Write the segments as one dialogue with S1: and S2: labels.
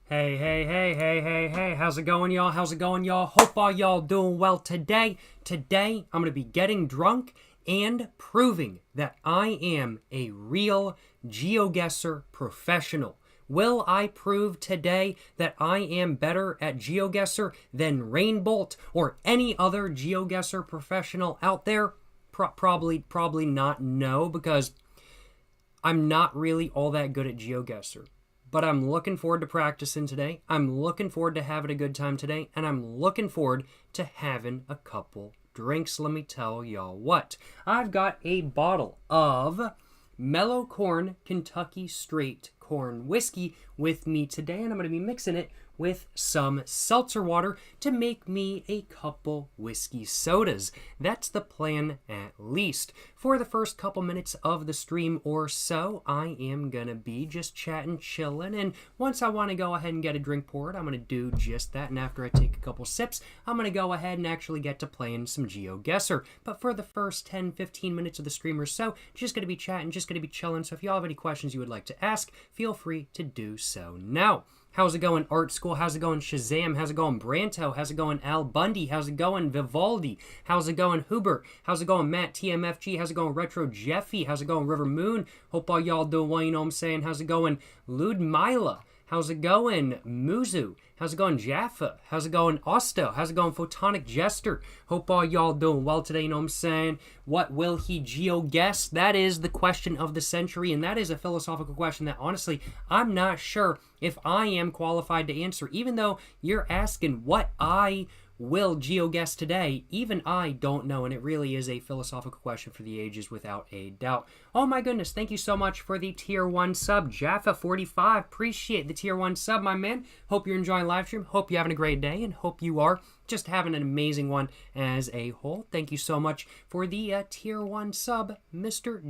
S1: Hey, how's it going, y'all? How's it going, y'all? Hope all y'all doing well today. Today, I'm going to be getting drunk and proving that I am a real GeoGuessr professional. Will I prove today that I am better at GeoGuessr than Rainbolt or any other GeoGuessr professional out there? Probably not, no, because I'm not really all that good at GeoGuessr. But I'm looking forward to practicing today. I'm looking forward to having a good time today. And I'm looking forward to having a couple drinks. Let me tell y'all what. I've got a bottle of Mellow Corn Kentucky Straight Corn Whiskey with me today. And I'm going to be mixing it with some seltzer water to make me a couple whiskey sodas. That's the plan, at least. For the first couple minutes of the stream or so, I am gonna be just chatting, chilling, and once I want to go ahead and get a drink poured, I'm gonna do just that, and after I take a couple sips, I'm gonna go ahead and actually get to playing some GeoGuessr. But for the first 10-15 minutes of the stream or so, just gonna be chatting, just gonna be chilling, so if y'all have any questions you would like to ask, feel free to do so now. How's it going, Art School? How's it going, Shazam? How's it going, Branto? How's it going, Al Bundy? How's it going, Vivaldi? How's it going, Hubert? How's it going, Matt TMFG? How's it going, Retro Jeffy? How's it going, River Moon? Hope all y'all doing well, you know what I'm saying? How's it going, Ludmila? How's it going, Muzu? How's it going, Jaffa? How's it going, Osto? How's it going, Photonic Jester? Hope all y'all doing well today, you know what I'm saying? What will he geo-guess? That is the question of the century, and that is a philosophical question that, honestly, I'm not sure if I am qualified to answer. Even though you're asking what I will geo-guess today, even I don't know, and it really is a philosophical question for the ages without a doubt. Oh my goodness, thank you so much for the tier 1 sub, Jaffa45. Appreciate the tier 1 sub, my man. Hope you're enjoying live stream, hope you're having a great day, and hope you are just having an amazing one as a whole. Thank you so much for the tier 1 sub, Mr.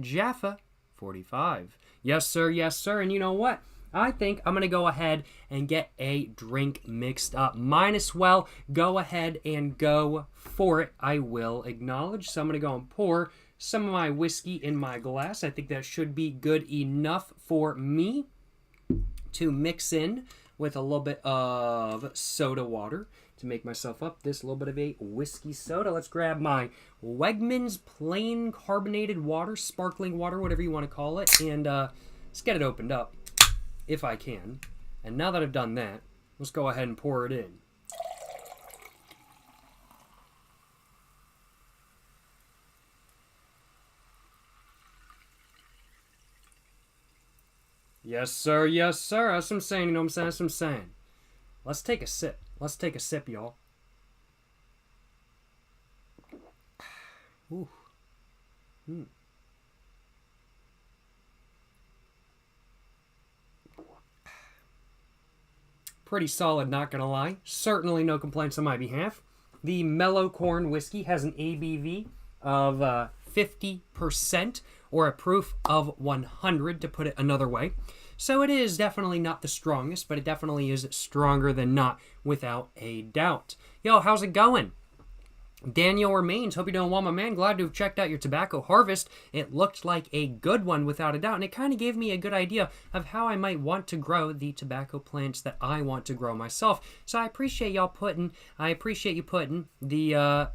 S1: Jaffa45. Yes sir, and you know what? I think I'm going to go ahead and get a drink mixed up. Might as well go ahead and go for it. I will acknowledge. So I'm going to go and pour some of my whiskey in my glass. I think that should be good enough for me to mix in with a little bit of soda water to make myself up this little bit of a whiskey soda. Let's grab my Wegmans plain carbonated water, sparkling water, whatever you want to call it, and let's get it opened up if I can. And now that I've done that, let's go ahead and pour it in. Yes sir, that's what I'm saying, you know what I'm saying, that's what I'm saying. Let's take a sip, y'all. Ooh. Pretty solid, not gonna lie. Certainly no complaints on my behalf. The Mellow Corn Whiskey has an ABV of 50%, or a proof of 100, to put it another way. So it is definitely not the strongest, but it definitely is stronger than not, without a doubt. Yo, how's it going? Daniel Remains, hope you're doing well, my man. Glad to have checked out your tobacco harvest. It looked like a good one, without a doubt, and it kind of gave me a good idea of how I might want to grow the tobacco plants that I want to grow myself. So I appreciate you putting the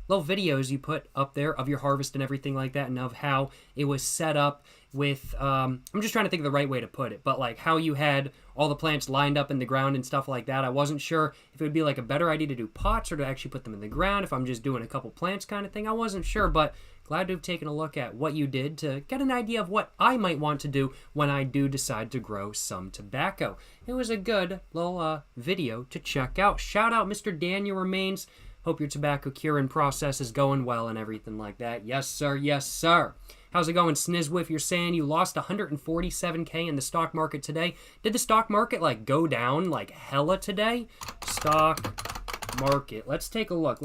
S1: little videos you put up there of your harvest and everything like that, and of how it was set up with, I'm just trying to think of the right way to put it, but like how you had all the plants lined up in the ground and stuff like that. I wasn't sure if it would be like a better idea to do pots or to actually put them in the ground, if I'm just doing a couple plants kind of thing. I wasn't sure, but glad to have taken a look at what you did to get an idea of what I might want to do when I do decide to grow some tobacco. It was a good little video to check out. Shout out Mr. Daniel Remains. Hope your tobacco curing process is going well and everything like that. Yes sir. How's it going, Snizwiff? You're saying you lost 147K in the stock market today. Did the stock market, like, go down, like, hella today? Stock market. Let's take a look.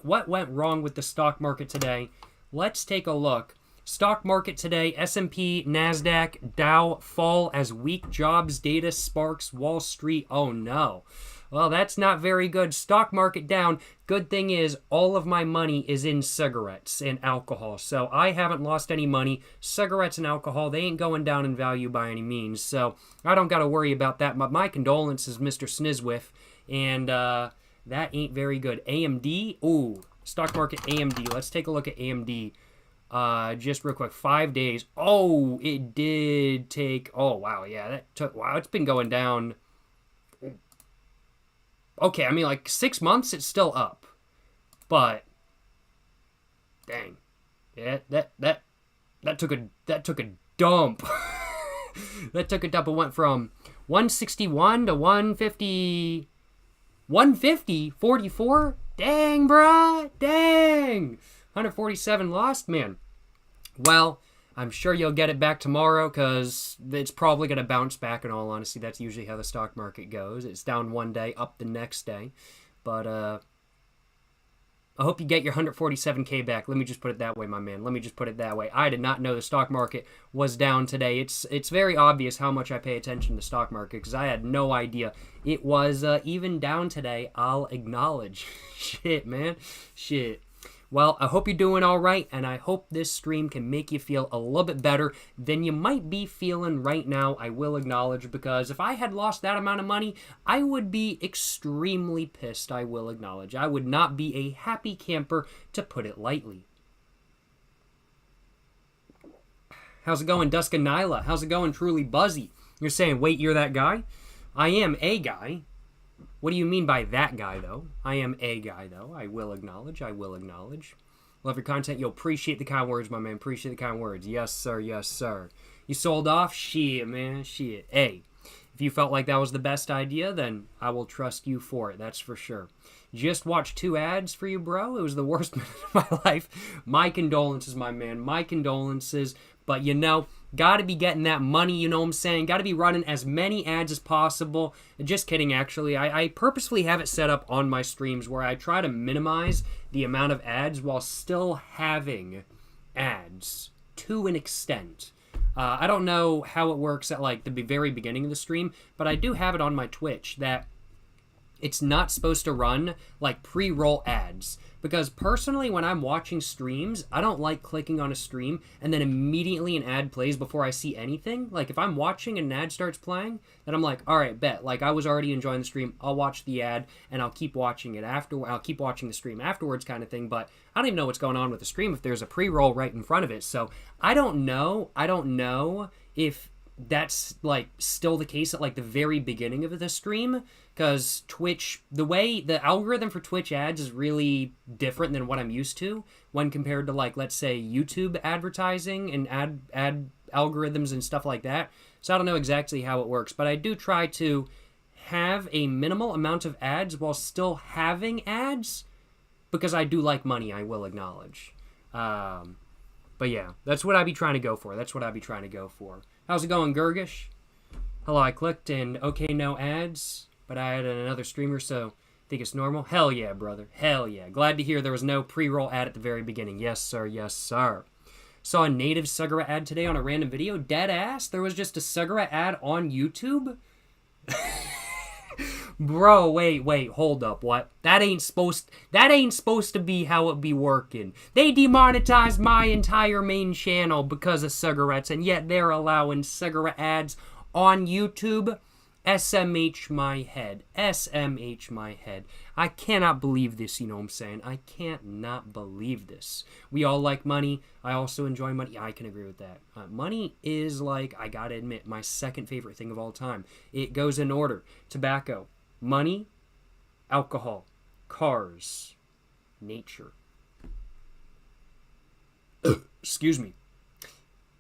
S1: What went wrong with the stock market today? Let's take a look. Stock market today, S&P, NASDAQ, Dow fall as weak jobs data sparks Wall Street. Oh, no. Well, that's not very good. Stock market down. Good thing is all of my money is in cigarettes and alcohol. So I haven't lost any money. Cigarettes and alcohol, they ain't going down in value by any means. So I don't got to worry about that. But my condolences, Mr. Snizwiff. And that ain't very good. AMD. Ooh, stock market AMD. Let's take a look at AMD. Just real quick, 5 days. Oh, it did take, oh, wow, yeah, that took, wow, it's been going down. Okay, I mean, like, 6 months, it's still up. But, dang. Yeah, that took a dump. That took a dump. It went from 161 to 150, 44? Dang, bruh, dang. 147 lost, man. Well, I'm sure you'll get it back tomorrow because it's probably going to bounce back, in all honesty. That's usually how the stock market goes. It's down one day, up the next day. But I hope you get your 147K back. Let me just put it that way, my man. Let me just put it that way. I did not know the stock market was down today. It's very obvious how much I pay attention to the stock market because I had no idea it was even down today. I'll acknowledge. Shit, man. Shit. Well, I hope you're doing all right, and I hope this stream can make you feel a little bit better than you might be feeling right now, I will acknowledge, because if I had lost that amount of money, I would be extremely pissed, I will acknowledge. I would not be a happy camper, to put it lightly. How's it going, Duska Nyla? How's it going, Truly Buzzy? You're saying, wait, you're that guy? I am a guy. What do you mean by that guy, though? I am a guy, though. I will acknowledge. I will acknowledge. Love your content. You'll appreciate the kind words, my man. Appreciate the kind words. Yes, sir. Yes, sir. You sold off? Shit, man. Shit. Hey, if you felt like that was the best idea, then I will trust you for it. That's for sure. Just watched 2 ads for you, bro. It was the worst minute of my life. My condolences, my man. My condolences. But, you know, got to be getting that money, you know what I'm saying? Got to be running as many ads as possible. Just kidding, actually. I purposefully have it set up on my streams where I try to minimize the amount of ads while still having ads to an extent. I don't know how it works at, like, the very beginning of the stream, but I do have it on my Twitch that it's not supposed to run, like, pre-roll ads. Because personally, when I'm watching streams, I don't like clicking on a stream and then immediately an ad plays before I see anything. Like, if I'm watching and an ad starts playing, then I'm like, all right, bet. Like, I was already enjoying the stream. I'll watch the ad and I'll keep watching it after. I'll keep watching the stream afterwards, kind of thing. But I don't even know what's going on with the stream if there's a pre-roll right in front of it. So I don't know. I don't know if that's, like, still the case at, like, the very beginning of the stream. Because Twitch, the way the algorithm for Twitch ads is really different than what I'm used to when compared to, like, let's say YouTube advertising and ad algorithms and stuff like that. So I don't know exactly how it works, but I do try to have a minimal amount of ads while still having ads because I do like money, I will acknowledge. But yeah, that's what I be trying to go for. That's what I be trying to go for. How's it going, Gurgish? Hello, I clicked and okay, no ads. But I had another streamer, so think it's normal. Hell yeah, brother. Hell yeah. Glad to hear there was no pre-roll ad at the very beginning. Yes, sir. Yes, sir. Saw a native cigarette ad today on a random video. Dead ass. There was just a cigarette ad on YouTube? Bro, wait, hold up. What? That ain't supposed to be how it be working. They demonetized my entire main channel because of cigarettes, and yet they're allowing cigarette ads on YouTube? SMH my head. SMH my head. I cannot believe this, you know what I'm saying? I can't not believe this. We all like money. I also enjoy money. I can agree with that. Money is, like, I gotta admit, my second favorite thing of all time. It goes in order. Tobacco, money, alcohol, cars, nature. Excuse me.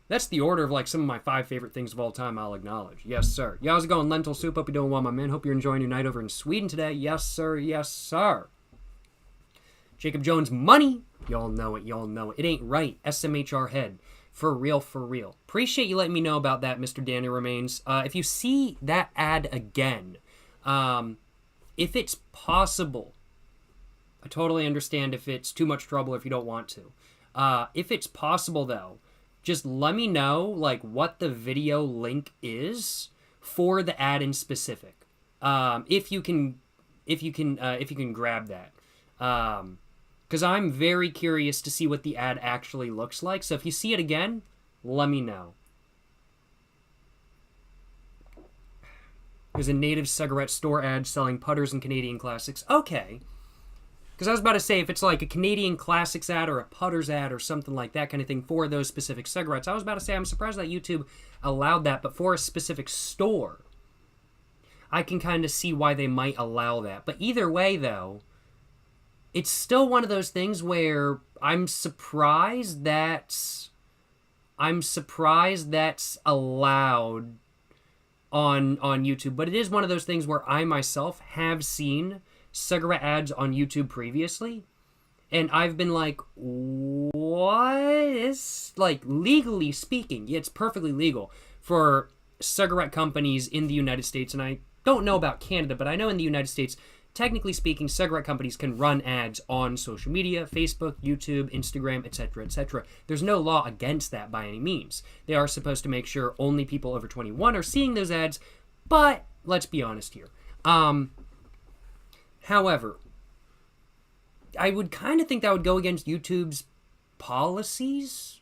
S1: That's the order of, like, some of my 5 favorite things of all time, I'll acknowledge. Yes, sir. Yeah, how's it going, Lentil Soup? Hope you're doing well, my man. Hope you're enjoying your night over in Sweden today. Yes, sir. Yes, sir. Jacob Jones, money. Y'all know it. Y'all know it. It ain't right. SMHR head. For real, for real. Appreciate you letting me know about that, Mr. Danny Remains. If you see that ad again, if it's possible, I totally understand if it's too much trouble or if you don't want to. If it's possible, though, just let me know, like, what the video link is for the ad in specific. If you can if you can grab that. Because I'm very curious to see what the ad actually looks like. So if you see it again, let me know. There's a native cigarette store ad selling putters and Canadian classics. Okay. Because I was about to say, if it's like a Canadian classics ad or a putters ad or something like that kind of thing for those specific cigarettes, I was about to say I'm surprised that YouTube allowed that. But for a specific store, I can kind of see why they might allow that. But either way, though, it's still one of those things where I'm surprised that's allowed on YouTube. But it is one of those things where I myself have seen cigarette ads on YouTube previously, and I've been like, what? It's like, legally speaking, it's perfectly legal for cigarette companies in the United States, and I don't know about Canada, but I know in the United States, technically speaking, cigarette companies can run ads on social media, Facebook, YouTube, Instagram, etc., etc. There's no law against that by any means. They are supposed to make sure only people over 21 are seeing those ads, but let's be honest here. However, I would kind of think that would go against YouTube's policies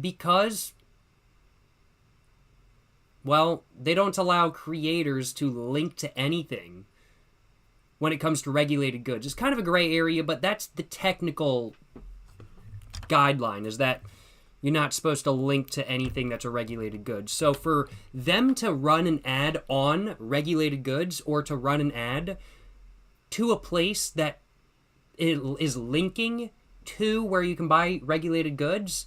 S1: because, well, they don't allow creators to link to anything when it comes to regulated goods. It's kind of a gray area, but that's the technical guideline, is that you're not supposed to link to anything that's a regulated good. So for them to run an ad on regulated goods or to run an ad to a place that is linking to where you can buy regulated goods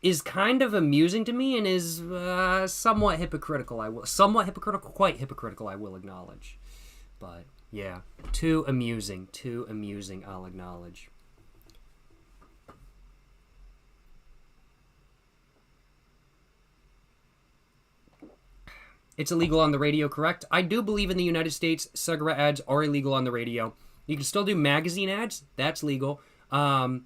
S1: is kind of amusing to me and is somewhat hypocritical. Quite hypocritical, I will acknowledge. But yeah, too amusing, I'll acknowledge. It's illegal on the radio, correct? I do believe in the United States, cigarette ads are illegal on the radio. You can still do magazine ads. That's legal. And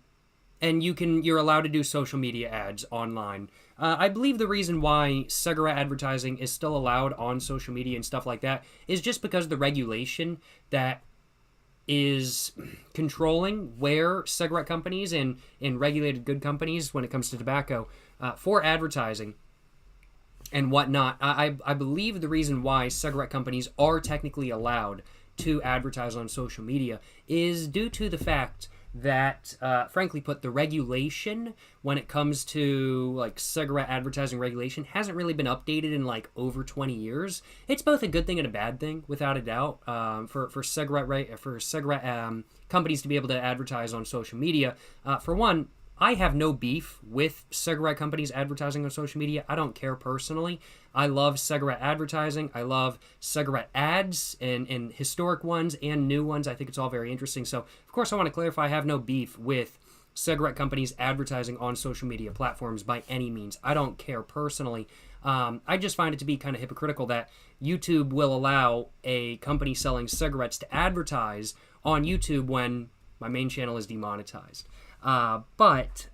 S1: you're allowed to do social media ads online. I believe the reason why cigarette advertising is still allowed on social media and stuff like that is just because the regulation that is controlling where cigarette companies and regulated good companies, when it comes to tobacco, for advertising and whatnot. I believe the reason why cigarette companies are technically allowed to advertise on social media is due to the fact that, frankly put, the regulation when it comes to like cigarette advertising regulation hasn't really been updated in like over 20 years. It's both a good thing and a bad thing, without a doubt, for cigarette companies to be able to advertise on social media. For one, I have no beef with cigarette companies advertising on social media. I don't care personally. I love cigarette advertising. I love cigarette ads and historic ones and new ones. I think it's all very interesting. So, of course, I want to clarify I have no beef with cigarette companies advertising on social media platforms by any means. I don't care personally. I just find it to be kind of hypocritical that YouTube will allow a company selling cigarettes to advertise on YouTube when my main channel is demonetized. But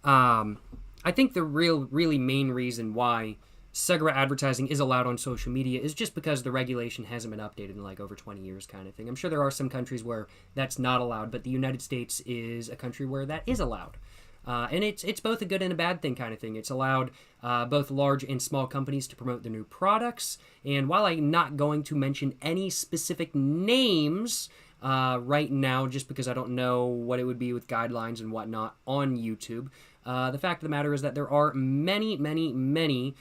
S1: I think the really main reason why cigarette advertising is allowed on social media is just because the regulation hasn't been updated in like over 20 years kind of thing. I'm sure there are some countries where that's not allowed, but the United States is a country where that is allowed. And it's both a good and a bad thing kind of thing. It's allowed both large and small companies to promote their new products. And while I'm not going to mention any specific names right now, just because I don't know what it would be with guidelines and whatnot on YouTube, the fact of the matter is that there are many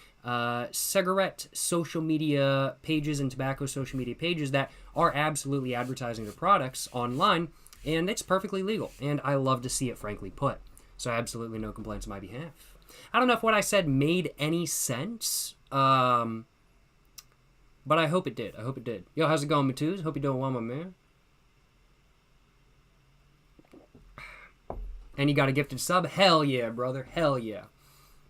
S1: cigarette social media pages and tobacco social media pages that are absolutely advertising their products online, and it's perfectly legal. And I love to see it, frankly put. So absolutely no complaints on my behalf. I don't know if what I said made any sense, but I hope it did. Yo, how's it going, Matuz? Hope you're doing well, my man. And you got a gifted sub? Hell yeah, brother. Hell yeah.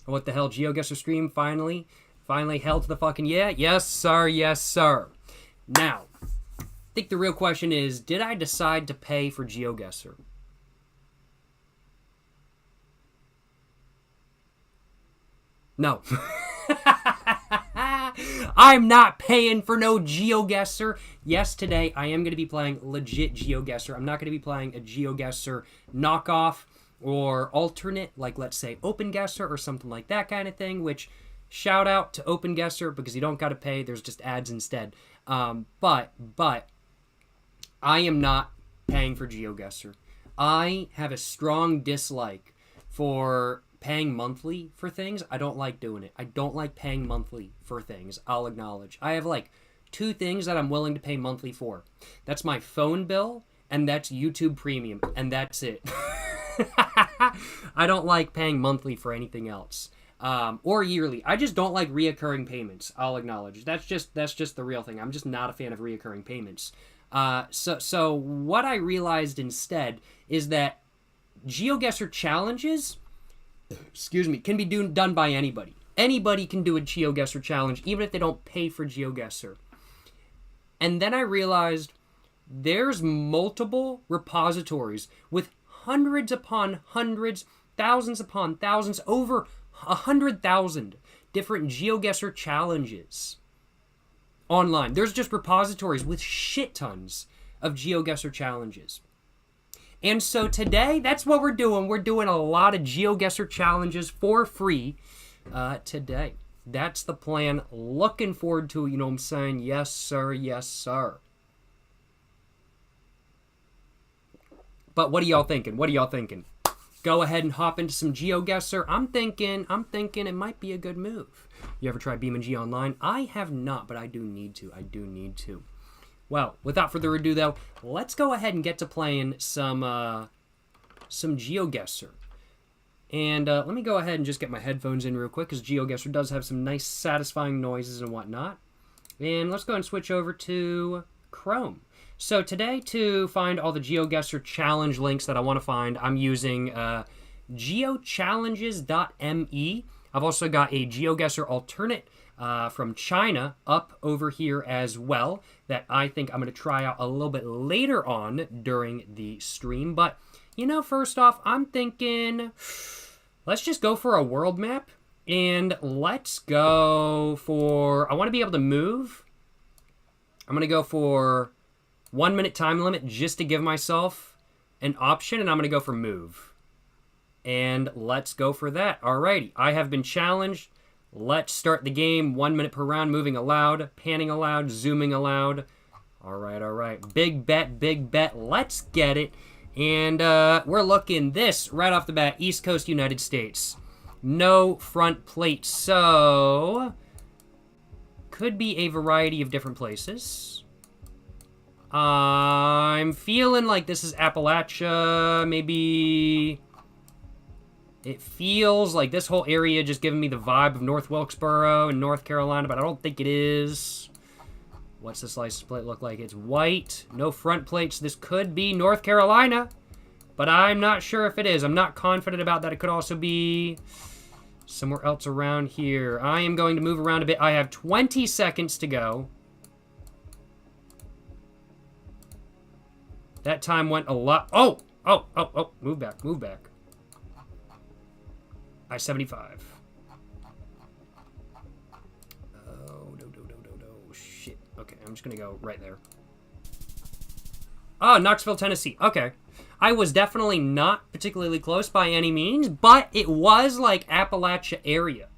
S1: What the hell? GeoGuessr stream finally held to the fucking yeah? Yes, sir. Yes, sir. Now, I think the real question is, did I decide to pay for GeoGuessr? No. I'm not paying for no GeoGuessr. Yes, today I am going to be playing legit GeoGuessr. I'm not going to be playing a GeoGuessr knockoff or alternate, like let's say OpenGuessr or something like that kind of thing, which shout out to OpenGuessr because you don't got to pay. There's just ads instead. But I am not paying for GeoGuessr. I have a strong dislike for paying monthly for things. I don't like doing it. I don't like paying monthly for things. I'll acknowledge. I have like 2 things that I'm willing to pay monthly for. That's my phone bill and that's YouTube Premium, and that's it. I don't like paying monthly for anything else. Or yearly. I just don't like reoccurring payments. I'll acknowledge. That's just the real thing. I'm just not a fan of reoccurring payments. So what I realized instead is that GeoGuessr challenges, can be done by anybody. Anybody can do a GeoGuessr challenge, even if they don't pay for GeoGuessr. And then I realized there's multiple repositories with hundreds upon hundreds, thousands upon thousands, over 100,000 different GeoGuessr challenges online. There's just repositories with shit tons of GeoGuessr challenges. And so today, that's what we're doing. We're doing a lot of GeoGuessr challenges for free today. That's the plan. Looking forward to it, you know what I'm saying? Yes, sir. Yes, sir. But what are y'all thinking? What are y'all thinking? Go ahead and hop into some GeoGuessr. I'm thinking it might be a good move. You ever try BeamNG Online? I have not, but I do need to. Well, without further ado, though, let's go ahead and get to playing some GeoGuessr. And let me go ahead and just get my headphones in real quick, because GeoGuessr does have some nice, satisfying noises and whatnot. And let's go ahead and switch over to Chrome. So today, to find all the GeoGuessr challenge links that I want to find, I'm using geochallenges.me. I've also got a GeoGuessr alternate from China up over here as well that I think I'm going to try out a little bit later on during the stream. But, you know, first off, I'm thinking let's just go for a world map, and let's go for, I want to be able to move. I'm going to go for 1 minute time limit just to give myself an option, and I'm going to go for move. And let's go for that. Alrighty, I have been challenged. Let's start the game. 1 minute per round, moving allowed, panning allowed, zooming allowed. All right. Big bet. Let's get it. And we're looking this right off the bat, East Coast, United States. No front plate, so could be a variety of different places. I'm feeling like this is Appalachia, maybe. It feels like this whole area just giving me the vibe of North Wilkesboro and North Carolina, but I don't think it is. What's this license plate look like? It's white, no front plates. This could be North Carolina, but I'm not sure if it is. I'm not confident about that. It could also be somewhere else around here. I am going to move around a bit. I have 20 seconds to go. That time went a lot. Oh, move back. I-75. Oh, no. Shit. Okay, I'm just going to go right there. Oh, Knoxville, Tennessee. Okay. I was definitely not particularly close by any means, but it was like Appalachia area.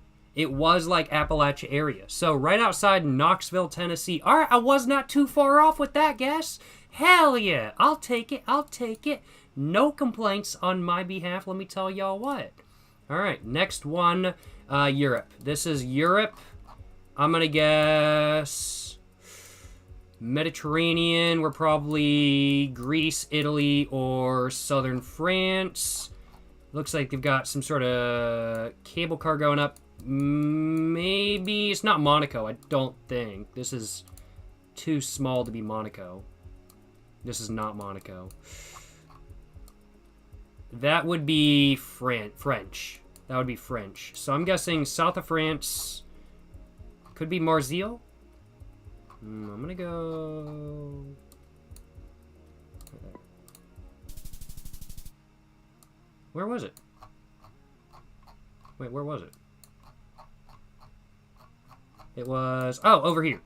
S1: So right outside Knoxville, Tennessee. All right, I was not too far off with that guess. Hell yeah. I'll take it. No complaints on my behalf, let me tell y'all what. All right, next one, Europe. This is Europe. I'm going to guess Mediterranean. We're probably Greece, Italy, or southern France. Looks like they've got some sort of cable car going up. Maybe it's not Monaco, I don't think. This is too small to be Monaco. This is not Monaco. That would be French. That would be French. So I'm guessing south of France. Could be Marseille. I'm going to go... Where was it? Wait, where was it? It was... Oh, over here.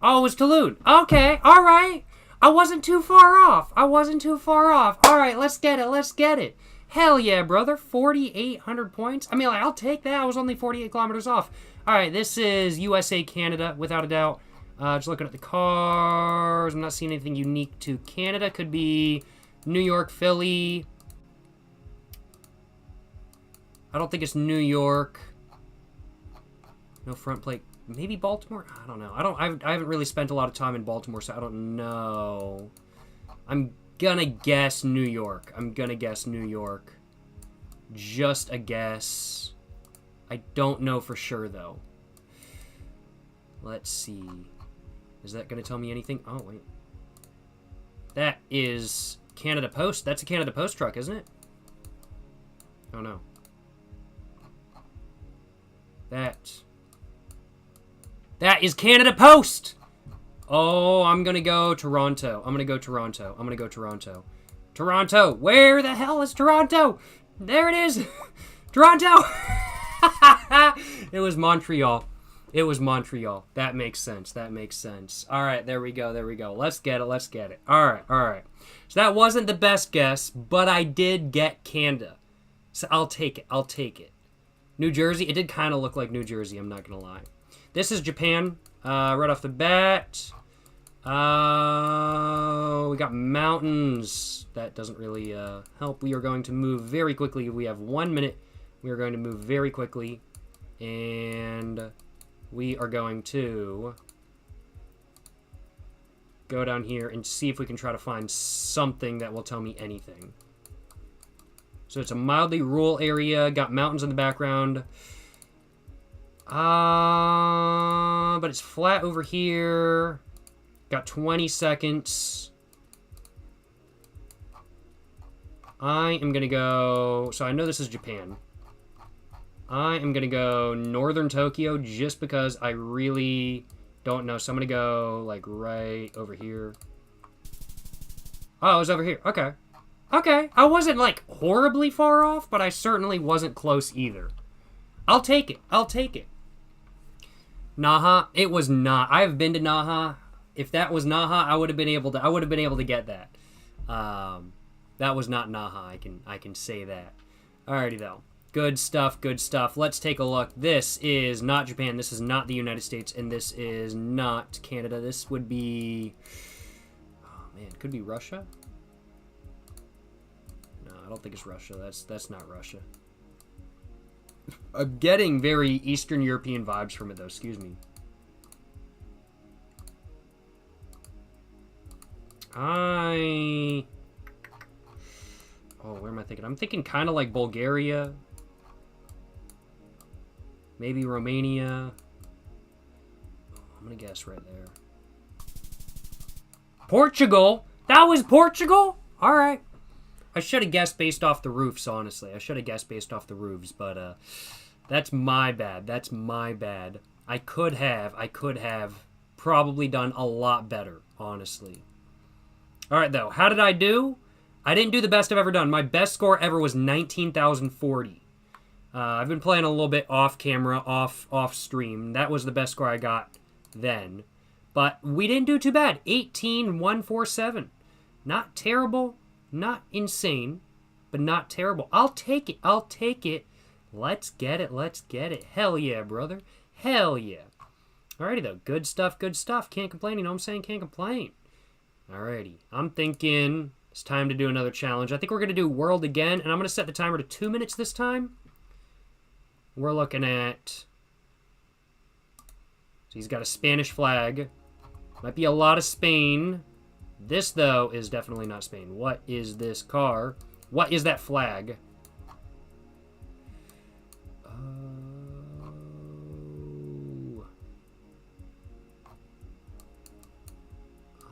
S1: Oh, it was Tulum. Okay, all right. I wasn't too far off. I wasn't too far off. All right, let's get it. Let's get it. Hell yeah, brother. 4,800 points. I mean, like, I'll take that. I was only 48 kilometers off. All right, this is USA, Canada, without a doubt. Just looking at the cars. I'm not seeing anything unique to Canada. Could be New York, Philly. I don't think it's New York. No front plate. Maybe Baltimore? I don't know. I haven't really spent a lot of time in Baltimore, so I don't know. I'm gonna guess New York. I'm gonna guess New York. Just a guess. I don't know for sure, though. Let's see. Is that gonna tell me anything? Oh, wait. That is Canada Post. That's a Canada Post truck, isn't it? Oh, no. That is Canada Post! Oh, I'm gonna go Toronto. I'm gonna go Toronto. I'm gonna go Toronto. Toronto! Where the hell is Toronto? There it is! Toronto! It was Montreal. It was Montreal. That makes sense. That makes sense. All right, there we go. There we go. Let's get it. Let's get it. All right, all right. So that wasn't the best guess, but I did get Canada. So I'll take it. I'll take it. New Jersey. It did kind of look like New Jersey, I'm not going to lie. This is Japan. Right off the bat. We got mountains. That doesn't really help. We are going to move very quickly. We have 1 minute. We are going to move very quickly. And we are going to go down here and see if we can try to find something that will tell me anything. So it's a mildly rural area. Got mountains in the background. But it's flat over here. Got 20 seconds. I am going to go... So I know this is Japan. I am going to go northern Tokyo just because I really don't know. So I'm going to go, like, right over here. Oh, it was over here. Okay. Okay. I wasn't, like, horribly far off, but I certainly wasn't close either. I'll take it. I'll take it. Naha. It was not. I have been to Naha. If that was Naha, I would have been able to get that. That was not Naha. I can say that. Alrighty, though. Good stuff, good stuff. Let's take a look. This is not Japan. This is not the United States. And this is not Canada. This would be... Oh, man. Could be Russia? No, I don't think it's Russia. That's not Russia. I'm getting very Eastern European vibes from it, though. Excuse me. Oh, where am I thinking? I'm thinking kind of like Bulgaria. Maybe Romania. I'm going to guess right there. Portugal? That was Portugal? All right. I should have guessed based off the roofs, honestly. I should have guessed based off the roofs, but that's my bad. That's my bad. I could have probably done a lot better, honestly. All right, though. How did I do? I didn't do the best I've ever done. My best score ever was 19,040. I've been playing a little bit off camera, off stream. That was the best score I got then. But we didn't do too bad. 18,147. Not terrible, not insane, but not terrible. I'll take it. I'll take it. Let's get it. Let's get it. Hell yeah, brother. Hell yeah. Alrighty, though. Good stuff, good stuff. Can't complain. You know what I'm saying? Can't complain. Alrighty. I'm thinking it's time to do another challenge. I think we're going to do world again, and I'm going to set the timer to 2 minutes this time. We're looking at... So he's got a Spanish flag. Might be a lot of Spain. This, though, is definitely not Spain. What is this car? What is that flag?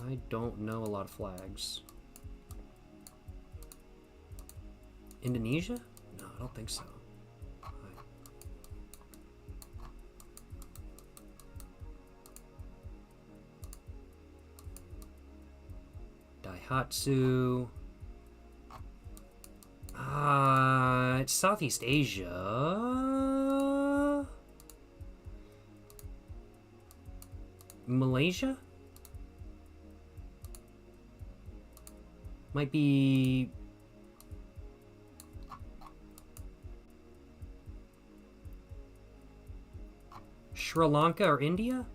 S1: I don't know a lot of flags. Indonesia? No, I don't think so. Daihatsu. It's Southeast Asia. Malaysia? Might be... Sri Lanka or India?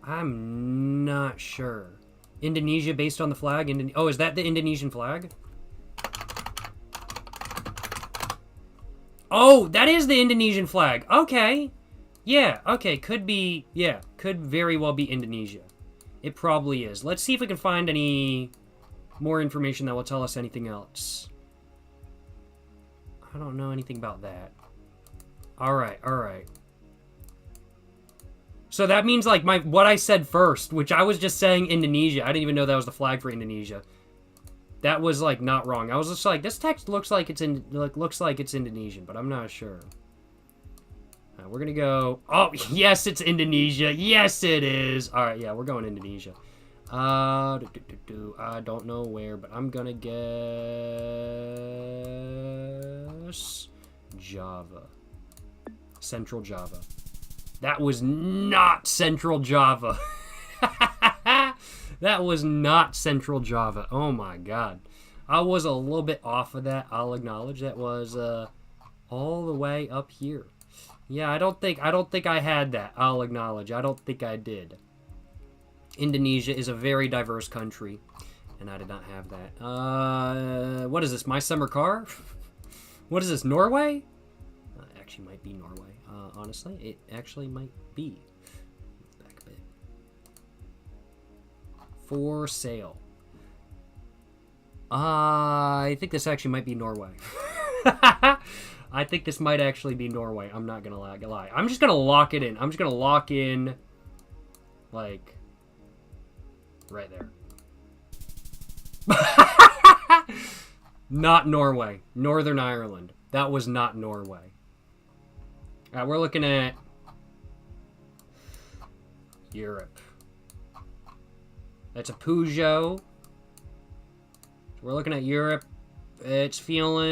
S1: I'm not sure. Indonesia based on the flag? Oh, is that the Indonesian flag? Oh, that is the Indonesian flag. Okay. Yeah, okay. Could be, yeah. Could very well be Indonesia. It probably is. Let's see if we can find any more information that will tell us anything else. I don't know anything about that. Alright, alright. So that means, like, what I said first, which I was just saying Indonesia. I didn't even know that was the flag for Indonesia. That was, like, not wrong. I was just like, this text looks like it's Indonesian, but I'm not sure. We're gonna go... Oh, yes, it's Indonesia. Yes, it is. Alright, yeah, we're going Indonesia. I don't know where, but I'm gonna guess... Java. Central Java. That was not Central Java. That was not Central Java. Oh my god. I was a little bit off of that. I'll acknowledge that was all the way up here. Yeah, I don't think I had that. I'll acknowledge. I don't think I did. Indonesia is a very diverse country, and I did not have that. What is this? My summer car? What is this? Norway? Actually might be Norway. Honestly, it actually might be. Back a bit. For sale. I think this actually might be Norway. I think this might actually be Norway. I'm not gonna lie. I'm just gonna lock it in. I'm just gonna lock in, like, right there. Not Norway. Northern Ireland. That was not Norway. Alright, we're looking at Europe. That's a Peugeot. We're looking at Europe. It's feeling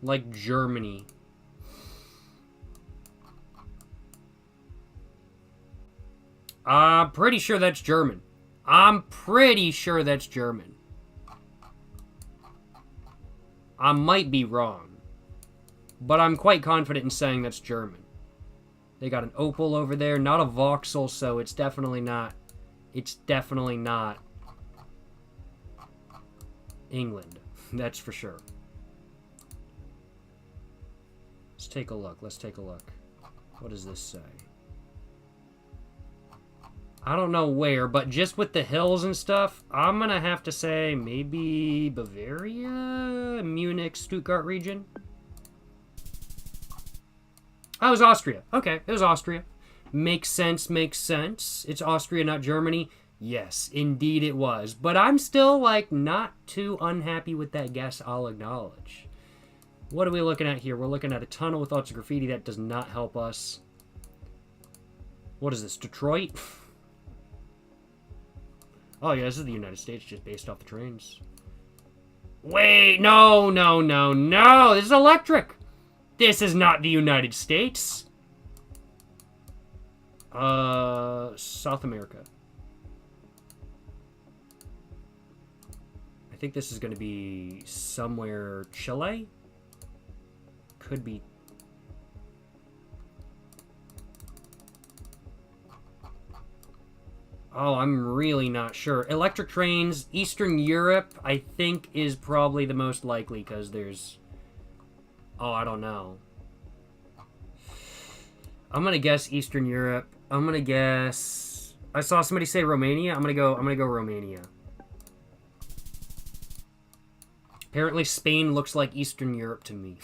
S1: like Germany. I'm pretty sure that's German. I'm pretty sure that's German. I might be wrong. But I'm quite confident in saying that's German. They got an Opel over there, not a Vauxhall, so it's definitely not... It's definitely not England. That's for sure. Let's take a look. Let's take a look. What does this say? I don't know where, but just with the hills and stuff, I'm gonna have to say maybe Bavaria? Munich, Stuttgart region? Oh, it was Austria. Okay, it was Austria. Makes sense, makes sense. It's Austria, not Germany. Yes, indeed it was. But I'm still, like, not too unhappy with that guess, I'll acknowledge. What are we looking at here? We're looking at a tunnel with lots of graffiti. That does not help us. What is this, Detroit? Oh, yeah, this is the United States, just based off the trains. Wait, no, no, no, no! This is electric! This is not the United States. South America. I think this is going to be somewhere Chile. Could be. Oh, I'm really not sure. Electric trains, Eastern Europe, I think is probably the most likely because there's... Oh, I don't know. I'm gonna guess Eastern Europe. I'm gonna guess... I saw somebody say Romania. I'm gonna go Romania. Apparently Spain looks like Eastern Europe to me.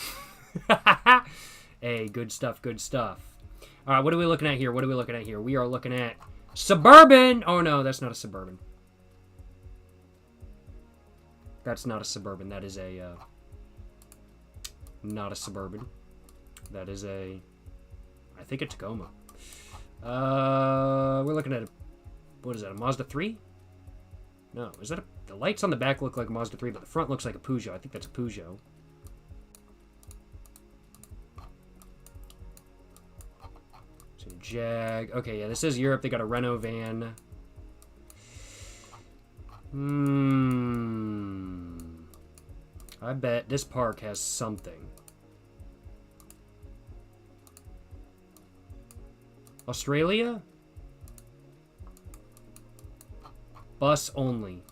S1: Hey, good stuff, good stuff. Alright, what are we looking at here? What are we looking at here? We are looking at Suburban! Oh no, that's not a Suburban. That's not a Suburban. That is a... Not a Suburban. That is a... I think a Tacoma. We're looking at a... What is that, a Mazda 3? No, is that a... The lights on the back look like a Mazda 3, but the front looks like a Peugeot. I think that's a Peugeot. Jag. Okay, yeah, this is Europe. They got a Renault van. I bet this park has something. Australia? Bus only.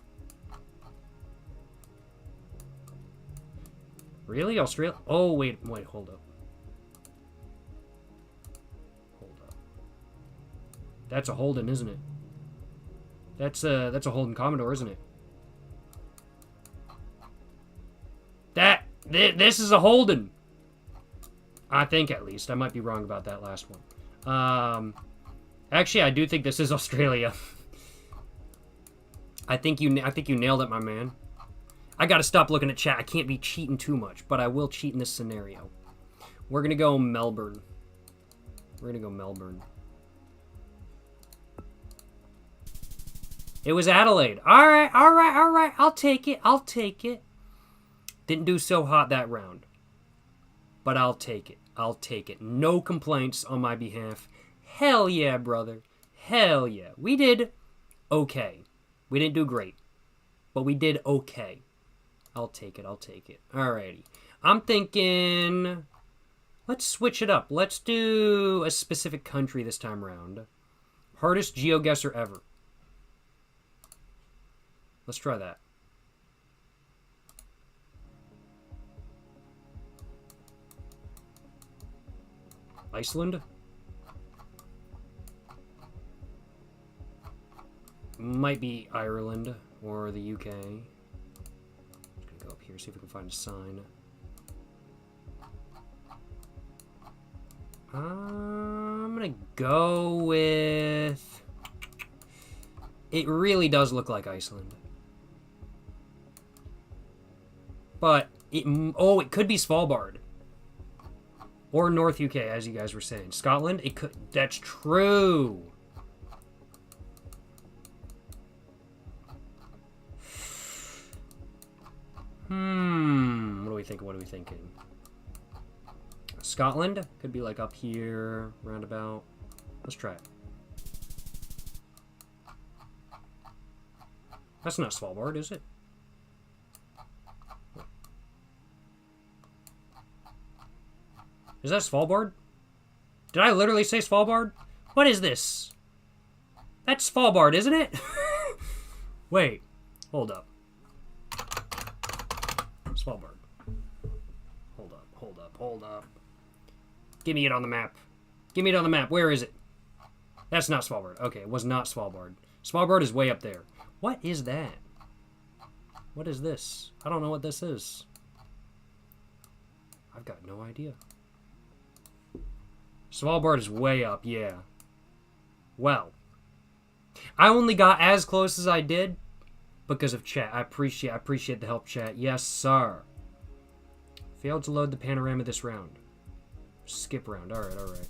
S1: Really? Australia? Oh, wait, hold up. Hold up. That's a Holden, isn't it? That's a Holden Commodore, isn't it? This is a Holden. I think, at least. I might be wrong about that last one. Actually, I do think this is Australia. I think you nailed it, my man. I gotta stop looking at chat. I can't be cheating too much, but I will cheat in this scenario. We're gonna go Melbourne. We're gonna go Melbourne. It was Adelaide. All right. I'll take it. Didn't do so hot that round. But I'll take it. No complaints on my behalf. Hell yeah, brother. Hell yeah. We did okay. We didn't do great. But we did okay. I'll take it. Alrighty. I'm thinking... Let's switch it up. Let's do a specific country this time around. Hardest GeoGuessr ever. Let's try that. Iceland? Might be Ireland or the UK. Just gonna go up here, see if we can find a sign. I'm gonna go with... It really does look like Iceland. But, it could be Svalbard. Or North UK, as you guys were saying. Scotland? It could... That's true! What are we thinking? Scotland? Could be like up here, roundabout. Let's try it. That's not Svalbard, is it? Is that Svalbard? Did I literally say Svalbard? What is this? That's Svalbard, isn't it? Wait. Hold up. Svalbard. Hold up. Give me it on the map. Where is it? That's not Svalbard. Okay, it was not Svalbard. Svalbard is way up there. What is that? What is this? I don't know what this is. I've got no idea. Svalbard is way up, yeah. Well, I only got as close as I did because of chat. I appreciate the help, chat. Yes, sir. Failed to load the panorama this round. Skip round. All right.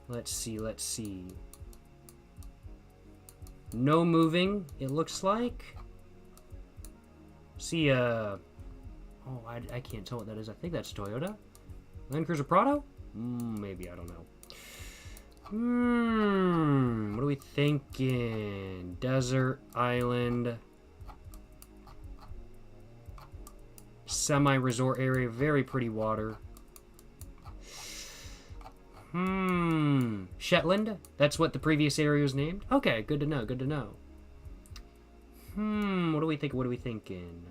S1: Let's see. No moving, it looks like. See, I can't tell what that is. I think that's Toyota. Land Cruiser Prado? Maybe, I don't know. What are we thinking? Desert, island, semi-resort area, very pretty water. Shetland? That's what the previous area was named? Okay, good to know. What are we thinking?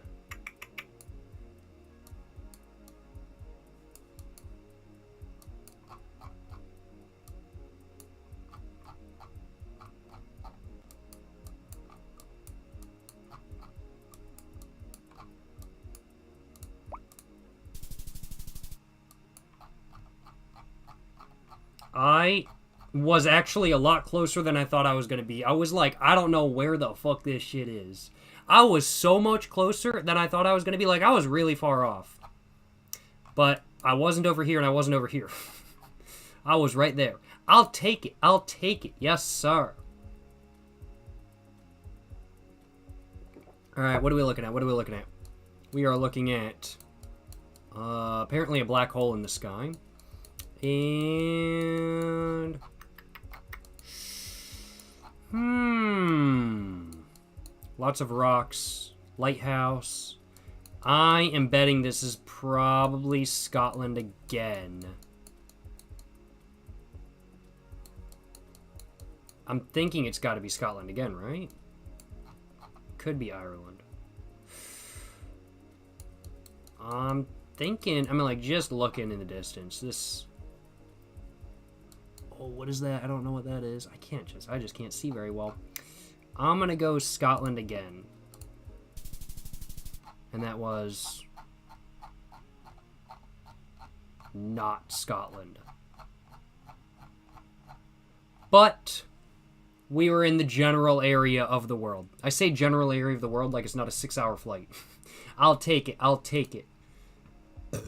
S1: I was actually a lot closer than I thought I was going to be. I was like, I don't know where the fuck this shit is. I was so much closer than I thought I was going to be. Like, I was really far off. But I wasn't over here and I wasn't over here. I was right there. I'll take it. Yes, sir. All right, what are we looking at? We are looking at Apparently a black hole in the sky. And... Lots of rocks. Lighthouse. I am betting this is probably Scotland again. I'm thinking it's got to be Scotland again, right? Could be Ireland. I'm thinking, I mean, like, just looking in the distance. This... Oh, what is that? I don't know what that is. I just can't see very well. I'm gonna go Scotland again. And that was... not Scotland. But... we were in the general area of the world. I say general area of the world like it's not a 6-hour flight. I'll take it. I'll take it.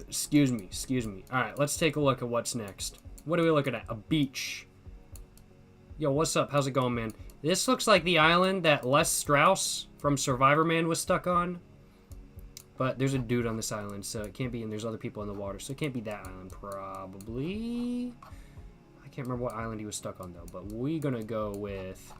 S1: Excuse me. Excuse me. All right, let's take a look at what's next. What are we looking at? A beach. Yo, what's up? How's it going, man? This looks like the island that Les Strauss from Survivor Man was stuck on. But there's a dude on this island, so it can't be, and there's other people in the water, so it can't be that island, probably. I can't remember what island he was stuck on, though, but we're gonna go with...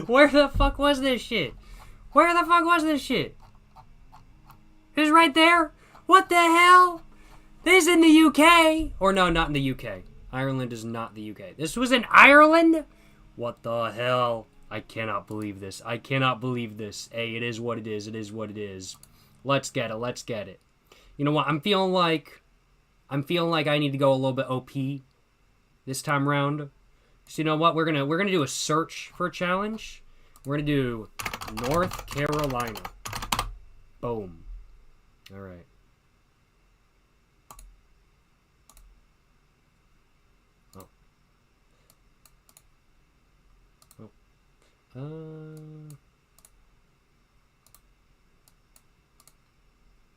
S1: Where the fuck was this shit? Where the fuck was this shit? It was right there? What the hell? This is in the UK. Or no, not in the UK. Ireland is not the UK. This was in Ireland? What the hell? I cannot believe this. I cannot believe this. Hey, it is what it is. It is what it is. Let's get it. Let's get it. You know what? I'm feeling like I need to go a little bit OP this time around. So you know what? We're gonna do a search for a challenge. We're gonna do North Carolina. Boom. All right.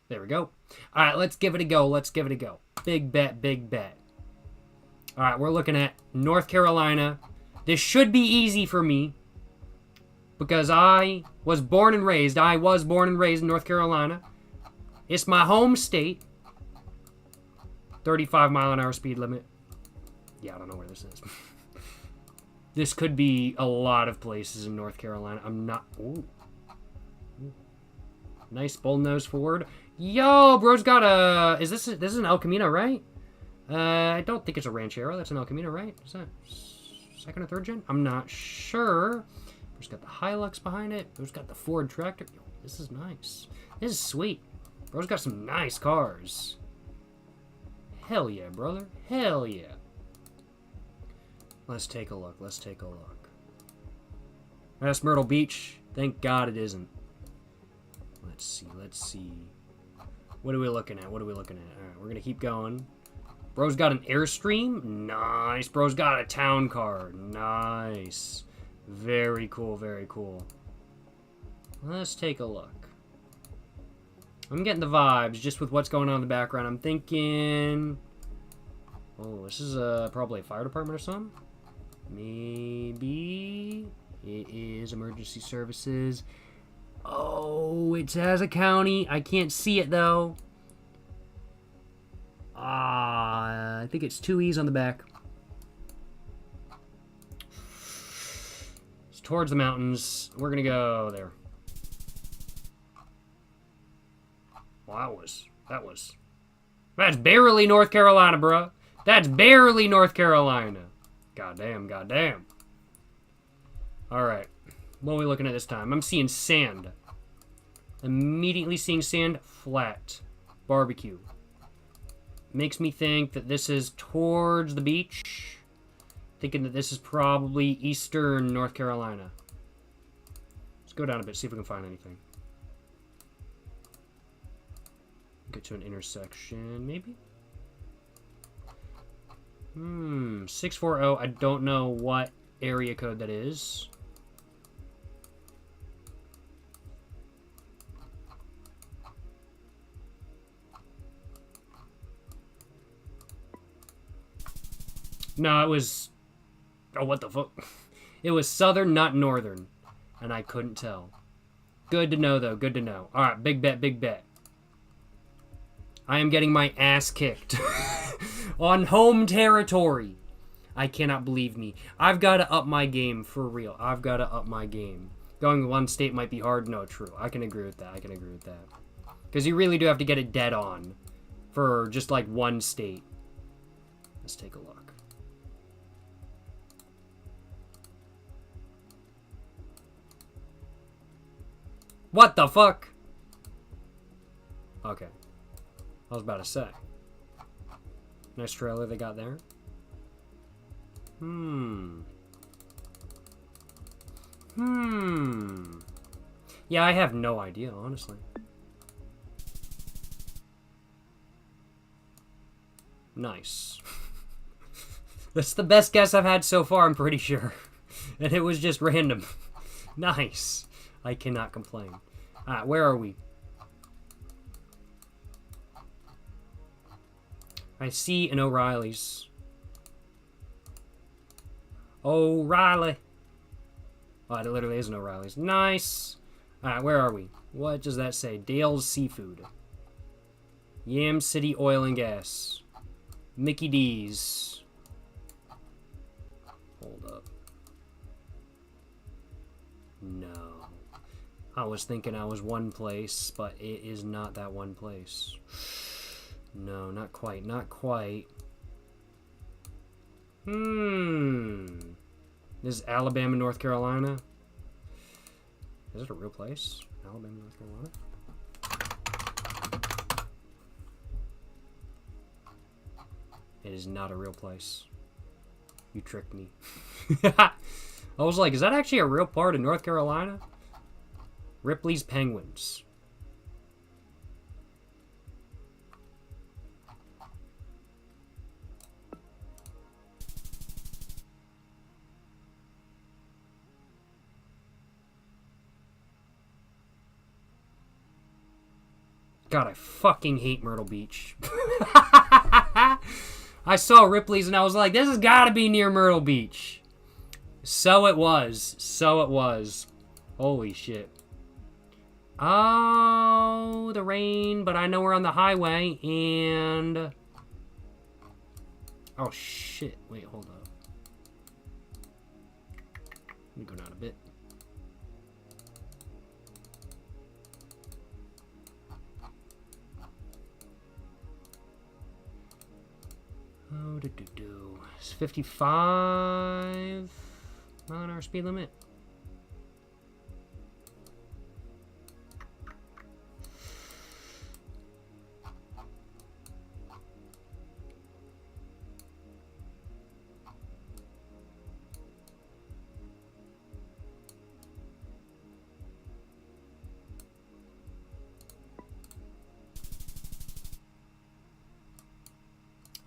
S1: There we go. All right, let's give it a go. Let's give it a go. Big bet, big bet. All right, we're looking at North Carolina. This should be easy for me because I was born and raised in North Carolina. It's my home state. 35-mile-an-hour speed limit. Yeah, I don't know where this is. This could be a lot of places in North Carolina. I'm not... Ooh. Nice bullnose Ford. Yo, bro's got a... This is an El Camino, right? I don't think it's a Ranchero. That's an El Camino, right? Is that second or third gen? I'm not sure. Bro's got the Hilux behind it. Bro's got the Ford tractor. Yo, this is nice. This is sweet. Bro's got some nice cars. Hell yeah, brother. Hell yeah. Let's take a look. Let's take a look. That's Myrtle Beach. Thank God it isn't. Let's see. Let's see. What are we looking at? What are we looking at? All right, we're going to keep going. Bro's got an Airstream. Nice. Bro's got a town car. Nice. Very cool. Very cool. Let's take a look. I'm getting the vibes just with what's going on in the background. I'm thinking... Oh, this is probably a fire department or something. Maybe it is emergency services. Oh, it has a county. I can't see it though. I think it's 2 E's on the back. It's towards the mountains. We're gonna go there. Well, that's barely North Carolina, bruh. That's barely North Carolina. Goddamn, goddamn. Alright. What are we looking at this time? I'm seeing sand. Immediately seeing sand. Flat. Barbecue. Makes me think that this is towards the beach. Thinking that this is probably eastern North Carolina. Let's go down a bit, see if we can find anything. Get to an intersection, maybe? 640. I don't know what area code that is. No, it was Oh, what the fuck? It was southern, not northern. And I couldn't tell. Good to know, though. Good to know. Alright, big bet, big bet. I am getting my ass kicked. On home territory. I cannot believe me. I've got to up my game, for real. I've got to up my game. Going to one state might be hard. No, true. I can agree with that. I can agree with that. Because you really do have to get it dead on. For just, like, one state. Let's take a look. What the fuck? Okay. I was about to say. Nice trailer they got there. Yeah, I have no idea, honestly. Nice. That's the best guess I've had so far, I'm pretty sure. And it was just random. Nice. I cannot complain. Alright, where are we? I see an O'Reilly's. O'Reilly. Oh, it literally is an O'Reilly's. Nice. Alright, where are we? What does that say? Dale's Seafood. Yam City Oil and Gas. Mickey D's. Hold up. No. I was thinking I was one place, but it is not that one place. No, not quite. Not quite. This is Alabama, North Carolina. Is it a real place? Alabama, North Carolina? It is not a real place. You tricked me. I was like, is that actually a real part of North Carolina? Ripley's Penguins. God, I fucking hate Myrtle Beach. I saw Ripley's and I was like, this has got to be near Myrtle Beach. So it was. So it was. Holy shit. Oh, the rain, but I know we're on the highway, and... Oh, shit. Wait, hold up. Let me go down a bit. Oh, It's 55 mile an hour speed limit.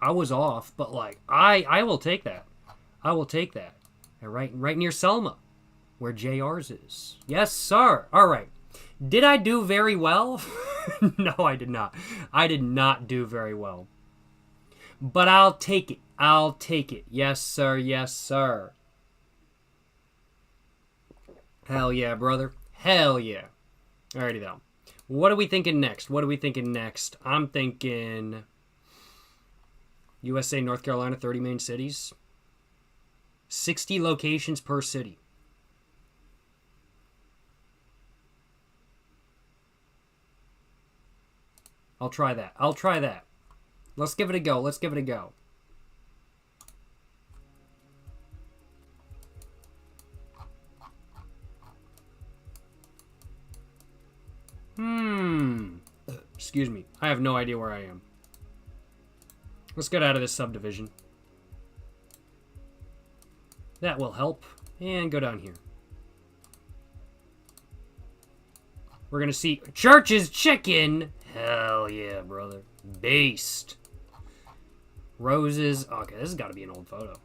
S1: I was off, but like I will take that. I will take that. And right near Selma, where JR's is. Yes, sir. All right. Did I do very well? No, I did not. I did not do very well. But I'll take it. I'll take it. Yes, sir. Yes, sir. Hell yeah, brother. Hell yeah. Alrighty, though. What are we thinking next? What are we thinking next? I'm thinking... USA, North Carolina, 30 main cities. 60 locations per city. I'll try that. I'll try that. Let's give it a go. Let's give it a go. Excuse me. I have no idea where I am. Let's get out of this subdivision. That will help. And go down here. We're going to see Church's Chicken. Hell yeah, brother. Based. Roses. Okay, this has got to be an old photo.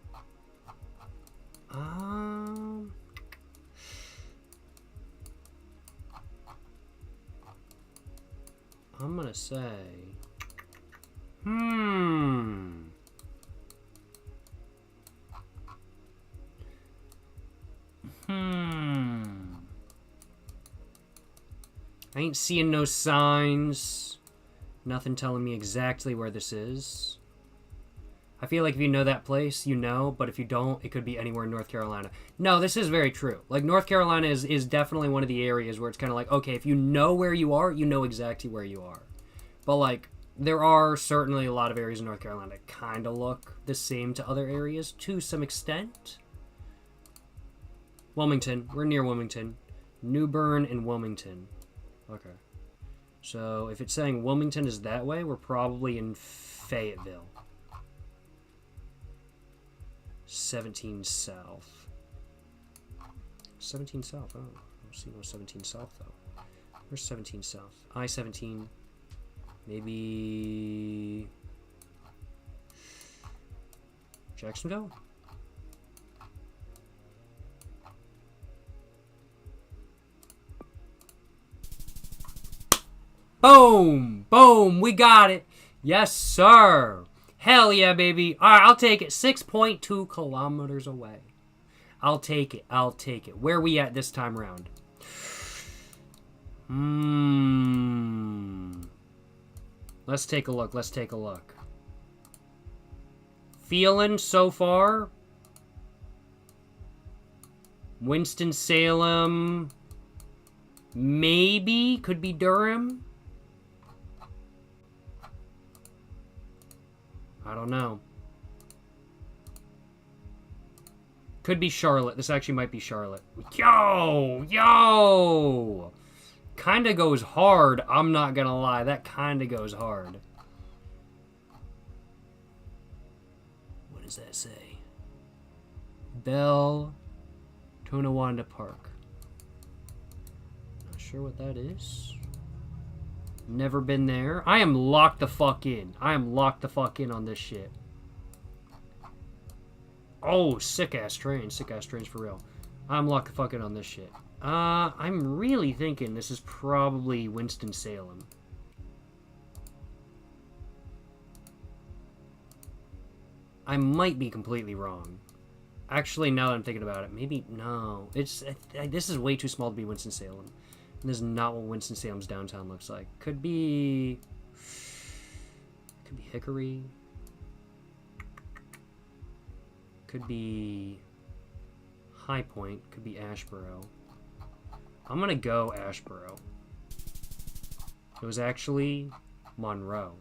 S1: I'm going to say... I ain't seeing no signs. Nothing telling me exactly where this is. I feel like if you know that place, you know, but if you don't, it could be anywhere in North Carolina. No, this is very true. Like, North Carolina is definitely one of the areas where it's kind of like, okay, if you know where you are, you know exactly where you are. But, like, there are certainly a lot of areas in North Carolina that kind of look the same to other areas to some extent. Wilmington. We're near Wilmington. New Bern and Wilmington. Okay. So, if it's saying Wilmington is that way, we're probably in Fayetteville. 17 South. 17 South. Oh, I don't see no 17 South, though. Where's 17 South? I-17. Maybe... Jacksonville? Boom! Boom! We got it! Yes, sir! Hell yeah, baby. All right, I'll take it. 6.2 kilometers away. I'll take it. I'll take it. Where are we at this time around? Let's take a look. Let's take a look. Feeling so far? Winston-Salem. Maybe. Could be Durham. I don't know. Could be Charlotte. This actually might be Charlotte. Yo! Yo! Kinda goes hard. I'm not gonna lie. That kinda goes hard. What does that say? Bell Tonawanda Park. Not sure what that is. Never been there. I am locked the fuck in. I am locked the fuck in on this shit. Oh, sick-ass train. Sick-ass trains for real. I'm locked the fuck in on this shit. I'm really thinking this is probably Winston-Salem. I might be completely wrong. Actually, now that I'm thinking about it, maybe... No. This is way too small to be Winston-Salem. This is not what Winston-Salem's downtown looks like. Could be Hickory. Could be High Point. Could be Asheboro. I'm gonna go Asheboro. It was actually Monroe.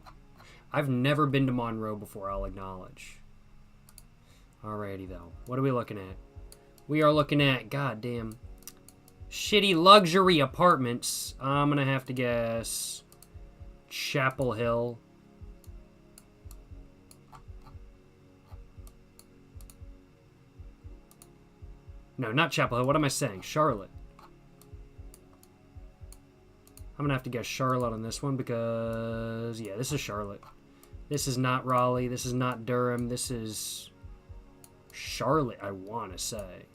S1: I've never been to Monroe before, I'll acknowledge. Alrighty, though. What are we looking at? We are looking at, goddamn... shitty luxury apartments. I'm gonna have to guess Chapel Hill. No, not Chapel Hill. What am I saying? Charlotte. I'm gonna have to guess Charlotte on this one because, yeah, this is Charlotte. This is not Raleigh. This is not Durham. This is Charlotte, I want to say.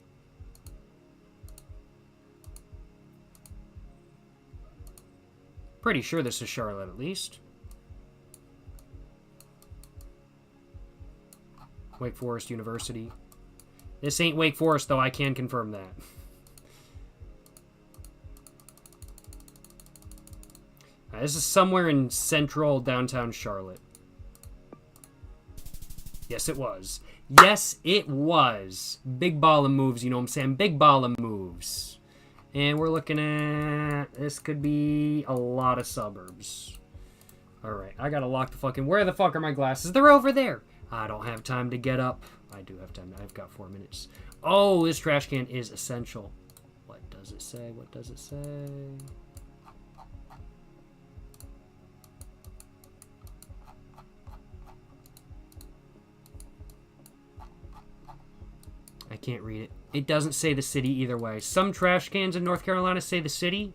S1: Pretty sure this is Charlotte, at least. Wake Forest University. This ain't Wake Forest, though. I can confirm that. This is somewhere in central downtown Charlotte. Yes, it was. Yes, it was. Big ball of moves, you know what I'm saying? Big ball of moves. And we're looking at... This could be a lot of suburbs. Alright, I gotta lock the fucking... Where the fuck are my glasses? They're over there. I don't have time to get up. I do have time. I've got 4 minutes. Oh, this trash can is essential. What does it say? What does it say? I can't read it. It doesn't say the city either way. Some trash cans in North Carolina say the city.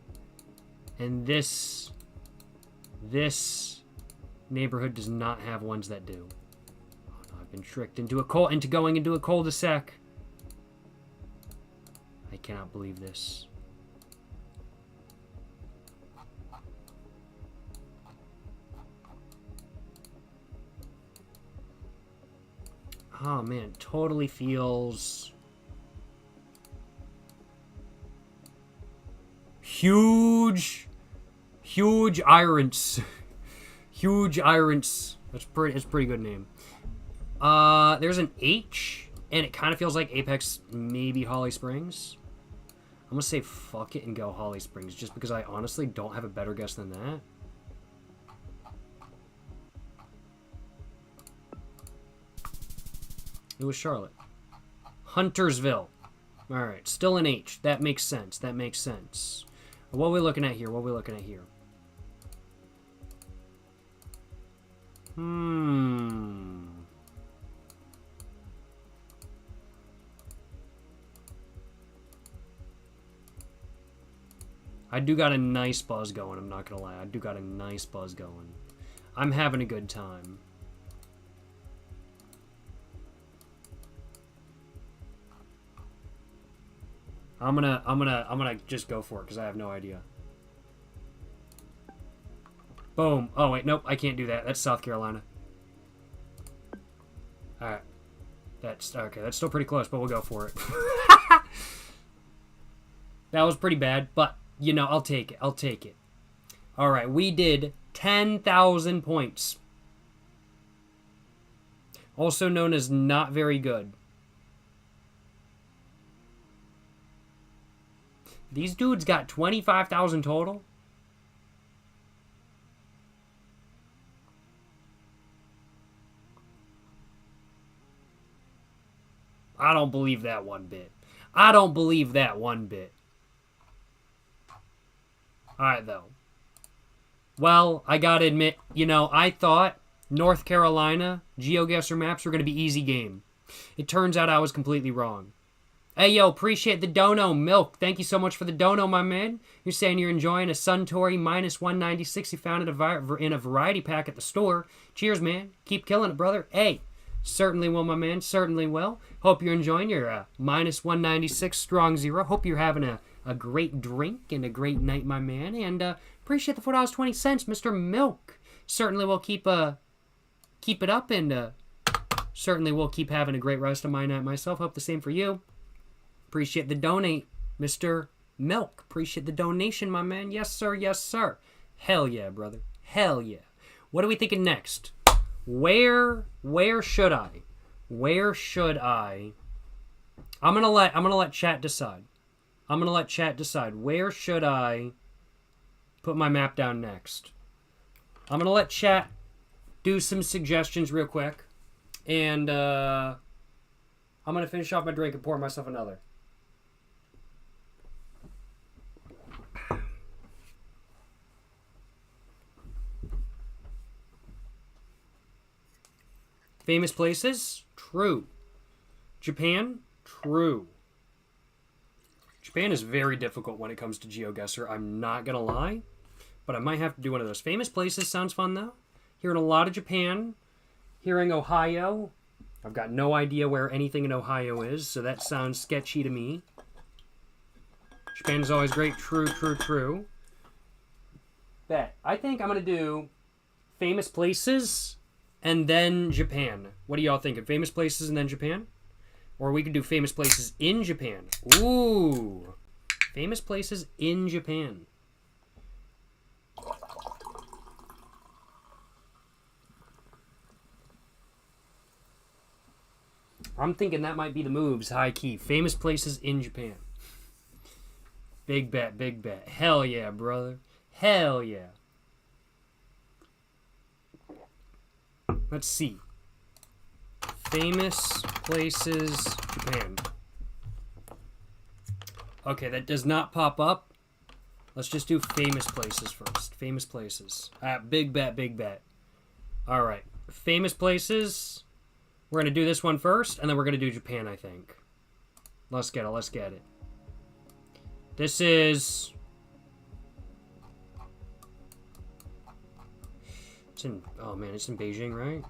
S1: And this neighborhood does not have ones that do. Oh no, I've been tricked into going into a cul-de-sac. I cannot believe this. Oh man, it totally feels huge. Huge Irons. Huge Irons. That's pretty good name. There's an H, and it kind of feels like Apex, maybe Holly Springs. I'm gonna say fuck it and go Holly Springs, just because I honestly don't have a better guess than that. It was Charlotte. Huntersville. Alright, still an H. That makes sense. That makes sense. What are we looking at here? What are we looking at here? I do got a nice buzz going, I'm not gonna lie. I do got a nice buzz going. I'm having a good time. I'm gonna just go for it because I have no idea. Boom. Oh wait, nope, I can't do that. That's South Carolina. Alright. That's okay, that's still pretty close, but we'll go for it. That was pretty bad, but you know, I'll take it. I'll take it. Alright, we did 10,000 points. Also known as not very good. These dudes got 25,000 total. I don't believe that one bit. I don't believe that one bit. Alright, though. Well, I gotta admit, you know, I thought North Carolina GeoGuessr maps were gonna be easy game. It turns out I was completely wrong. Hey, yo, appreciate the dono, Milk. Thank you so much for the dono, my man. You're saying you're enjoying a Suntory minus 196 you found in a variety pack at the store. Cheers, man. Keep killing it, brother. Hey, certainly will, my man. Certainly will. Hope you're enjoying your minus 196 strong zero. Hope you're having a great drink and a great night, my man. And appreciate the $4.20, Mr. Milk. Certainly will keep it up, and certainly will keep having a great rest of my night myself. Hope the same for you. Appreciate the donate, Mr. Milk. Appreciate the donation, my man. Yes, sir. Yes, sir. Hell yeah, brother. Hell yeah. What are we thinking next? Where should I? Where should I? I'm gonna let chat decide. I'm gonna let chat decide. Where should I put my map down next? I'm gonna let chat do some suggestions real quick, and I'm gonna finish off my drink and pour myself another. Famous places? True. Japan? True. Japan is very difficult when it comes to GeoGuessr. I'm not going to lie. But I might have to do one of those. Famous places sounds fun, though. Hearing a lot of Japan. Hearing Ohio. I've got no idea where anything in Ohio is, so that sounds sketchy to me. Japan is always great. True, true, true. Bet. I think I'm going to do famous places and then Japan. What do y'all think? Famous places and then Japan? Or we could do famous places in Japan. Ooh. Famous places in Japan. I'm thinking that might be the moves, high key. Famous places in Japan. Big bet, big bet. Hell yeah, brother. Hell yeah. Let's see. Famous places, Japan. Okay, that does not pop up. Let's just do famous places first. Famous places. Big bet, big bet. All right. Famous places. We're going to do this one first, and then we're going to do Japan, I think. Let's get it. Let's get it. This is... It's in... Oh, man. It's in Beijing, right?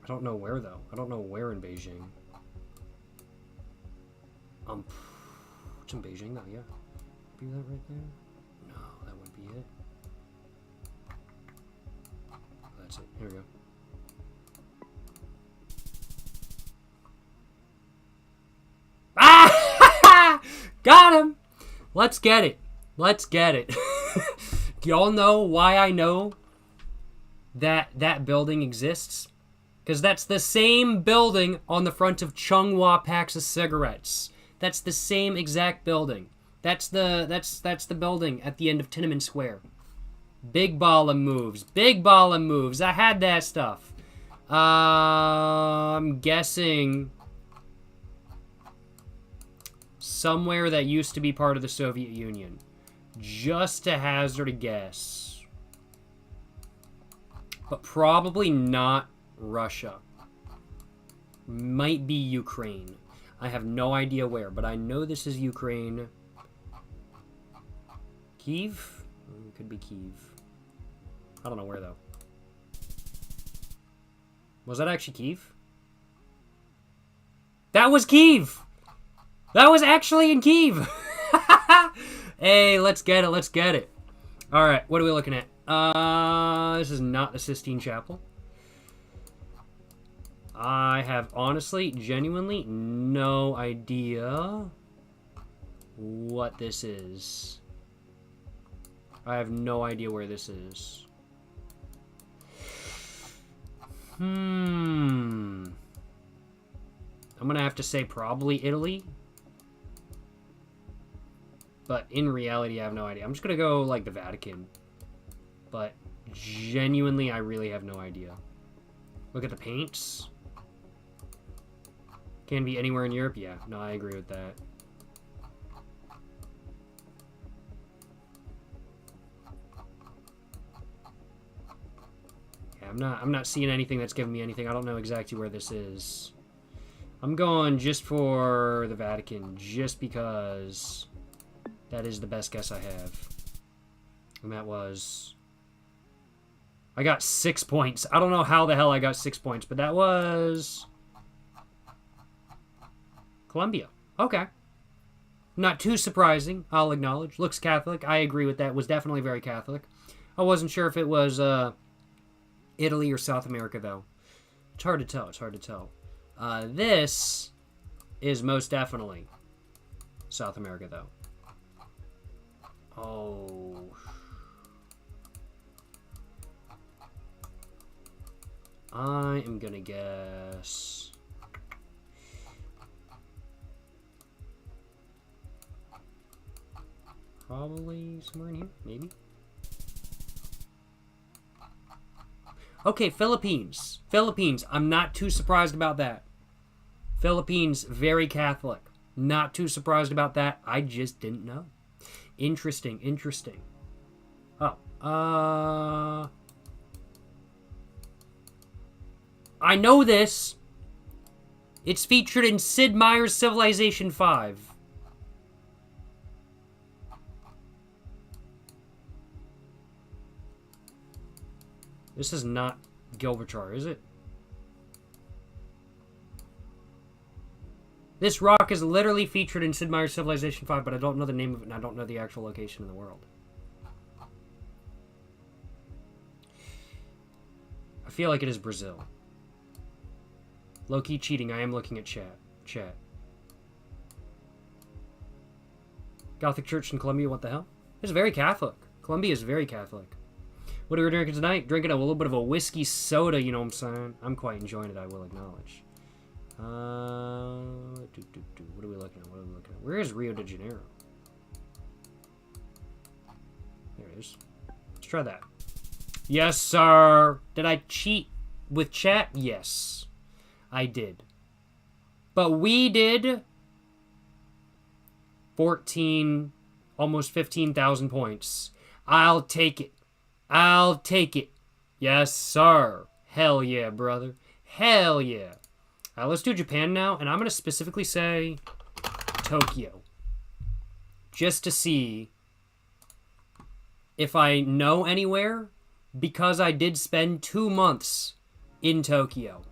S1: I don't know where, though. I don't know where in Beijing. It's in Beijing, though, yeah. Be that right there? No, that wouldn't be it. That's it. Here we go. Ah! Got him! Let's get it. Let's get it. Do y'all know why I know that building exists? Because that's the same building on the front of Chunghwa packs of cigarettes. That's the same exact building. That's the building at the end of Tiananmen Square. Big ball of moves. Big ball of moves. I had that stuff. I'm guessing somewhere that used to be part of the Soviet Union. Just to hazard a guess. But probably not Russia. Might be Ukraine. I have no idea where, but I know this is Ukraine. Kyiv? Could be Kyiv. I don't know where, though. Was that actually Kyiv? That was Kyiv! That was actually in Kyiv! Hey, let's get it, let's get it. Alright, what are we looking at? This is not the Sistine Chapel. I have honestly, genuinely, no idea what this is. I have no idea where this is. I'm gonna have to say probably Italy. But in reality, I have no idea. I'm just gonna go, like, the Vatican. But genuinely, I really have no idea. Look at the paints. Can be anywhere in Europe? Yeah. No, I agree with that. Yeah, I'm not seeing anything that's giving me anything. I don't know exactly where this is. I'm going just for the Vatican, just because that is the best guess I have. And that was... I got 6 points. I don't know how the hell I got 6 points, but that was... Colombia. Okay. Not too surprising, I'll acknowledge. Looks Catholic. I agree with that. Was definitely very Catholic. I wasn't sure if it was Italy or South America, though. It's hard to tell. It's hard to tell. This is most definitely South America, though. Oh. I am gonna guess... Probably somewhere in here, maybe. Okay, Philippines. Philippines. I'm not too surprised about that. Philippines, very Catholic. Not too surprised about that. I just didn't know. Interesting, interesting. Oh, I know this. It's featured in Sid Meier's Civilization 5. This is not Gibraltar, is it? This rock is literally featured in Sid Meier's Civilization 5, but I don't know the name of it, and I don't know the actual location in the world. I feel like it is Brazil. Low-key cheating. I am looking at chat. Gothic Church in Colombia, what the hell? It's very Catholic. Colombia is very Catholic. What are we drinking tonight? Drinking a little bit of a whiskey soda, you know what I'm saying? I'm quite enjoying it, I will acknowledge. What are we looking at? Where is Rio de Janeiro? There it is. Let's try that. Yes, sir. Did I cheat with chat? Yes, I did. But we did 14, almost 15,000 points. I'll take it. I'll take it. Yes, sir. Hell yeah, brother. Hell yeah. Let's do Japan now, and I'm going to specifically say Tokyo. Just to see if I know anywhere, because I did spend 2 months in Tokyo.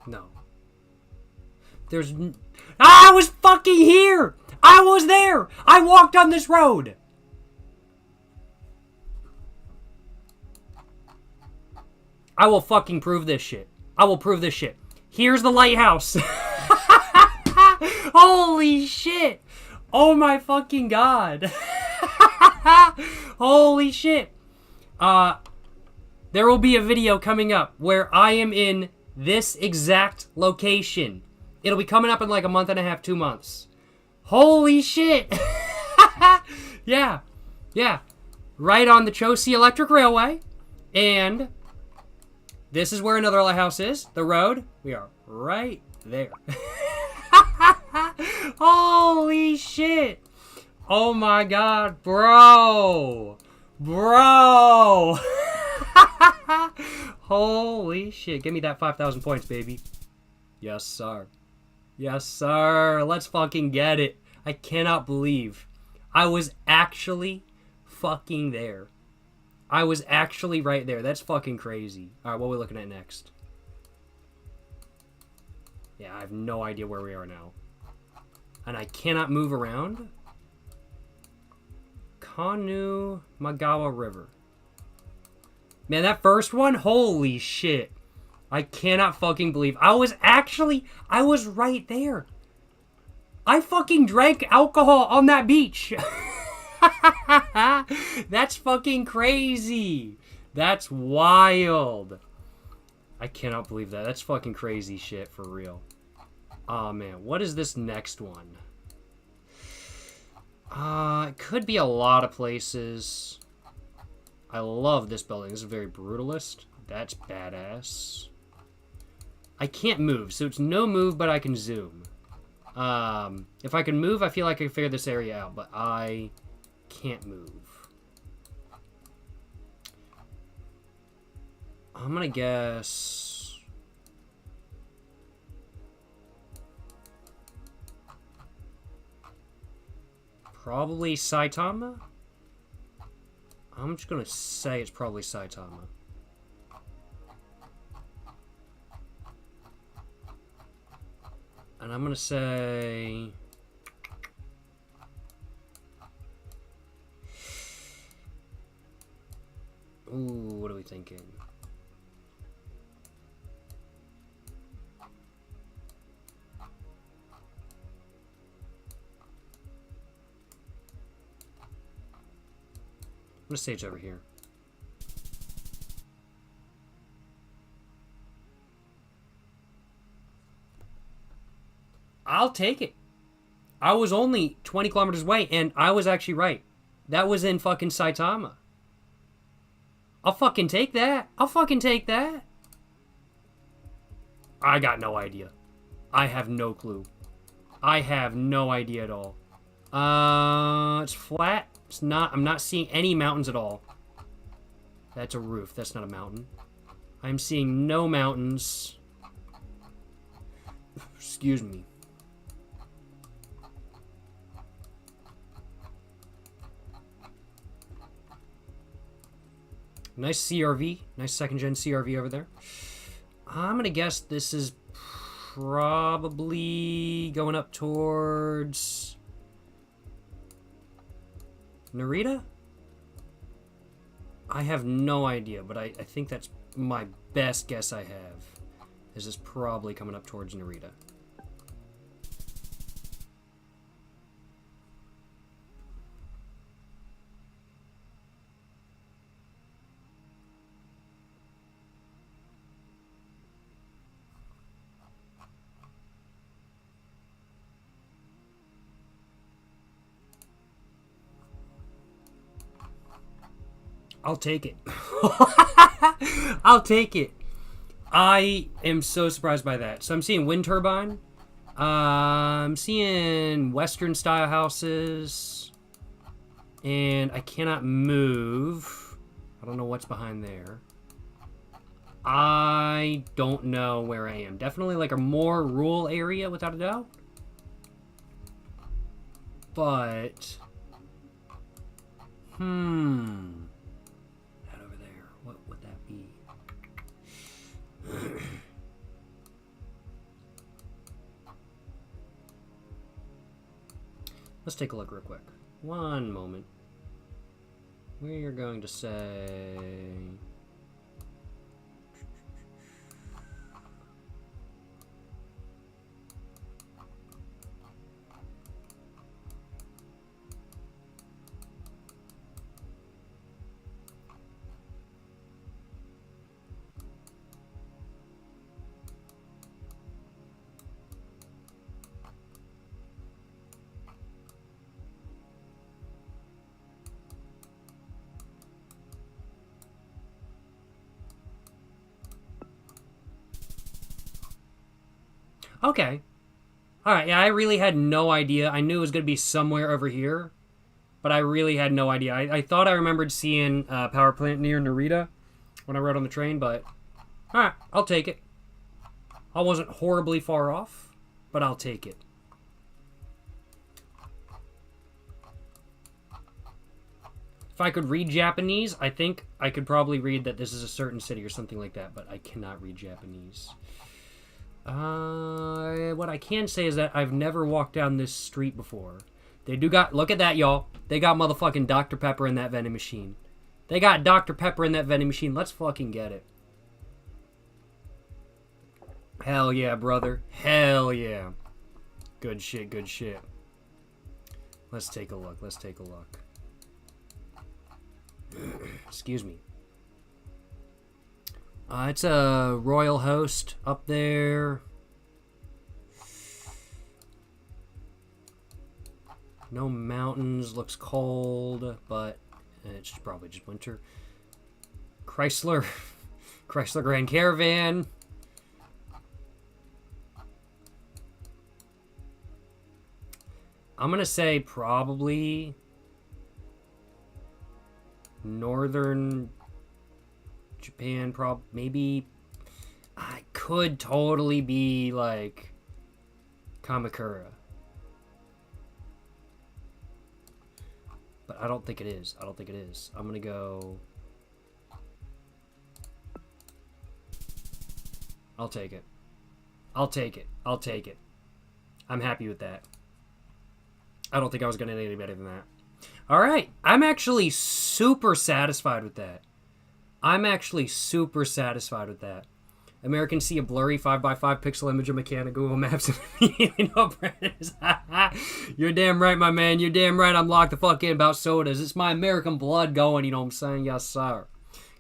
S1: No. There's... I was fucking here! I was there! I walked on this road! I will fucking prove this shit. I will prove this shit. Here's the lighthouse. Holy shit. Oh my fucking god. Holy shit. There will be a video coming up where I am in this exact location. It'll be coming up in like a month and a half, 2 months. Holy shit. Yeah. Yeah. Right on the Chelsea Electric Railway. And this is where another lighthouse is. The road. We are right there. Holy shit. Oh my god, bro. Bro. Holy shit. Give me that 5,000 points, baby. Yes, sir. Yes, sir. Let's fucking get it. I cannot believe I was actually fucking there. I was actually right there. That's fucking crazy. Alright, what are we looking at next? Yeah, I have no idea where we are now. And I cannot move around? Kanu Magawa River. Man, that first one? Holy shit. I cannot fucking believe. I was right there. I fucking drank alcohol on that beach. That's fucking crazy. That's wild. I cannot believe that. That's fucking crazy shit for real. Oh man, what is this next one? It could be a lot of places. I love this building. This is very brutalist. That's badass. I can't move, so it's no move, but I can zoom. If I can move, I feel like I can figure this area out, but I can't move. I'm gonna guess... probably Saitama? I'm just gonna say it's probably Saitama. And I'm gonna say... ooh, what are we thinking? I'm gonna say it's over here. I'll take it. I was only 20 kilometers away, and I was actually right. That was in fucking Saitama. I'll fucking take that. I'll fucking take that. I got no idea. I have no clue. I have no idea at all. It's flat. It's not. I'm not seeing any mountains at all. That's a roof. That's not a mountain. I'm seeing no mountains. Excuse me. Nice CRV. Nice second-gen CRV over there. I'm going to guess this is probably going up towards... Narita? I have no idea, but I think that's my best guess I have. This is probably coming up towards Narita. I'll take it. I'll take it. I am so surprised by that. So I'm seeing wind turbine. I'm seeing Western style houses. And I cannot move. I don't know what's behind there. I don't know where I am. Definitely like a more rural area without a doubt. But... that over there. What would that be? Let's take a look real quick. One moment. We are going to say... Okay. Alright, yeah, I really had no idea. I knew it was going to be somewhere over here, but I really had no idea. I thought I remembered seeing a power plant near Narita when I rode on the train, but alright, I'll take it. I wasn't horribly far off, but I'll take it. If I could read Japanese, I think I could probably read that this is a certain city or something like that, but I cannot read Japanese. What I can say is that I've never walked down this street before. They do got, look at that, y'all. They got motherfucking Dr. Pepper in that vending machine. They got Dr. Pepper in that vending machine. Let's fucking get it. Hell yeah, brother. Hell yeah. Good shit, good shit. Let's take a look, let's take a look. Excuse me. It's a royal host up there. No mountains, looks cold, but it's probably just winter. Chrysler. Chrysler Grand Caravan. I'm gonna say probably northern Japan, maybe. I could totally be like Kamakura, but I don't think it is. I don't think it is. I'm gonna go. I'll take it. I'll take it. I'll take it. I'm happy with that. I don't think I was gonna get any better than that. All right, I'm actually super satisfied with that. I'm actually super satisfied with that. Americans see a blurry 5x5 pixel image of mechanic Google Maps and immediately know brands. You're damn right, my man. You're damn right. I'm locked the fuck in about sodas. It's my American blood going, you know what I'm saying? Yes, sir.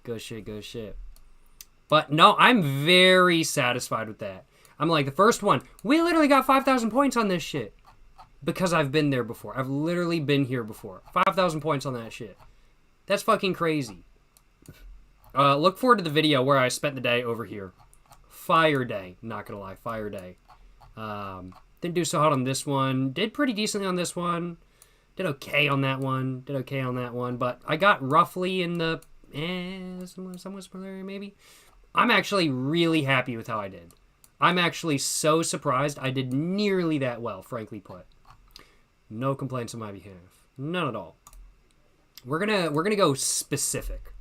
S1: Good shit, good shit. But no, I'm very satisfied with that. I'm like, the first one, we literally got 5,000 points on this shit. Because I've been there before. I've literally been here before. 5,000 points on that shit. That's fucking crazy. Look forward to the video where I spent the day over here. Fire day. Not gonna lie. Fire day. Didn't do so hot on this one. Did pretty decently on this one. Did okay on that one. Did okay on that one. But I got roughly in the... somewhat similar, maybe? I'm actually really happy with how I did. I'm actually so surprised I did nearly that well, frankly put. No complaints on my behalf. None at all. We're gonna go specific.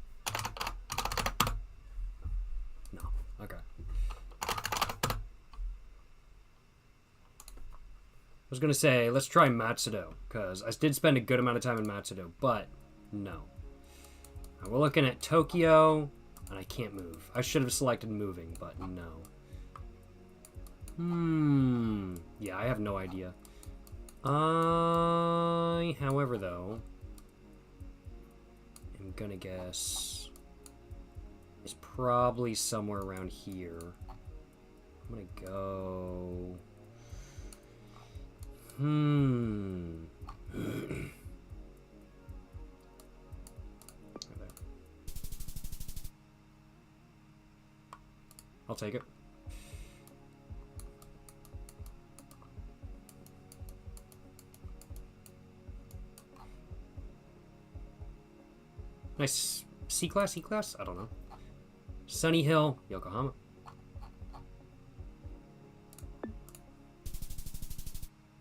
S1: No. Okay. I was gonna say, let's try Matsudo, because I did spend a good amount of time in Matsudo, but no. Now we're looking at Tokyo, and I can't move. I should have selected moving, but no. Yeah, I have no idea. However, though, I'm gonna guess it's probably somewhere around here. I'm gonna go... I'll take it. Nice C-Class, E-Class? I don't know. Sunny Hill, Yokohama.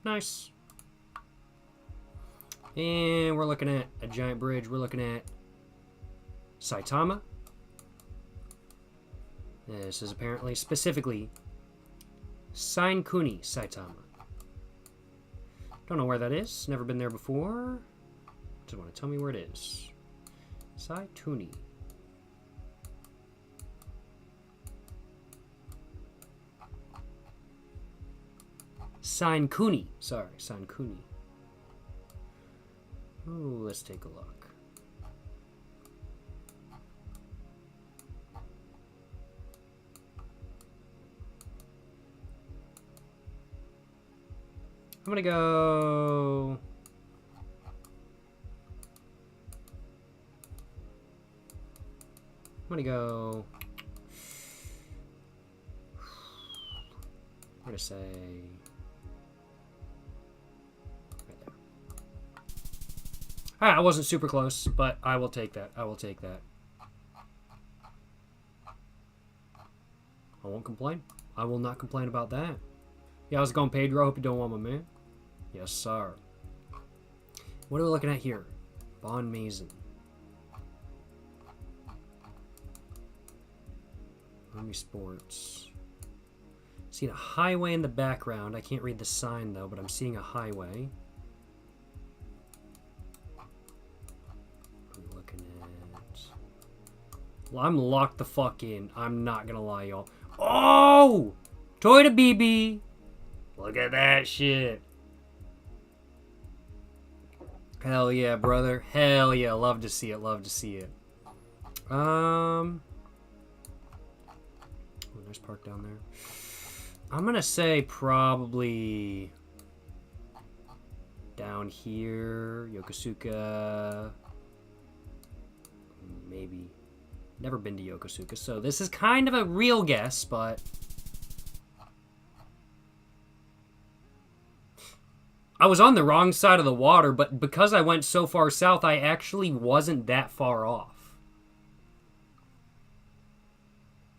S1: Nice. And we're looking at a giant bridge. We're looking at Saitama. This is apparently specifically Sainkuni, Saitama. Don't know where that is. Never been there before. Just want to tell me where it is. Saituni. Sainkuni. Sorry, Sainkuni. Ooh, let's take a look. I'm gonna go... I'm gonna go... I'm gonna say right there. Alright, I wasn't super close, but I will take that. I will take that. I won't complain. I will not complain about that. Yeah, how's it going, Pedro? Hope you're doing well, my man. Yes, sir. What are we looking at here? Bond Mason. Army Sports. Seeing a highway in the background. I can't read the sign, though, but I'm seeing a highway. What are we looking at? Well, I'm locked the fuck in. I'm not gonna lie, y'all. Oh! Toyota BB! Look at that shit. Hell yeah, brother. Hell yeah. Love to see it. Love to see it. Oh, nice park down there. I'm gonna say probably down here, Yokosuka. Maybe. Never been to Yokosuka, so this is kind of a real guess, but I was on the wrong side of the water, but because I went so far south, I actually wasn't that far off.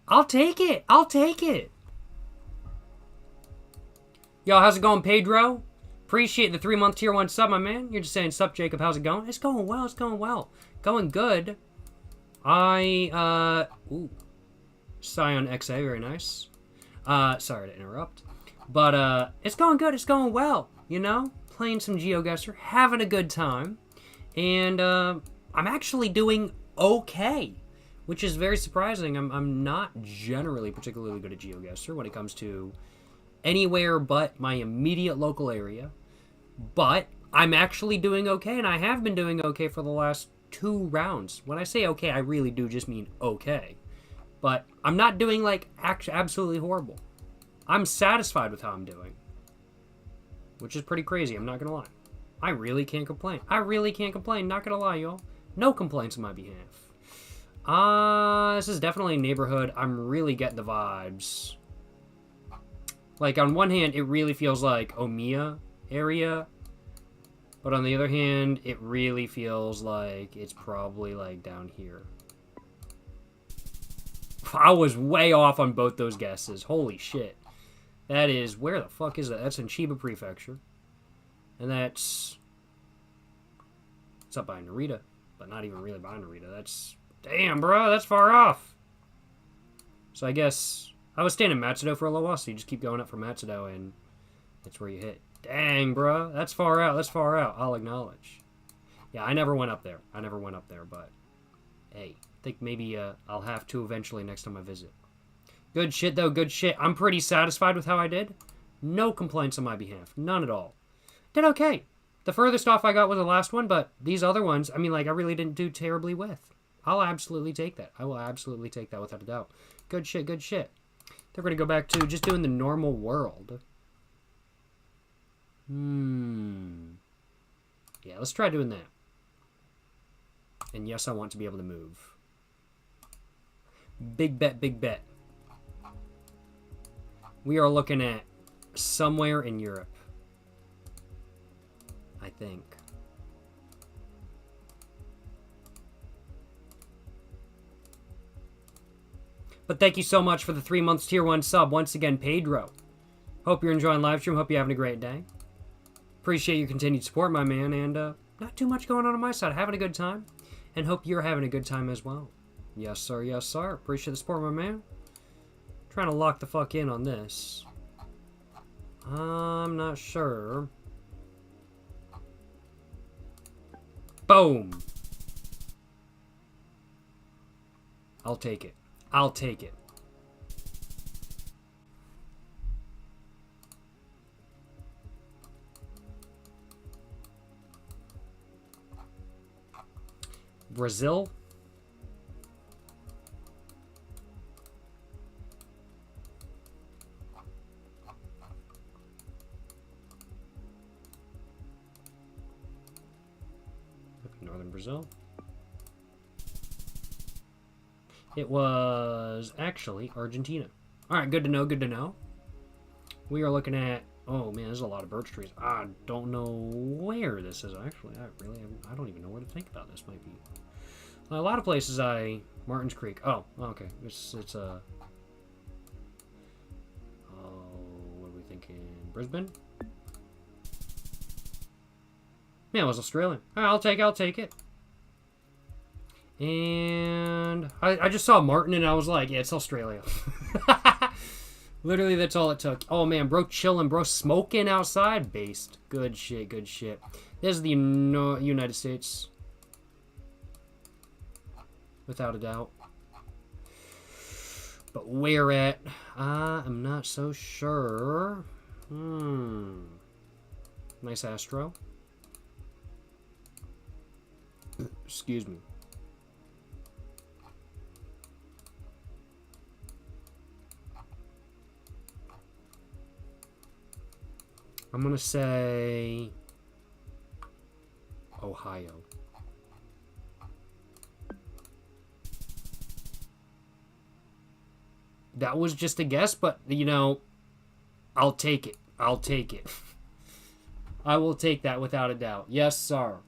S1: I'll take it. I'll take it. Yo, how's it going, Pedro? Appreciate the 3-month tier 1 sub, my man. You're just saying, sup, Jacob, how's it going? It's going well, it's going well. Going good. Ooh. Scion XA, very nice. Sorry to interrupt. But, it's going good, it's going well. You know? Playing some GeoGuessr, having a good time. And, I'm actually doing okay. Which is very surprising. I'm not generally particularly good at GeoGuessr when it comes to anywhere but my immediate local area. But I'm actually doing okay, and I have been doing okay for the last 2 rounds. When I say okay, I really do just mean okay. But I'm not doing, like, absolutely horrible. I'm satisfied with how I'm doing. Which is pretty crazy, I'm not gonna lie. I really can't complain. I really can't complain, not gonna lie, y'all. No complaints on my behalf. This is definitely a neighborhood. I'm really getting the vibes. Like, on one hand, it really feels like Omiya area. But on the other hand, it really feels like it's probably, like, down here. I was way off on both those guesses. Holy shit. That is... Where the fuck is that? That's in Chiba Prefecture. And that's... It's up by Narita. But not even really by Narita. That's... Damn, bro. That's far off. So I guess... I was staying in Matsudo for a little while, so you just keep going up from Matsudo, and that's where you hit. Dang, bro. That's far out. That's far out. I'll acknowledge. Yeah, I never went up there. I never went up there, but... Hey, I think maybe I'll have to eventually next time I visit. Good shit, though. Good shit. I'm pretty satisfied with how I did. No complaints on my behalf. None at all. Did okay. The furthest off I got was the last one, but these other ones, I mean, like, I really didn't do terribly with. I'll absolutely take that. I will absolutely take that without a doubt. Good shit, good shit. They're going to go back to just doing the normal world. Yeah, let's try doing that. And yes, I want to be able to move. Big bet, big bet. We are looking at somewhere in Europe. I think. But thank you so much for the 3 months tier 1 sub. Once again, Pedro. Hope you're enjoying live stream. Hope you're having a great day. Appreciate your continued support, my man. And not too much going on my side. Having a good time. And hope you're having a good time as well. Yes, sir. Yes, sir. Appreciate the support, my man. Trying to lock the fuck in on this. I'm not sure. Boom. I'll take it. I'll take it. Brazil? Northern Brazil. It was actually Argentina. All right, good to know, good to know. We are looking at... Oh, man, there's a lot of birch trees. I don't know where this is, actually. I don't even know where to think about this. Might be... A lot of places Martin's Creek. Oh, okay. It's a... what are we thinking? Brisbane? Yeah, it was Australian. I'll take it. And I just saw Martin and I was like, yeah, it's Australia. Literally, that's all it took. Oh, man, bro chilling, bro smoking outside. Based. Good shit, good shit. This is the United States. Without a doubt. But where at? I'm not so sure. Nice Astro. Excuse me. I'm gonna say Ohio. That was just a guess, but, you know, I'll take it. I'll take it. I will take that without a doubt. Yes, sir.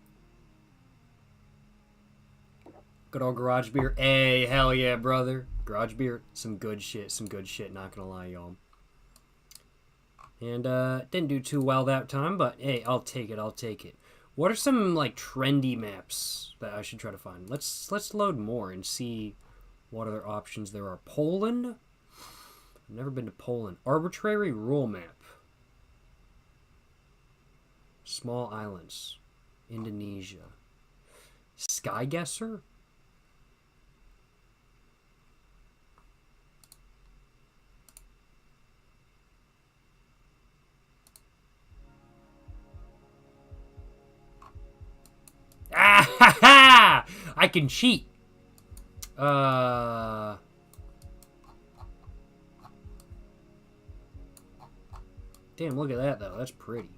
S1: Good old garage beer. Hey, hell yeah, brother. Garage beer, some good shit, not gonna lie, y'all. And, didn't do too well that time, but, hey, I'll take it. What are some, like, trendy maps that I should try to find? Let's load more and see what other options there are. Poland? I've never been to Poland. Arbitrary rule map. Small islands. Indonesia. GeoGuessr? Ah ha ha! I can cheat. Damn, look at that though. That's pretty.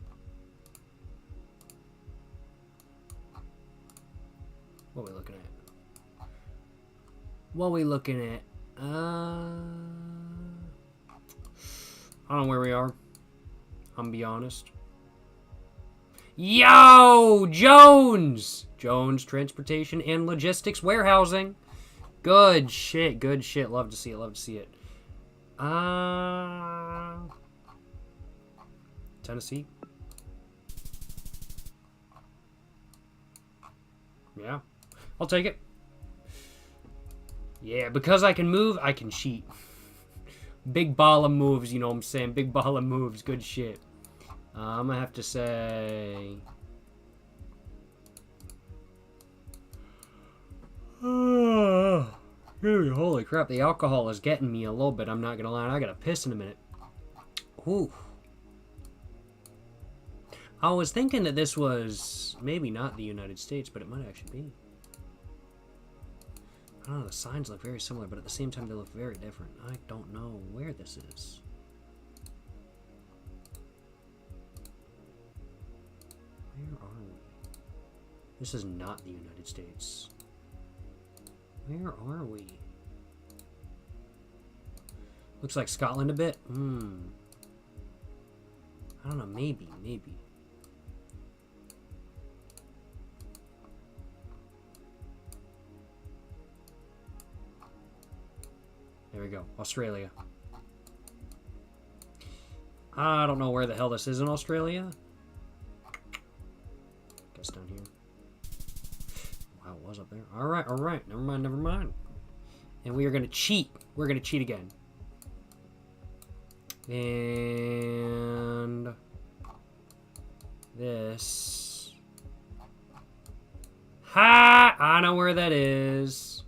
S1: What are we looking at? I don't know where we are. I'm gonna be honest. Yo! Jones! Jones Transportation and Logistics Warehousing. Good shit, good shit. Love to see it, Tennessee. Yeah. I'll take it. Yeah, because I can move, I can cheat. Big ball of moves, you know what I'm saying? Big ball of moves, good shit. I'm gonna have to say... Holy crap, the alcohol is getting me a little bit, I'm not gonna lie. I gotta piss in a minute. Ooh. I was thinking that this was maybe not the United States, but it might actually be. I don't know, the signs look very similar, but at the same time they look very different. I don't know where this is. Where are we? This is not the United States. Where are we? Looks like Scotland a bit. I don't know, maybe. There we go. Australia. I don't know where the hell this is in Australia. Guess down here. Wow, it was up there. Alright. Never mind. And we are going to cheat. We're going to cheat again. And... this... ha! I know where that is.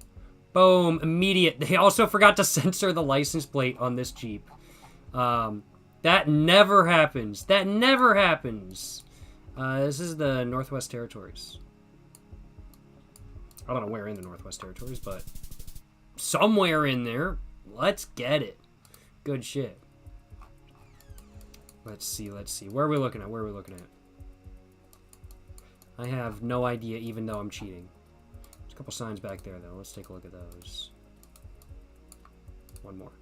S1: Boom. Immediate. They also forgot to censor the license plate on this Jeep. That never happens. This is the Northwest Territories. I don't know where in the Northwest Territories, but somewhere in there. Let's get it. Good shit. Let's see. Where are we looking at? I have no idea, even though I'm cheating. There's a couple signs back there, though. Let's take a look at those. One more.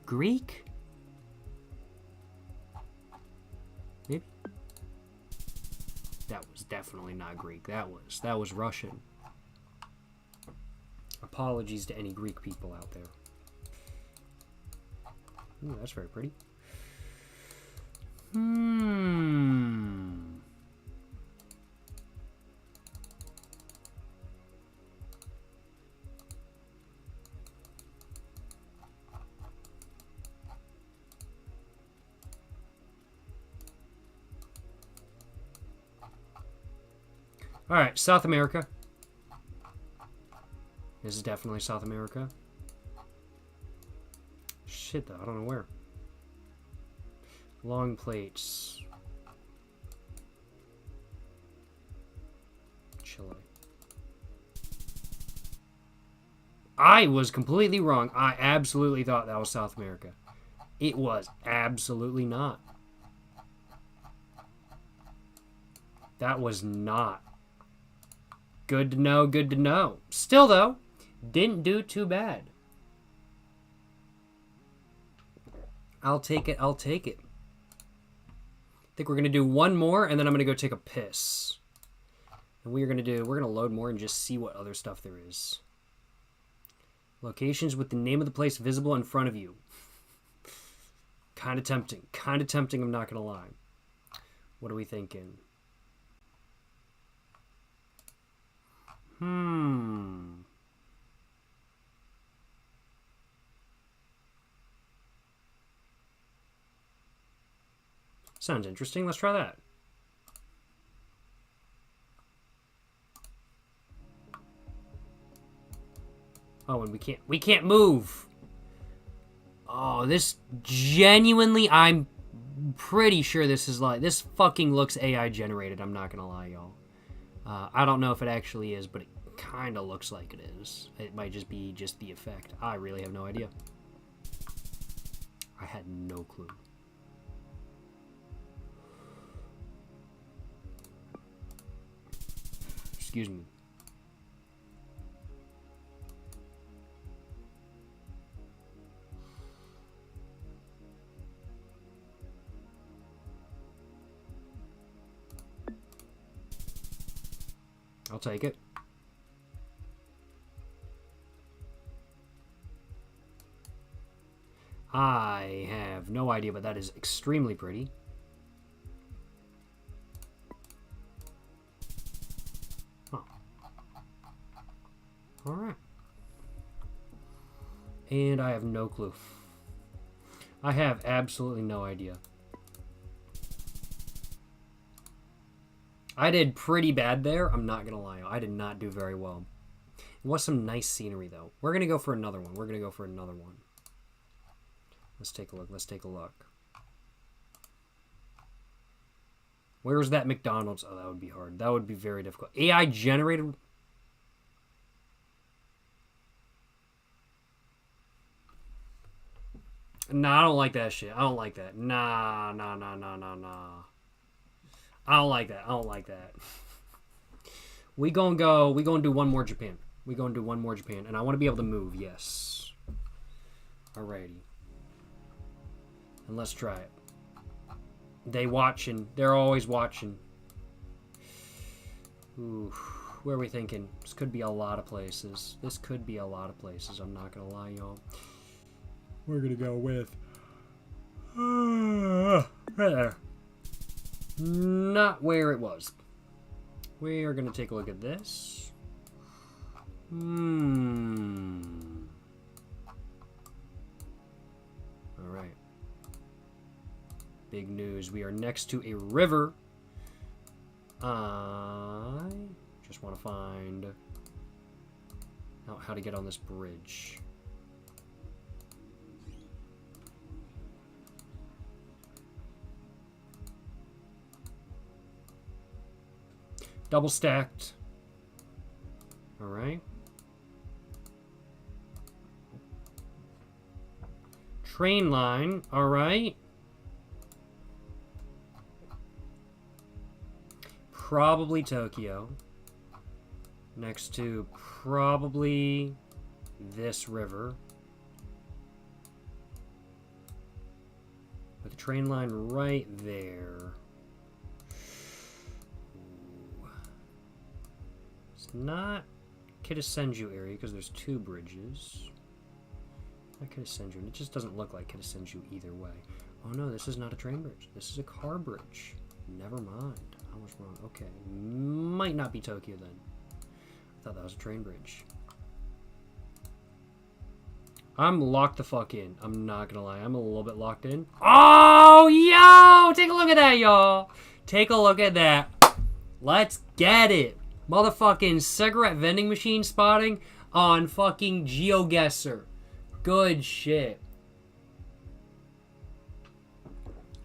S1: Greek? Maybe? That was definitely not Greek. That was Russian. Apologies to any Greek people out there. Ooh, that's very pretty. All right, South America. This is definitely South America. Shit, though, I don't know where. Long plates. Chile. I was completely wrong. I absolutely thought that was South America. It was absolutely not. That was not. Good to know, good to know. Still, though, didn't do too bad. I'll take it, I'll take it. I think we're going to do one more, and then I'm going to go take a piss. And we're going to load more and just see what other stuff there is. Locations with the name of the place visible in front of you. Kind of tempting. Kind of tempting, I'm not going to lie. What are we thinking? Sounds interesting. Let's try that. Oh, and we can't move. Oh, this genuinely, I'm pretty sure this is like, this fucking looks AI generated. I'm not gonna lie, y'all. I don't know if it actually is, but it kind of looks like it is. It might just be just the effect. I really have no idea. I had no clue. Excuse me. I'll take it. I have no idea, but that is extremely pretty. Oh. All right. And I have no clue. I have absolutely no idea. I did pretty bad there. I'm not going to lie. I did not do very well. It was some nice scenery, though. We're going to go for another one. We're going to go for another one. Let's take a look. Let's take a look. Where's that McDonald's? Oh, that would be hard. That would be very difficult. AI generated... Nah, I don't like that shit. I don't like that. Nah. I don't like that. I don't like that. We gonna do one more Japan. We gonna do one more Japan. And I want to be able to move, yes. Alrighty. And let's try it. They watching. They're always watching. Ooh, where are we thinking? This could be a lot of places. This could be a lot of places. I'm not gonna lie, y'all. We're gonna go with... right there. Not where it was. We are going to take a look at this. All right. Big news. We are next to a river. I just want to find out how to get on this bridge. Double stacked. All right. Train line. All right. Probably Tokyo. Next to probably this river. the train line right there. Ooh. It's not Kitasenju area because there's 2 bridges. Not Kitasenju, and it just doesn't look like Kitasenju either way. Oh no, this is not a train bridge. This is a car bridge. Never mind. I was wrong. Okay. Might not be Tokyo then. I thought that was a train bridge. I'm locked the fuck in. I'm not gonna lie. I'm a little bit locked in. Oh, yo! Take a look at that, y'all. Take a look at that. Let's get it. Motherfucking cigarette vending machine spotting on fucking GeoGuessr. Good shit.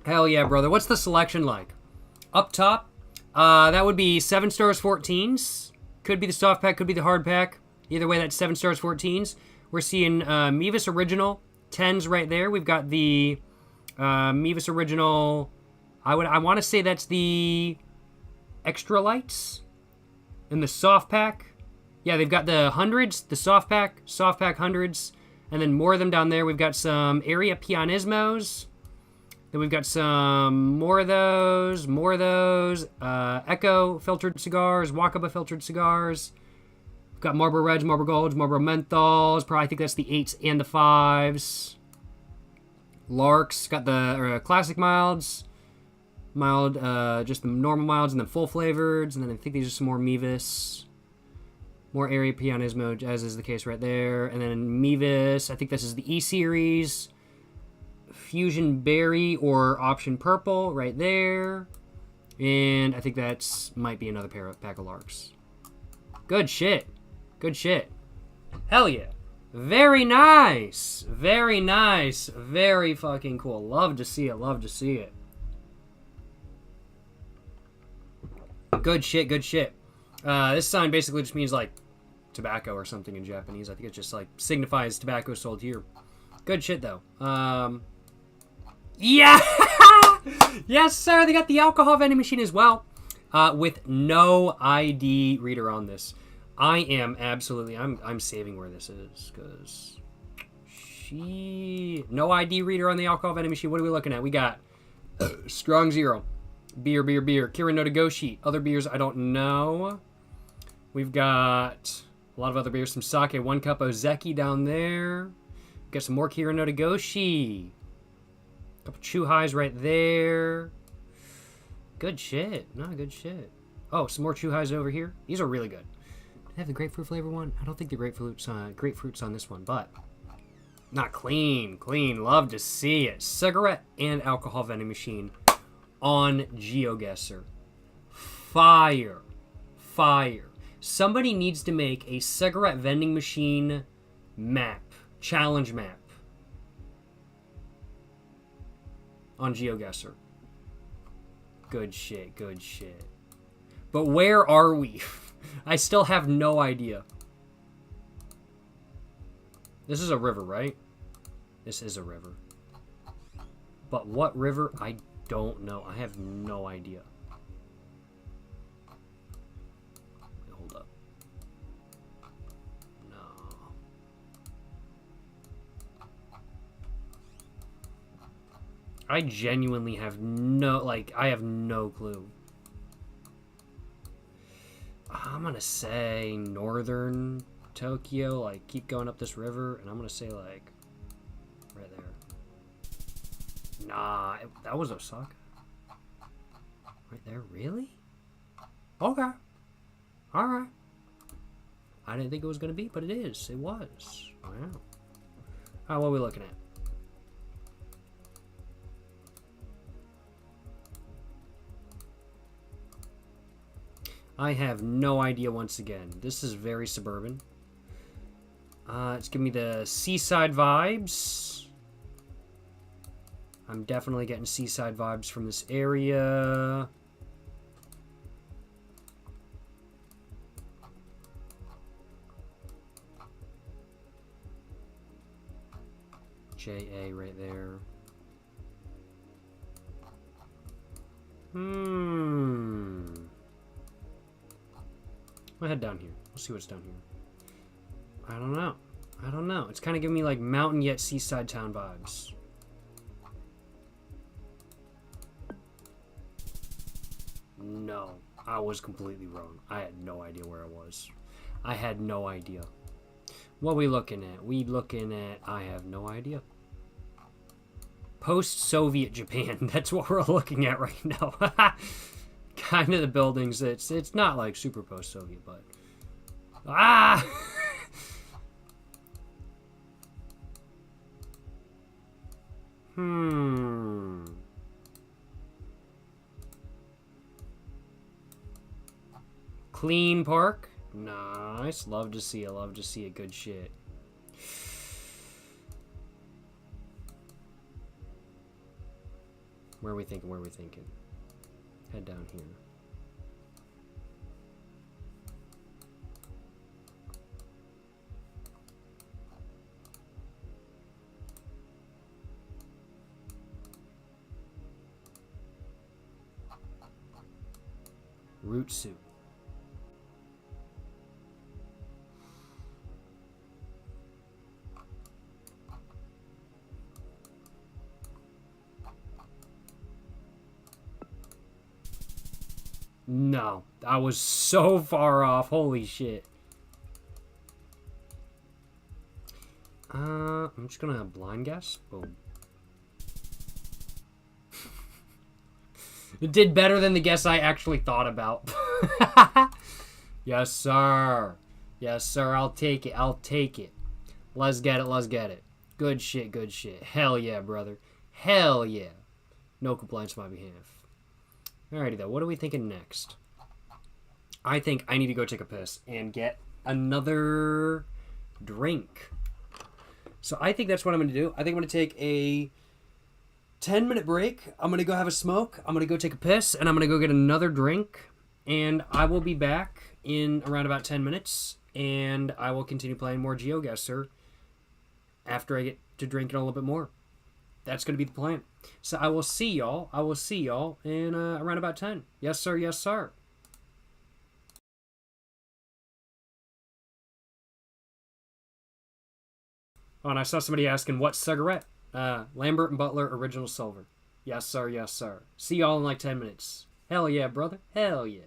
S1: Hell yeah, brother. What's the selection like? Up top, that would be 7 stars 14s. Could be the soft pack, could be the hard pack. Either way, that's 7 stars 14s. We're seeing Mevis Original 10s right there. We've got the Mevis Original. I want to say that's the extra lights in the soft pack. Yeah, they've got the 100s, the soft pack 100s, and then more of them down there. We've got some Area Pianismos. Then we've got some more of those, Echo filtered cigars, Wakaba filtered cigars. We've got Marlboro Reds, Marlboro Golds, Marlboro Menthols. Probably I think that's the 8s and the 5s. Larks, got the classic milds, just the normal milds, and then full flavoreds. And then I think these are some more Mevis. More Area Pianismo, as is the case right there. And then Mevis, I think this is the E-Series. Fusion Berry or Option Purple right there. And I think that's might be another pack of Larks. Good shit. Good shit. Hell yeah. Very nice. Very nice. Very fucking cool. Love to see it. Love to see it. Good shit. Good shit. This sign basically just means like tobacco or something in Japanese. I think it just like signifies tobacco sold here. Good shit though. Yeah! Yes, sir. They got the alcohol vending machine as well. With no ID reader on this. I am absolutely... I'm saving where this is. Because... No ID reader on the alcohol vending machine. What are we looking at? We got... Strong Zero. Beer. Kirin no Togoshi. Other beers I don't know. We've got... a lot of other beers. Some sake. 1 cup Ozeki down there. Got some more Kirin no Togoshi. Couple chew highs right there. Good shit. No, good shit. Oh, some more chew highs over here. These are really good. Do they have the grapefruit flavor one? I don't think the grapefruit's on this one, but not clean. Clean. Love to see it. Cigarette and alcohol vending machine on GeoGuessr. Fire. Fire. Somebody needs to make a cigarette vending machine map. Challenge map. On GeoGuessr. Good shit, good shit. But where are we? I still have no idea. This is a river, right? This is a river. But what river? I don't know. I have no idea. Hold up. No. I genuinely have no, I have no clue. I'm gonna say northern Tokyo, keep going up this river, and I'm gonna say, right there. Nah, that was Osaka. Right there, really? Okay. Alright. I didn't think it was gonna be, but it is. It was. Wow. Alright, what are we looking at? I have no idea once again. This is very suburban. It's giving me the seaside vibes. I'm definitely getting seaside vibes from this area. JA right there. I'll head down here. We'll see what's down here. I don't know. I don't know. It's kind of giving me mountain yet seaside town vibes. No, I was completely wrong. I had no idea where it was. I had no idea. What are we looking at? I have no idea. Post-Soviet Japan. That's what we're looking at right now. Kind of the buildings. It's not like super post-Soviet, but... Ah! Clean park. Nice. Love to see it. Love to see it. Good shit. Where are we thinking? Where are we thinking? Head down here. Root soup. No, I was so far off. Holy shit. I'm just gonna blind guess. Boom. It did better than the guess I actually thought about. Yes, sir. Yes, sir. I'll take it. I'll take it. Let's get it. Let's get it. Good shit. Good shit. Hell yeah, brother. Hell yeah. No complaints on my behalf. Alrighty, though. What are we thinking next? I think I need to go take a piss and get another drink. So I think that's what I'm going to do. I think I'm going to take a 10-minute break. I'm going to go have a smoke. I'm going to go take a piss, and I'm going to go get another drink. And I will be back in around about 10 minutes, and I will continue playing more GeoGuessr after I get to drinking a little bit more. That's going to be the plan. So I will see y'all. I will see y'all in around about 10. Yes, sir. Yes, sir. Oh, and I saw somebody asking, what cigarette? Lambert & Butler Original Silver. Yes, sir. Yes, sir. See y'all in like 10 minutes. Hell yeah, brother. Hell yeah.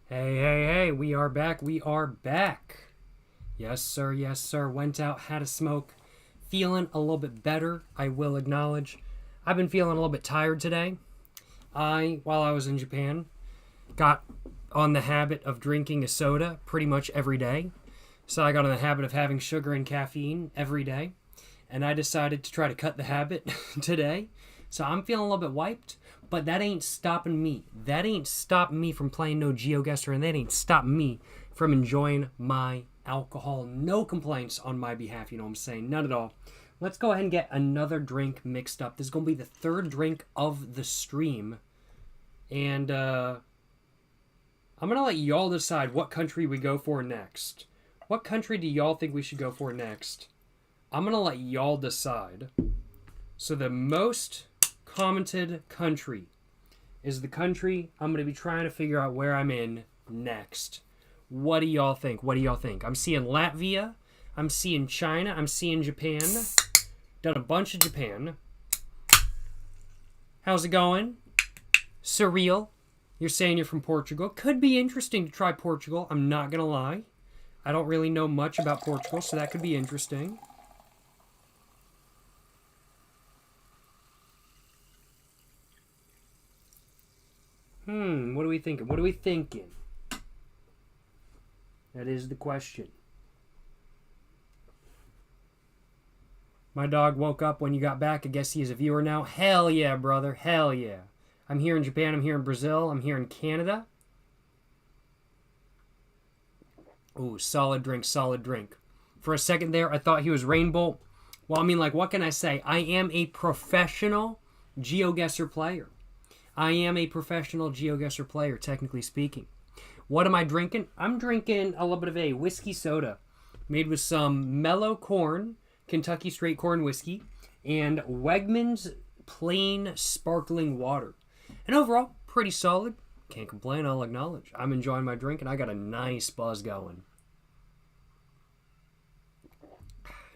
S1: Hey, hey, hey, we are back. We are back. Yes, sir. Yes, sir. Went out, had a smoke. Feeling a little bit better, I will acknowledge. I've been feeling a little bit tired today. While I was in Japan, got on the habit of drinking a soda pretty much every day. So I got in the habit of having sugar and caffeine every day. And I decided to try to cut the habit today. So I'm feeling a little bit wiped. But that ain't stopping me. That ain't stopping me from playing no GeoGuessr, and that ain't stopping me from enjoying my alcohol. No complaints on my behalf, you know what I'm saying? None at all. Let's go ahead and get another drink mixed up. This is going to be the third drink of the stream. And I'm going to let y'all decide what country we go for next. What country do y'all think we should go for next? I'm going to let y'all decide. So the most commented country is the country I'm going to be trying to figure out where I'm in next. What do y'all think? What do y'all think? I'm seeing Latvia. I'm seeing China. I'm seeing Japan. Done a bunch of Japan. How's it going? Surreal. You're saying you're from Portugal. Could be interesting to try Portugal. I'm not going to lie. I don't really know much about Portugal, so that could be interesting. What are we thinking? What are we thinking? That is the question. My dog woke up when you got back. I guess he is a viewer now. Hell yeah, brother. Hell yeah. I'm here in Japan. I'm here in Brazil. I'm here in Canada. Ooh, solid drink, solid drink. For a second there, I thought he was Rainbow. Well, I mean, like, what can I say? I am a professional GeoGuessr player. I am a professional GeoGuessr player, technically speaking. What am I drinking? I'm drinking a little bit of a whiskey soda made with some mellow corn, Kentucky straight corn whiskey, and Wegmans plain sparkling water. And overall, pretty solid. Can't complain, I'll acknowledge. I'm enjoying my drink, and I got a nice buzz going.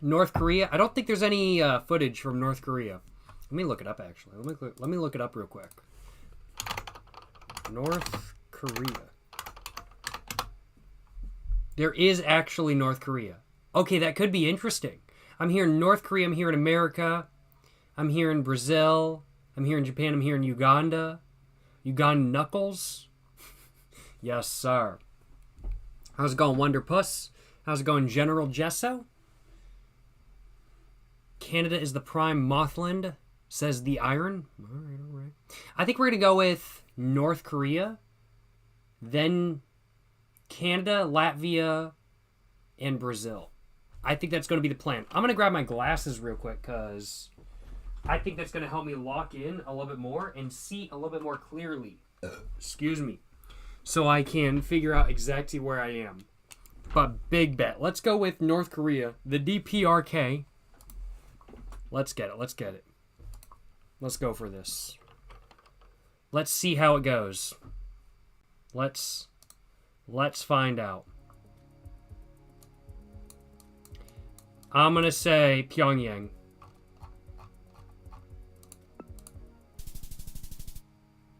S1: North Korea. I don't think there's any footage from North Korea. Let me look it up, actually. Let me look it up real quick. North Korea. There is actually North Korea. Okay, that could be interesting. I'm here in North Korea. I'm here in America. I'm here in Brazil. I'm here in Japan. I'm here in Uganda. Uganda Knuckles. Yes, sir. How's it going, Wonder Puss? How's it going, General Gesso? Canada is the prime Mothland, says the Iron. All right. I think we're going to go with North Korea, then Canada, Latvia, and Brazil. I think that's going to be the plan. I'm going to grab my glasses real quick because I think that's going to help me lock in a little bit more and see a little bit more clearly. Excuse me. So I can figure out exactly where I am. But big bet. Let's go with North Korea, the DPRK. Let's get it. Let's get it. Let's go for this. Let's see how it goes. Let's find out. I'm going to say Pyongyang.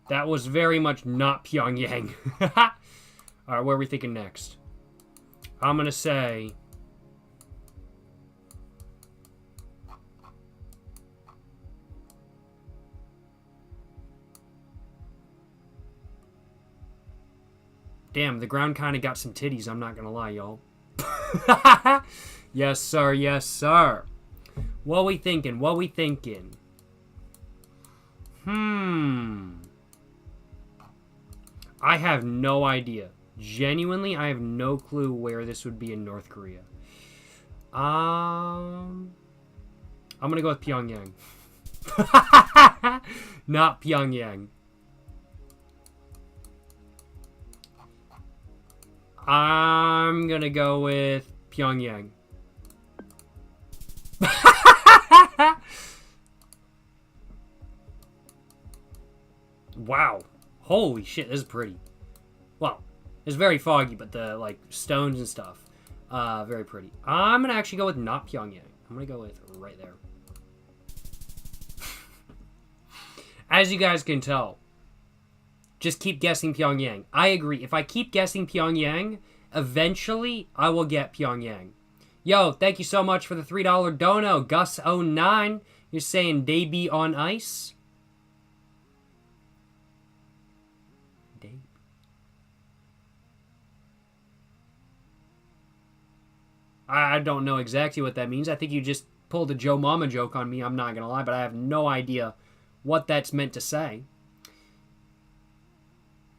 S1: That was very much not Pyongyang. All right, where are we thinking next? I'm going to say... Damn, the ground kind of got some titties, I'm not going to lie, y'all. Yes, sir. Yes, sir. What we thinking? What we thinking? I have no idea. Genuinely, I have no clue where this would be in North Korea. I'm going to go with Pyongyang. Not Pyongyang. I'm going to go with Pyongyang. Wow. Holy shit, this is pretty. Well, it's very foggy, but the, like, stones and stuff, very pretty. I'm going to actually go with not Pyongyang. I'm going to go with right there. As you guys can tell, Just keep guessing Pyongyang. I agree. If I keep guessing Pyongyang, eventually I will get Pyongyang. Yo, thank you so much for the $3 dono. Gus09, you're saying they be on ice? I don't know exactly what that means. I think you just pulled a Joe Mama joke on me. I'm not going to lie, but I have no idea what that's meant to say.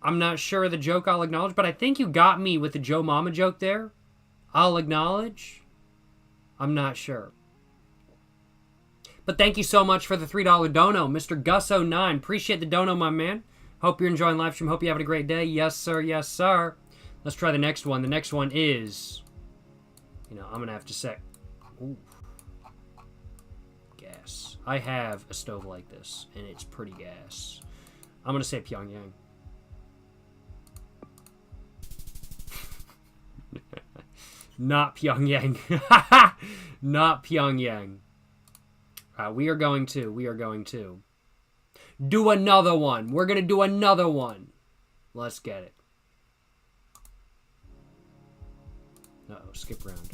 S1: I'm not sure of the joke, I'll acknowledge, but I think you got me with the Joe Mama joke there. I'll acknowledge. I'm not sure. But thank you so much for the $3 dono, Mr. Gus09. Appreciate the dono, my man. Hope you're enjoying live stream. Hope you're having a great day. Yes, sir. Yes, sir. Let's try the next one. The next one is... You know, I'm going to have to say... Ooh. Gas. I have a stove like this, and it's pretty gas. I'm going to say Pyongyang. Not Pyongyang. Not Pyongyang. We are going to do another one. We're going to do another one. Let's get it. Uh-oh, skip round.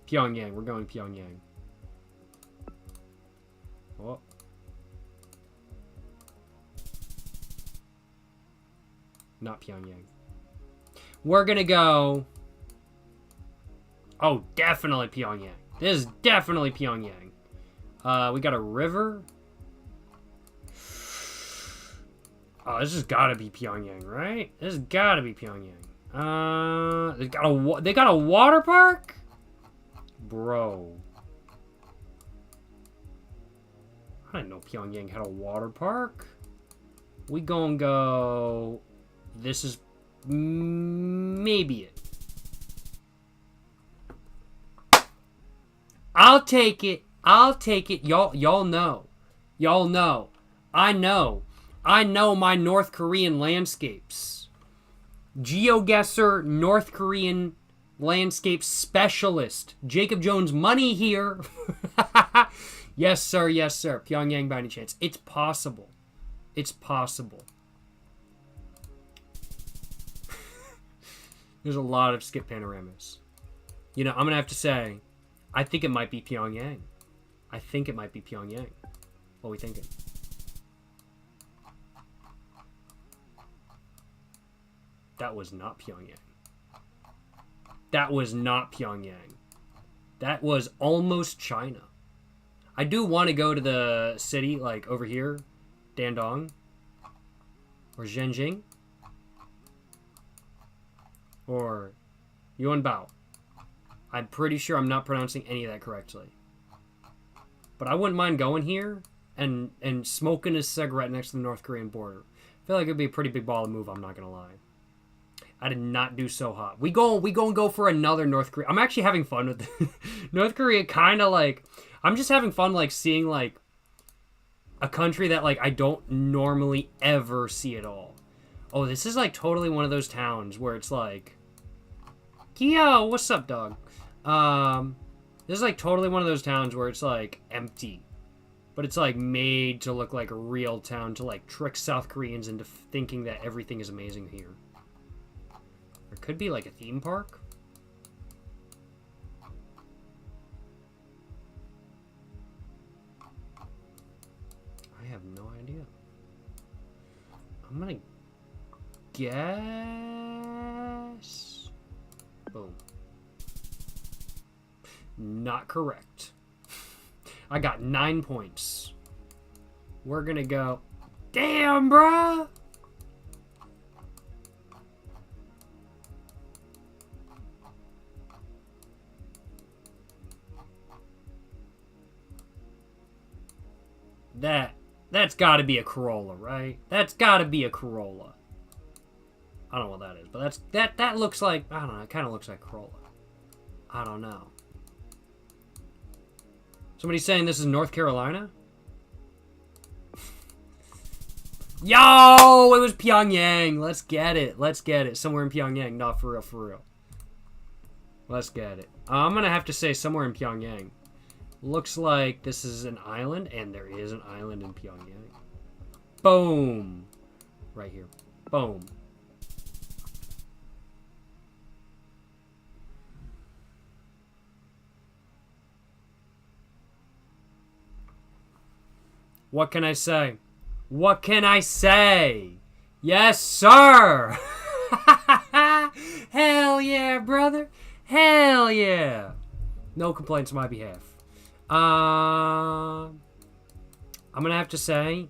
S1: Pyongyang. We're going Pyongyang. Oh. Not Pyongyang. We're gonna go... Oh, definitely Pyongyang. This is definitely Pyongyang. We got a river. Oh, this has got to be Pyongyang, right? This has got to be Pyongyang. They got a water park? Bro. I didn't know Pyongyang had a water park. We gonna go... This is maybe it. I'll take it. I'll take it. Y'all know. Y'all know. I know my North Korean landscapes. GeoGuessr North Korean landscape specialist. Jacob Jones money here. Yes, sir. Yes, sir. Pyongyang by any chance. It's possible. It's possible. There's a lot of skip panoramas. You know, I'm going to have to say, I think it might be Pyongyang. I think it might be Pyongyang. What are we thinking? That was not Pyongyang. That was not Pyongyang. That was almost China. I do want to go to the city, like, over here. Dandong. Or Zhenjing. Or Yuanbao. I'm pretty sure I'm not pronouncing any of that correctly. But I wouldn't mind going here and smoking a cigarette next to the North Korean border. I feel like it'd be a pretty big ball of move, I'm not going to lie. I did not do so hot. We gonna go for another North Korea. I'm actually having fun with it. North Korea kind of like... I'm just having fun like seeing like a country that like I don't normally ever see at all. Oh, this is like totally one of those towns where it's like... Yo, what's up, dog? This is like totally one of those towns where it's like empty. But it's like made to look like a real town to like trick South Koreans into thinking that everything is amazing here. Or it could be like a theme park. I have no idea. I'm gonna guess... Boom. Not correct. I got 9 points. We're gonna go... Damn, bruh! That's gotta be a Corolla, right? That's gotta be a Corolla. I don't know what that is, but that looks like... I don't know, it kind of looks like Corolla. I don't know. Somebody's saying this is North Carolina? Yo! It was Pyongyang! Let's get it. Let's get it. Somewhere in Pyongyang. Not for real, for real. Let's get it. I'm gonna have to say somewhere in Pyongyang. Looks like this is an island, and there is an island in Pyongyang. Boom. Right here. Boom. What can I say? What can I say? Yes, sir! Hell yeah, brother! Hell yeah! No complaints on my behalf. I'm gonna have to say,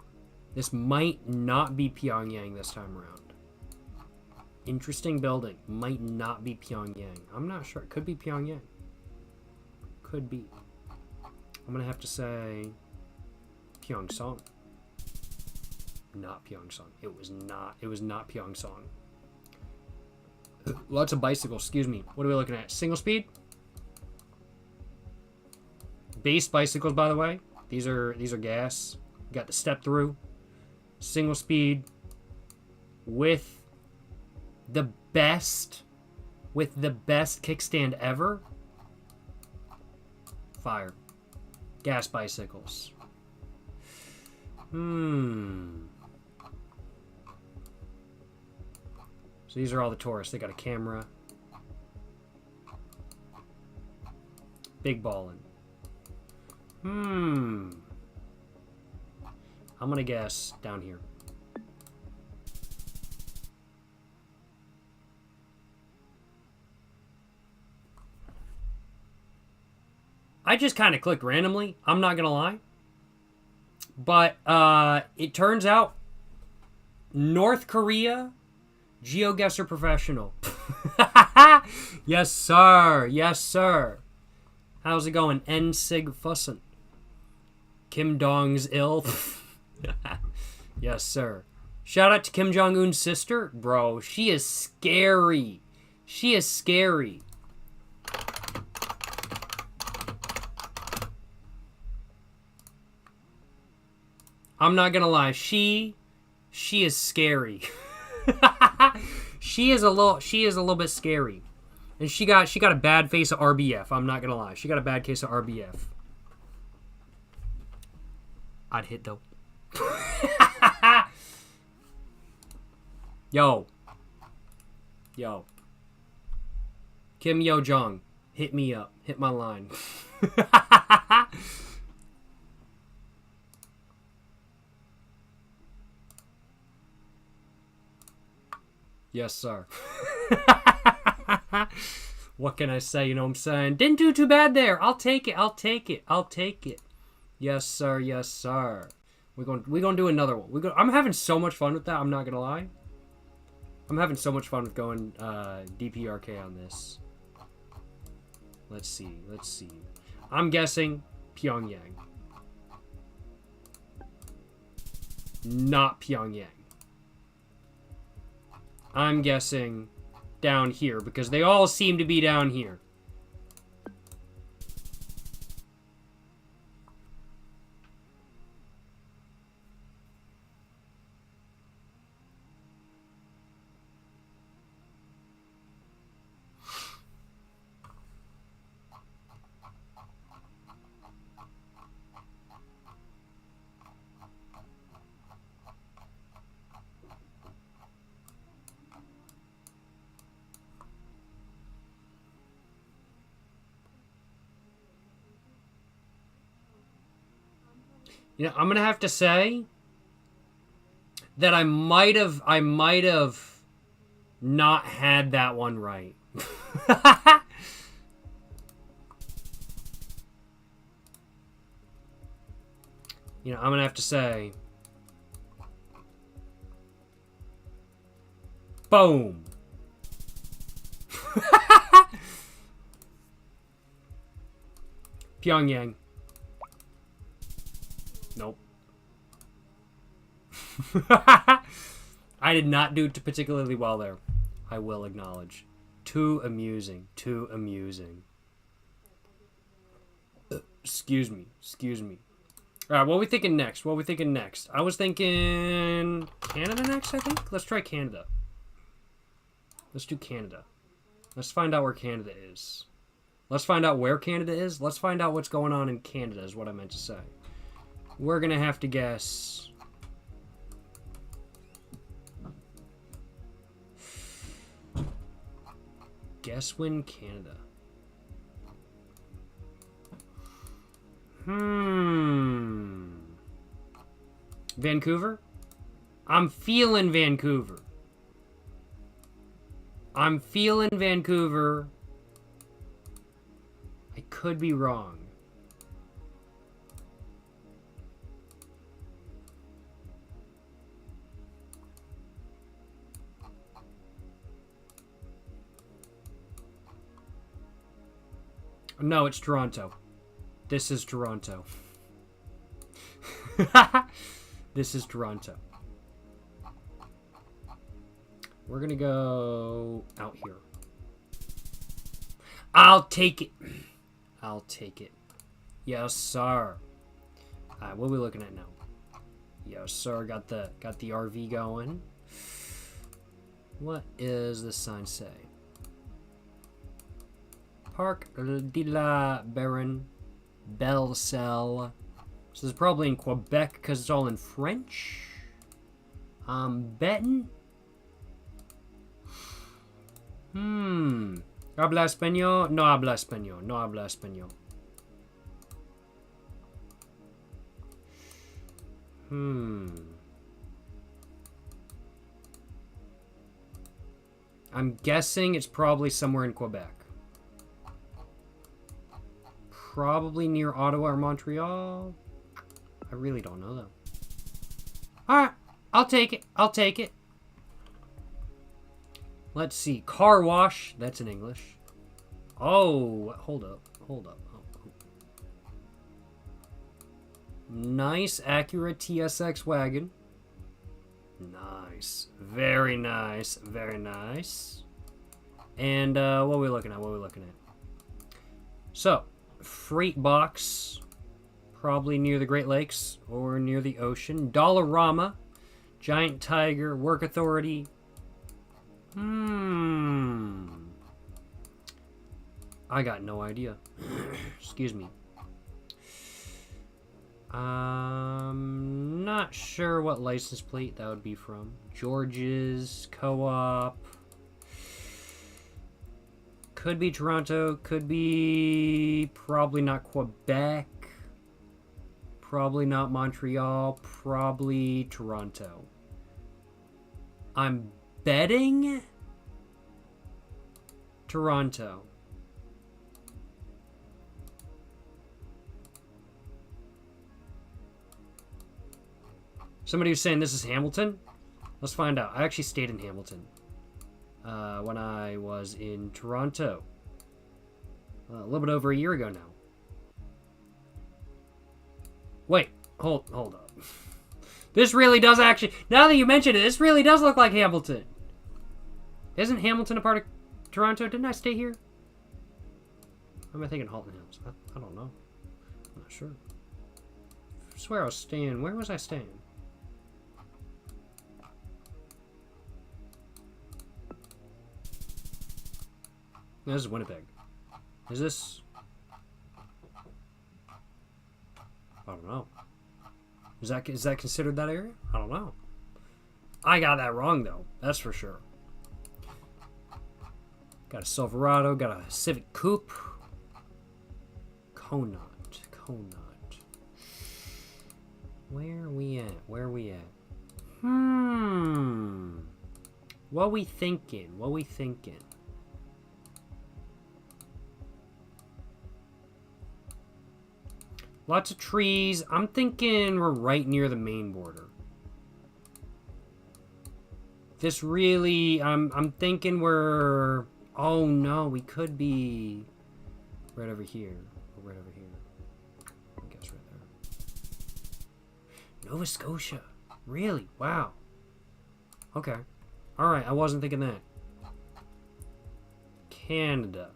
S1: this might not be Pyongyang this time around. Interesting building. Might not be Pyongyang. I'm not sure. Could be Pyongyang. Could be. I'm gonna have to say Pyeongseong. Not Pyeongseong. It was not Pyeongseong. Lots of bicycles. Excuse me. What are we looking at? Single speed? Base bicycles, by the way. These are gas. Got the step through. Single speed with the best kickstand ever. Fire. Gas bicycles. So these are all the tourists. They got a camera. Big ballin'. I'm gonna guess down here. I just kind of clicked randomly. I'm not gonna lie. But it turns out North Korea GeoGuessr professional. Yes, sir. Yes, sir. How's it going? N Sig Fussin. Kim Dong's ill. Yes, sir. Shout out to Kim Jong-un's sister. Bro, she is scary. She is scary. I'm not gonna lie. She is scary. She is a little bit scary. And she got a bad face of RBF. I'm not gonna lie. She got a bad case of RBF. I'd hit though. Yo. Kim Yo Jong, hit me up. Hit my line. Yes, sir. What can I say? You know what I'm saying? Didn't do too bad there. I'll take it. I'll take it. I'll take it. Yes, sir. Yes, sir. We're gonna do another one. I'm having so much fun with that. I'm not gonna lie. I'm having so much fun with going DPRK on this. Let's see. Let's see. I'm guessing Pyongyang. Not Pyongyang. I'm guessing down here because they all seem to be down here. You know, I'm gonna have to say that I might have not had that one right. You know, I'm gonna have to say, boom. Pyongyang. Nope. I did not do particularly well there. I will acknowledge. Too amusing. Too amusing. Excuse me. Excuse me. Alright, what are we thinking next? What are we thinking next? I was thinking Canada next, I think? Let's try Canada. Let's do Canada. Let's find out where Canada is. Let's find out where Canada is. Let's find out what's going on in Canada is what I meant to say. We're going to have to guess. Guess when Canada. Vancouver? I'm feeling Vancouver. I'm feeling Vancouver. I could be wrong. No, it's Toronto. This is Toronto. This is Toronto. We're gonna go out here. I'll take it. I'll take it. Yes, sir. Alright, what are we looking at now? Yes, sir. Got the RV going. What is the sign say? Parc de la Baron Belcel. This is probably in Quebec because it's all in French. I'm betting. Habla español? No habla español. No habla español. I'm guessing it's probably somewhere in Quebec. Probably near Ottawa or Montreal. I really don't know, though. Alright, I'll take it. I'll take it. Let's see. Car wash. That's in English. Oh, hold up. Hold up. Oh. Nice, accurate TSX wagon. Nice. Very nice. Very nice. And what are we looking at? What are we looking at? So, freight box. Probably near the Great Lakes or near the ocean. Dollarama. Giant Tiger. Work Authority. I got no idea. Excuse me. Not sure what license plate that would be from. George's, Co-op. Could be Toronto. Could be probably not Quebec. Probably not Montreal. Probably Toronto. I'm betting Toronto. Somebody was saying this is Hamilton. Let's find out. I actually stayed in Hamilton when I was in Toronto a little bit over a year ago now. Wait, hold up. This really does actually, now that you mention it, this really does look like Hamilton. Isn't Hamilton a part of Toronto? Didn't I stay here? Or am I thinking Halton Hills? I don't know. I'm not sure. I swear I was staying. Where was I staying? No, this is Winnipeg. Is this? I don't know. Is that considered that area? I don't know. I got that wrong though. That's for sure. Got a Silverado. Got a Civic Coupe. Conant. Where are we at? Where are we at? What we thinking? What we thinking? Lots of trees. I'm thinking we're right near the Maine border. This really, I'm thinking we're, oh no, we could be right over here. Or right over here. I guess right there. Nova Scotia. Really? Wow. Okay. Alright, I wasn't thinking that. Canada.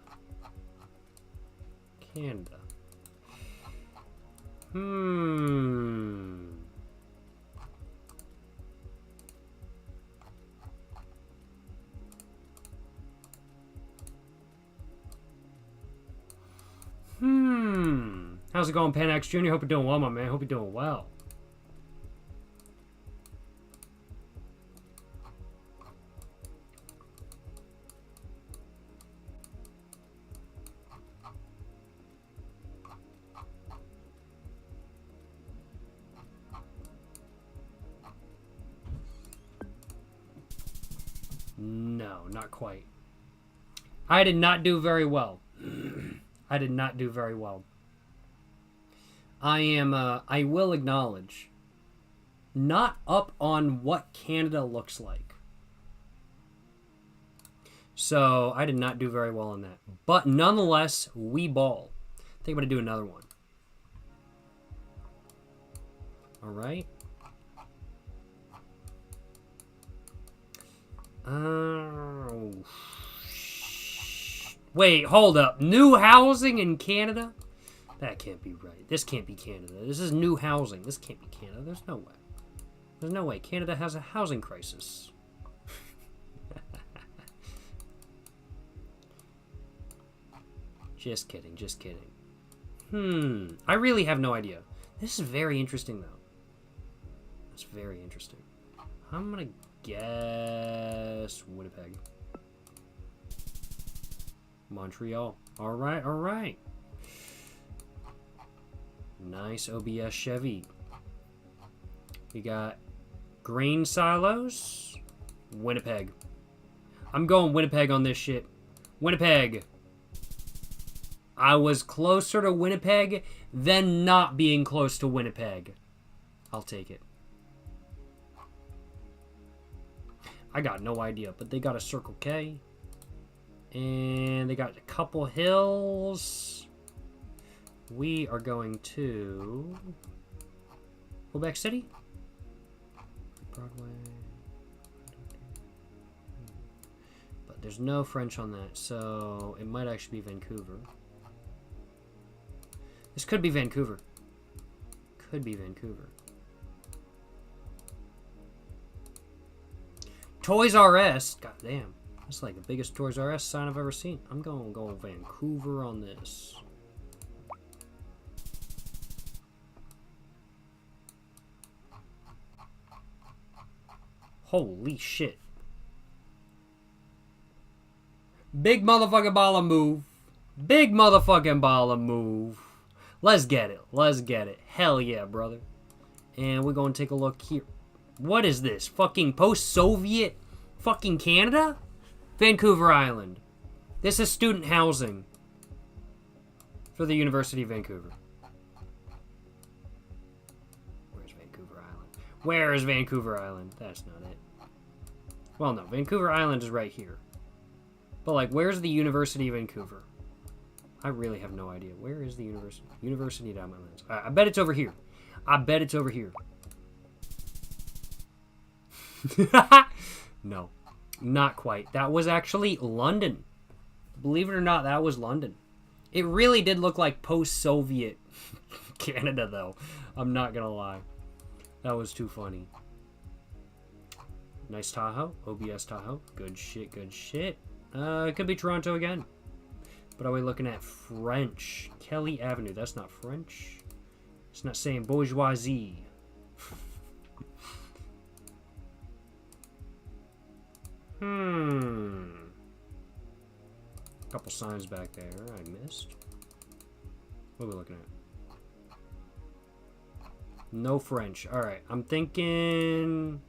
S1: How's it going, Panax Jr.? Hope you're doing well, my man. Hope you're doing well. No, not quite. I did not do very well. I did not do very well. I will acknowledge, not up on what Canada looks like. So, I did not do very well on that. But nonetheless, we ball. I think I'm going to do another one. Alright. Wait, hold up. New housing in Canada? That can't be right. This can't be Canada. This is new housing. This can't be Canada. There's no way. There's no way. Canada has a housing crisis. Just kidding. Just kidding. I really have no idea. This is very interesting, though. That's very interesting. I'm going to guess Winnipeg. Montreal. Alright, alright. Nice OBS Chevy. We got grain silos. Winnipeg. I'm going Winnipeg on this shit. Winnipeg. I was closer to Winnipeg than not being close to Winnipeg. I'll take it. I got no idea, but they got a Circle K. And they got a couple hills. We are going to Quebec City. Broadway. But there's no French on that, so it might actually be Vancouver. This could be Vancouver. Could be Vancouver. Toys R Us. God damn. That's like the biggest Toys R Us sign I've ever seen. I'm going to go Vancouver on this. Holy shit. Big motherfucking baller move. Big motherfucking baller move. Let's get it. Let's get it. Hell yeah, brother. And we're going to take a look here. What is this? Fucking post-Soviet fucking Canada? Vancouver Island. This is student housing for the University of Vancouver. Where's Vancouver Island? Where is Vancouver Island? That's not it. Well, no. Vancouver Island is right here. But, like, where's the University of Vancouver? I really have no idea. Where is the university? University of Islands. I bet it's over here. I bet it's over here. No. Not quite. That was actually London. Believe it or not, that was London. It really did look like post-Soviet Canada, though. I'm not gonna lie. That was too funny. Nice Tahoe. OBS Tahoe. Good shit, good shit. It could be Toronto again. But are we looking at French? Kelly Avenue. That's not French. It's not saying bourgeoisie. Couple signs back there I missed. What are we looking at? No French. Alright, I'm thinking...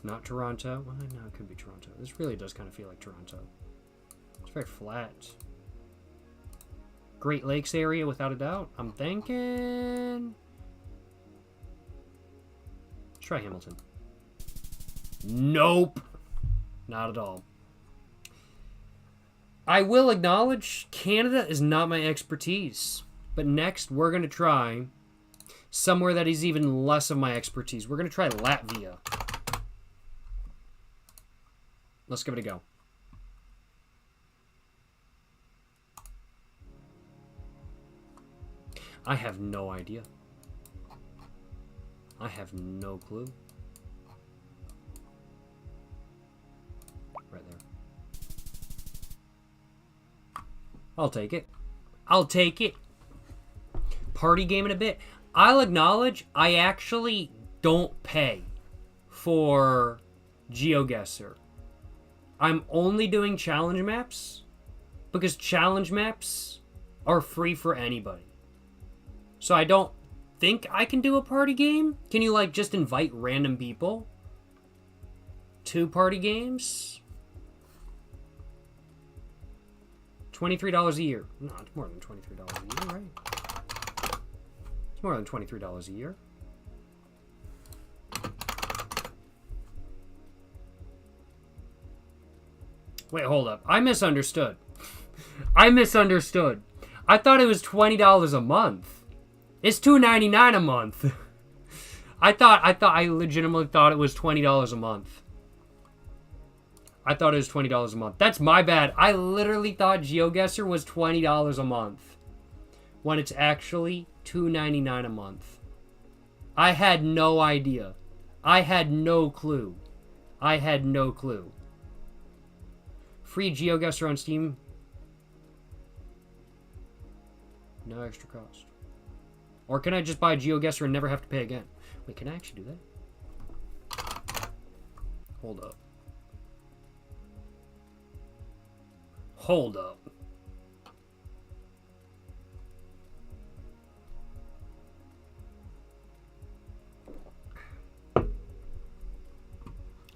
S1: Not Toronto. Well, no, it could be Toronto. This really does kind of feel like Toronto. It's very flat. Great Lakes area, without a doubt. I'm thinking... Let's try Hamilton. Nope. Not at all. I will acknowledge Canada is not my expertise. But next, we're going to try somewhere that is even less of my expertise. We're going to try Latvia. Let's give it a go. I have no idea. I have no clue. Right there. I'll take it. I'll take it. party game in a bit. I'll acknowledge I actually don't pay for GeoGuessr. I'm only doing challenge maps because challenge maps are free for anybody. So I don't think I can do a party game. Can you like just invite random people to party games? $23 a year. No, it's more than $23 a year, right? It's more than $23 a year. Wait, hold up. I misunderstood. I misunderstood. I thought it was $20 a month. It's $2.99 a month. I legitimately thought it was $20 a month. I thought it was $20 a month. That's my bad. I literally thought GeoGuessr was $20 a month when it's actually $2.99 a month. I had no idea. I had no clue. I had no clue. Free GeoGuessr on Steam. No extra cost. Or can I just buy GeoGuessr and never have to pay again? Wait, can I actually do that? Hold up. Hold up.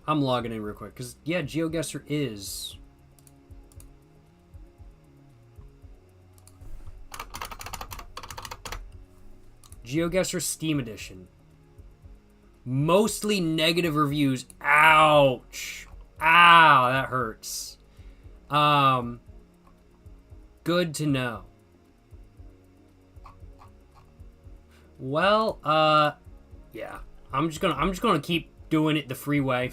S1: I'm logging in real quick because, yeah, GeoGuessr is... GeoGuessr Steam Edition. Mostly negative reviews. Ouch. Ow, that hurts. Good to know. Well, yeah. I'm just gonna keep doing it the free way.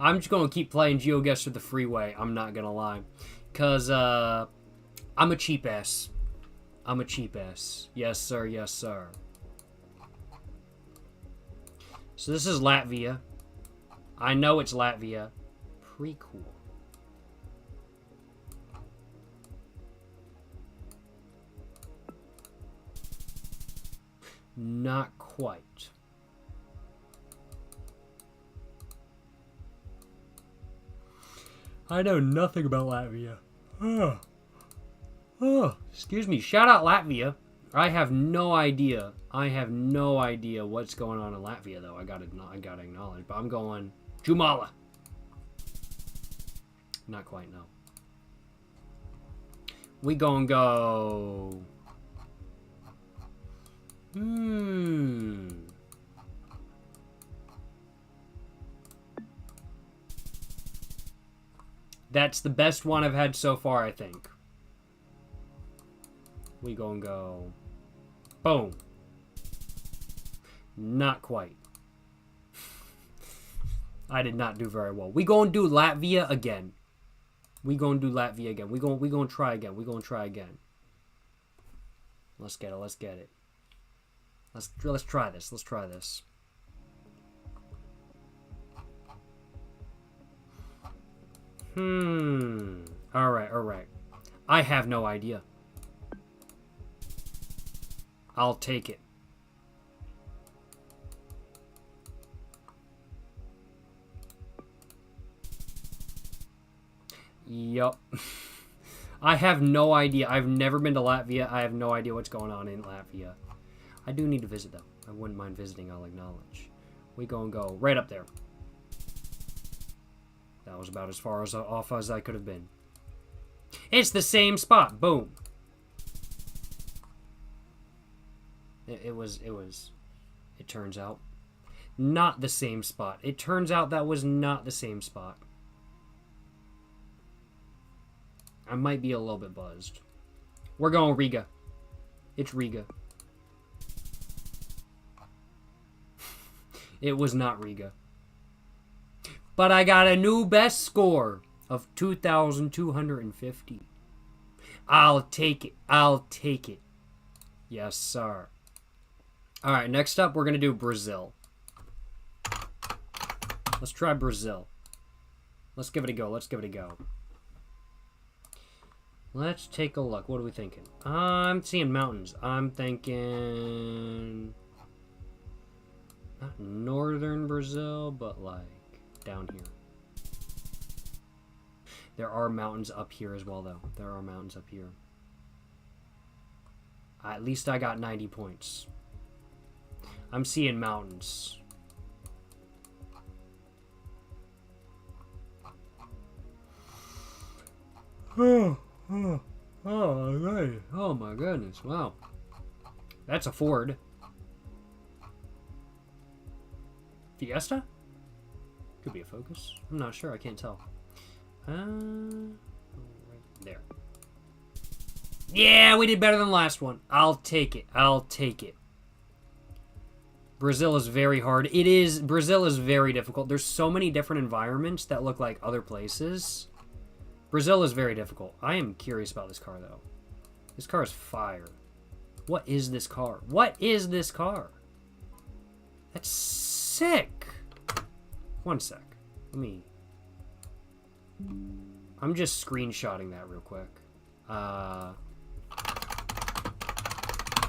S1: I'm just gonna keep playing GeoGuessr the free way. I'm not gonna lie. Cause, I'm a cheap ass. I'm a cheap ass. Yes, sir. Yes, sir. So this is Latvia. I know it's Latvia. Pretty cool. Not quite. I know nothing about Latvia. Oh, excuse me. Shout out Latvia. I have no idea. I have no idea what's going on in Latvia, though. I gotta acknowledge. But I'm going Jumala. Not quite, no. We gonna go... That's the best one I've had so far, I think. We gonna go... Boom. Not quite. I did not do very well. We gonna do Latvia again. We gonna do Latvia again. We gonna try again. We gonna try again. Let's get it. Let's get it. Let's try this. Let's try this. All right. All right. I have no idea. I'll take it. Yup. I have no idea. I've never been to Latvia. I have no idea what's going on in Latvia. I do need to visit, though. I wouldn't mind visiting, I'll acknowledge. We gonna go right up there. That was about as far as off as I could have been. It's the same spot. Boom. It turns out, not the same spot. It turns out that was not the same spot. I might be a little bit buzzed. We're going Riga. It's Riga. It was not Riga. But I got a new best score of 2,250. I'll take it. I'll take it. Yes, sir. All right, next up, we're going to do Brazil. Let's try Brazil. Let's give it a go. Let's give it a go. Let's take a look. What are we thinking? I'm seeing mountains. I'm thinking... not northern Brazil, but like down here. There are mountains up here as well, though. There are mountains up here. At least I got 90 points. I'm seeing mountains. Oh my goodness. Wow. That's a Ford. Fiesta? Could be a Focus. I'm not sure. I can't tell. Right there. Yeah, we did better than the last one. I'll take it. I'll take it. Brazil is very hard. Brazil is very difficult. There's so many different environments that look like other places. Brazil is very difficult. I am curious about this car, though. This car is fire. What is this car? What is this car? That's sick. One sec. I'm just screenshotting that real quick. I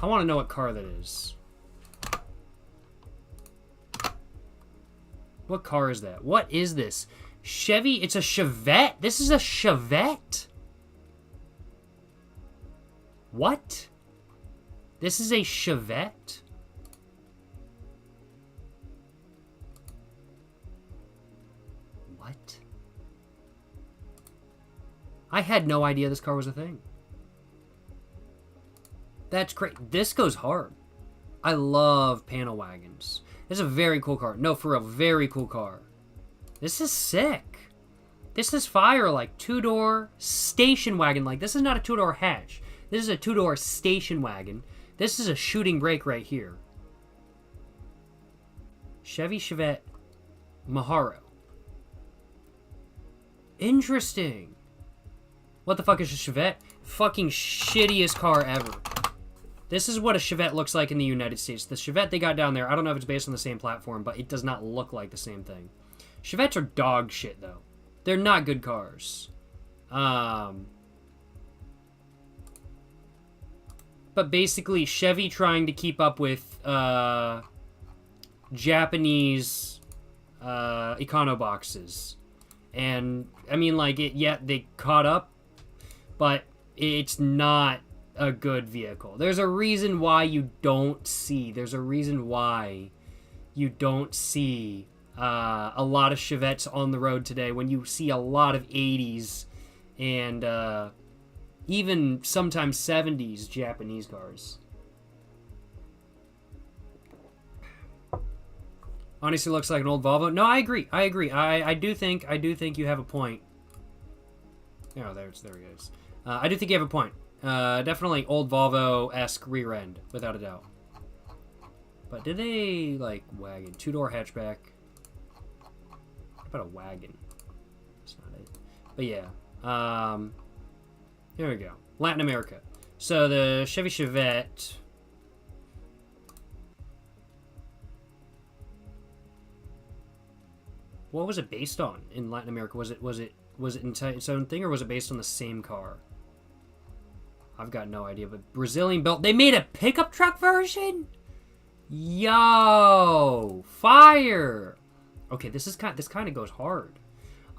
S1: want to know what car that is. What car is that? What is this? Chevy? It's a Chevette? This is a Chevette? What? This is a Chevette? What? I had no idea this car was a thing. That's great. This goes hard. I love panel wagons. This is a very cool car. No, for real, very cool car. This is sick. This is fire, like two-door station wagon. Like, this is not a two-door hatch. This is a two-door station wagon. This is a shooting brake right here. Chevy Chevette Maharo. Interesting. What the fuck is a Chevette? Fucking shittiest car ever. This is what a Chevette looks like in the United States. The Chevette they got down there, I don't know if it's based on the same platform, but it does not look like the same thing. Chevettes are dog shit, though. They're not good cars. But basically, Chevy trying to keep up with Japanese econoboxes. And, I mean, like, they caught up, but it's not a good vehicle. There's a reason why you don't see a lot of Chevettes on the road today, when you see a lot of 80s and even sometimes 70s Japanese cars. Honestly, looks like an old Volvo. No, I agree. I do think you have a point. Oh, there he is. I do think you have a point. Definitely old Volvo-esque rear end, without a doubt. But did they, like, wagon? Two-door hatchback. What about a wagon? That's not it. But yeah. Here we go. Latin America. So the Chevy Chevette. What was it based on in Latin America? Was it its own thing, or was it based on the same car? I've got no idea, but Brazilian built. They made a pickup truck version? Yo, fire! Okay, this kind of goes hard.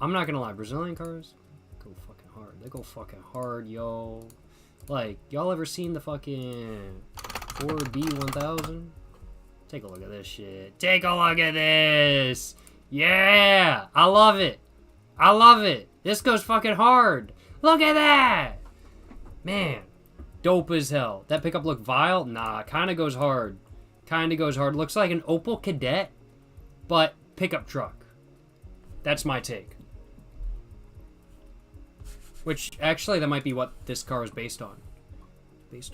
S1: I'm not gonna lie, Brazilian cars go fucking hard. They go fucking hard, yo. Like, y'all ever seen the fucking Ford B1000? Take a look at this shit. Take a look at this. Yeah, I love it. I love it. This goes fucking hard. Look at that. Man, dope as hell. That pickup look vile? Nah, kind of goes hard. Looks like an Opel Kadett, but pickup truck. That's my take. Which, actually, that might be what this car is based on. It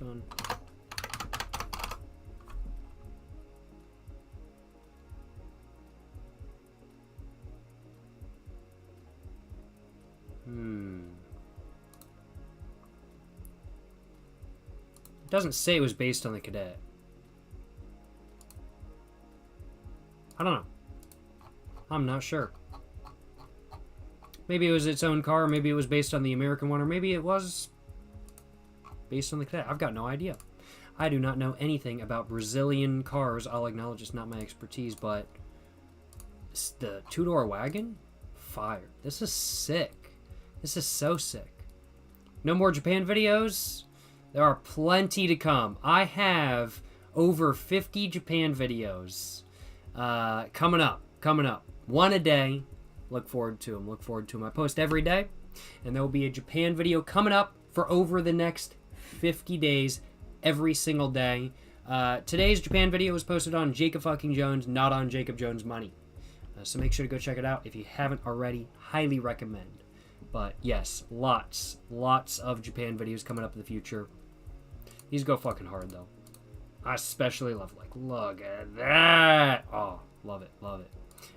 S1: doesn't say it was based on the Kadett. I don't know. I'm not sure. Maybe it was its own car, maybe it was based on the American one, or maybe it was based on the cadet. I've got no idea. I do not know anything about Brazilian cars. I'll acknowledge it's not my expertise, but the two-door wagon? Fire. This is sick. This is so sick. No more Japan videos? There are plenty to come. I have over 50 Japan videos coming up. One a day. Look forward to them. I post every day, and there will be a Japan video coming up for over the next 50 days, every single day. Today's Japan video was posted on Jacob fucking Jones, not on Jacob Jones Money. So make sure to go check it out if you haven't already. Highly recommend. But yes, lots of Japan videos coming up in the future. These go fucking hard though. I especially love, like, look at that. Oh, love it. All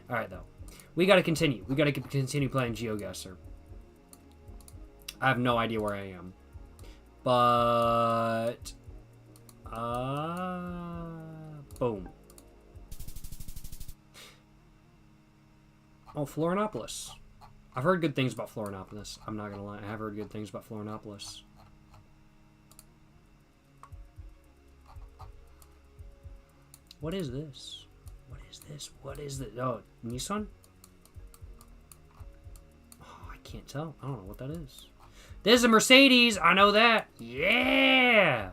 S1: right though. We got to continue. We got to continue playing GeoGuessr. I have no idea where I am. But boom. Oh, Florianopolis. I've heard good things about Florianopolis. I'm not gonna lie. I have heard good things about Florianopolis. What is this? What is this? Oh, Nissan? Oh, I can't tell. I don't know what that is. This is a Mercedes. I know that. Yeah!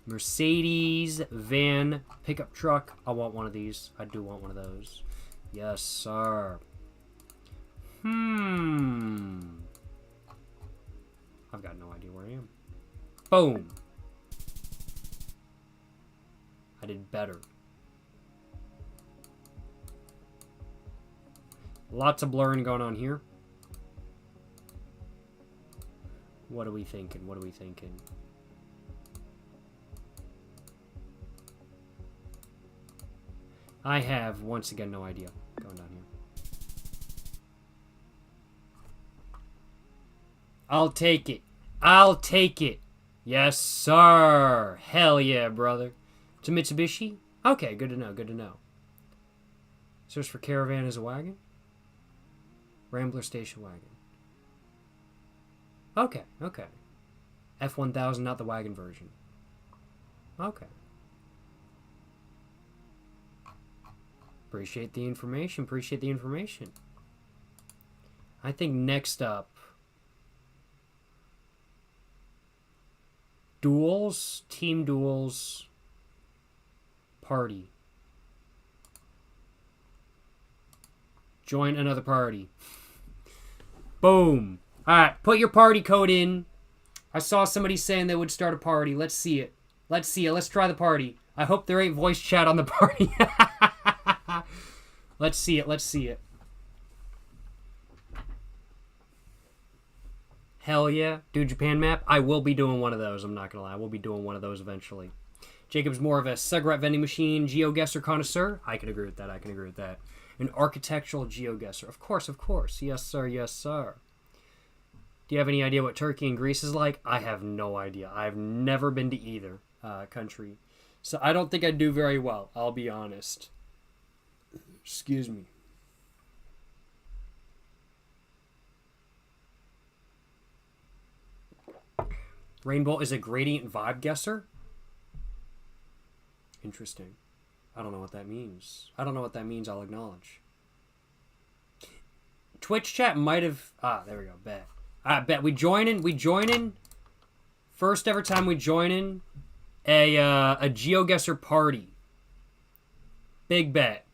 S1: Mercedes van pickup truck. I want one of these. I do want one of those. Yes, sir. I've got no idea where I am. Boom. I did better. Lots of blurring going on here. What are we thinking? I have, once again, no idea. Going down here. I'll take it. Yes, sir. Hell yeah, brother. It's a Mitsubishi? Okay, good to know. Search for caravan as a wagon? Rambler station wagon. Okay. F1000, not the wagon version. Okay. Appreciate the information. I think next up, duels, team duels, party. Join another party. Boom. Alright, put your party code in. I saw somebody saying they would start a party. Let's see it. Let's try the party. I hope there ain't voice chat on the party. Let's see it. Hell yeah. Do Japan map? I will be doing one of those. I'm not going to lie. I will be doing one of those eventually. Jacob's more of a cigarette vending machine GeoGuessr connoisseur. I can agree with that. An architectural GeoGuessr. Of course. Yes, sir. Do you have any idea what Turkey and Greece is like? I have no idea. I've never been to either country. So I don't think I'd do very well. I'll be honest. Excuse me. Rainbow is a gradient vibe guesser? Interesting. I don't know what that means. I'll acknowledge. Twitch chat might have... there we go. Bet. I bet we join in. First ever time we join in a GeoGuessr party. Big bet.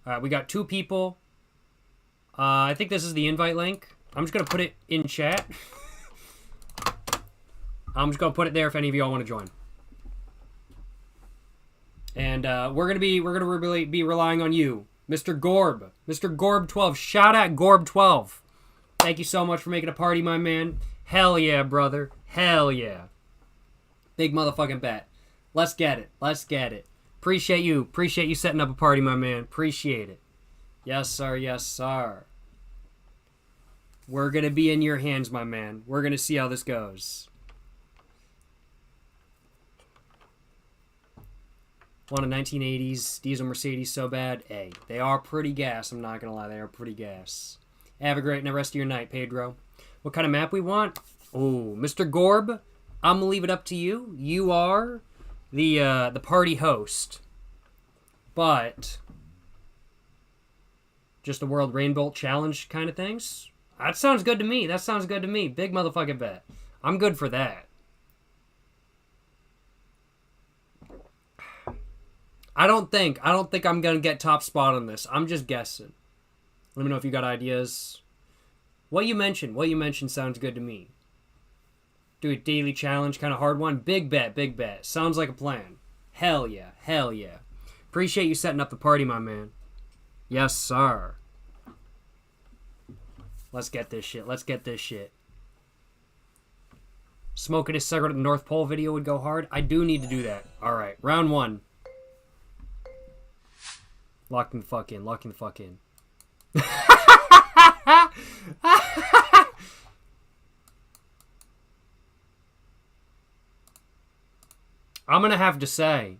S1: All right, we got 2 people. I think this is the invite link. I'm just gonna put it in chat. I'm just gonna put it there if any of y'all want to join. And we're gonna really be relying on you, Mr. Gorb, Mr. Gorb12. Shout out Gorb12. Thank you so much for making a party, my man. Hell yeah, brother. Hell yeah. Big motherfucking bet. Let's get it. Appreciate you setting up a party, my man. Appreciate it. Yes, sir. We're going to be in your hands, my man. We're going to see how this goes. Want a 1980s diesel Mercedes so bad? Hey, they are pretty gas. I'm not going to lie. They are pretty gas. Have a great rest of your night, Pedro. What kind of map we want? Oh, Mr. Gorb. I'm gonna leave it up to you. You are the party host, but just a World Rainbow Challenge kind of things. That sounds good to me. That sounds good to me. Big motherfucking bet. I'm good for that. I don't think I'm gonna get top spot on this. I'm just guessing. Let me know if you got ideas. What you mentioned sounds good to me. Do a daily challenge, kind of hard one. Big bet, big bet. Sounds like a plan. Hell yeah, hell yeah. Appreciate you setting up the party, my man. Yes, sir. Let's get this shit. Let's get this shit. Smoking a cigarette at the North Pole video would go hard. I do need to do that. All right, round one. Lock the fuck in. Lock the fuck in. I'm going to have to say,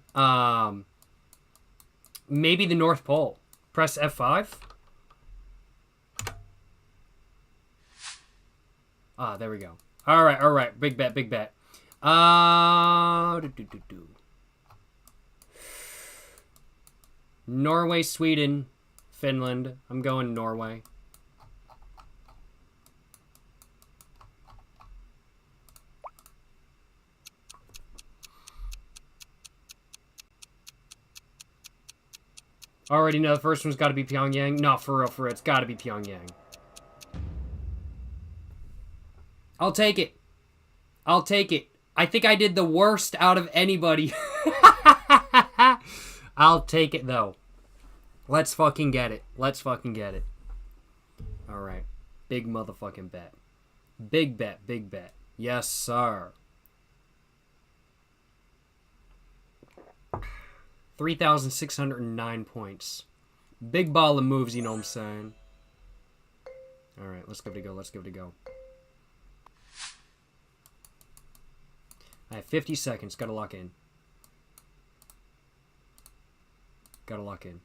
S1: maybe the North Pole. Press F5. Ah, there we go. All right. Big bet, big bet. Norway, Sweden, Finland. I'm going Norway. Already know the first one's got to be Pyongyang. No, for real, it's got to be Pyongyang. I'll take it. I'll take it. I think I did the worst out of anybody. I'll take it, though. Let's fucking get it. Let's fucking get it. All right. Big motherfucking bet. Big bet, big bet. Yes, sir. 3,609 points. Big ball of moves, you know what I'm saying? All right, let's give it a go. Let's give it a go. I have 50 seconds. Gotta lock in. Gotta lock in.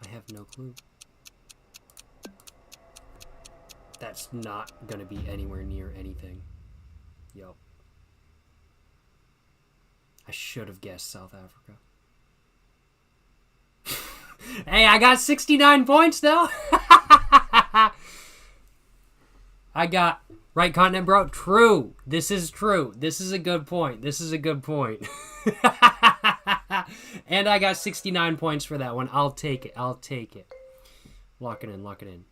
S1: I have no clue. That's not gonna be anywhere near anything. Yo. I should have guessed South Africa. Hey, I got 69 points though. I got right continent, bro. True. This is true. This is a good point. This is a good point. And I got 69 points for that one. I'll take it. I'll take it. Lock it in. Lock it in.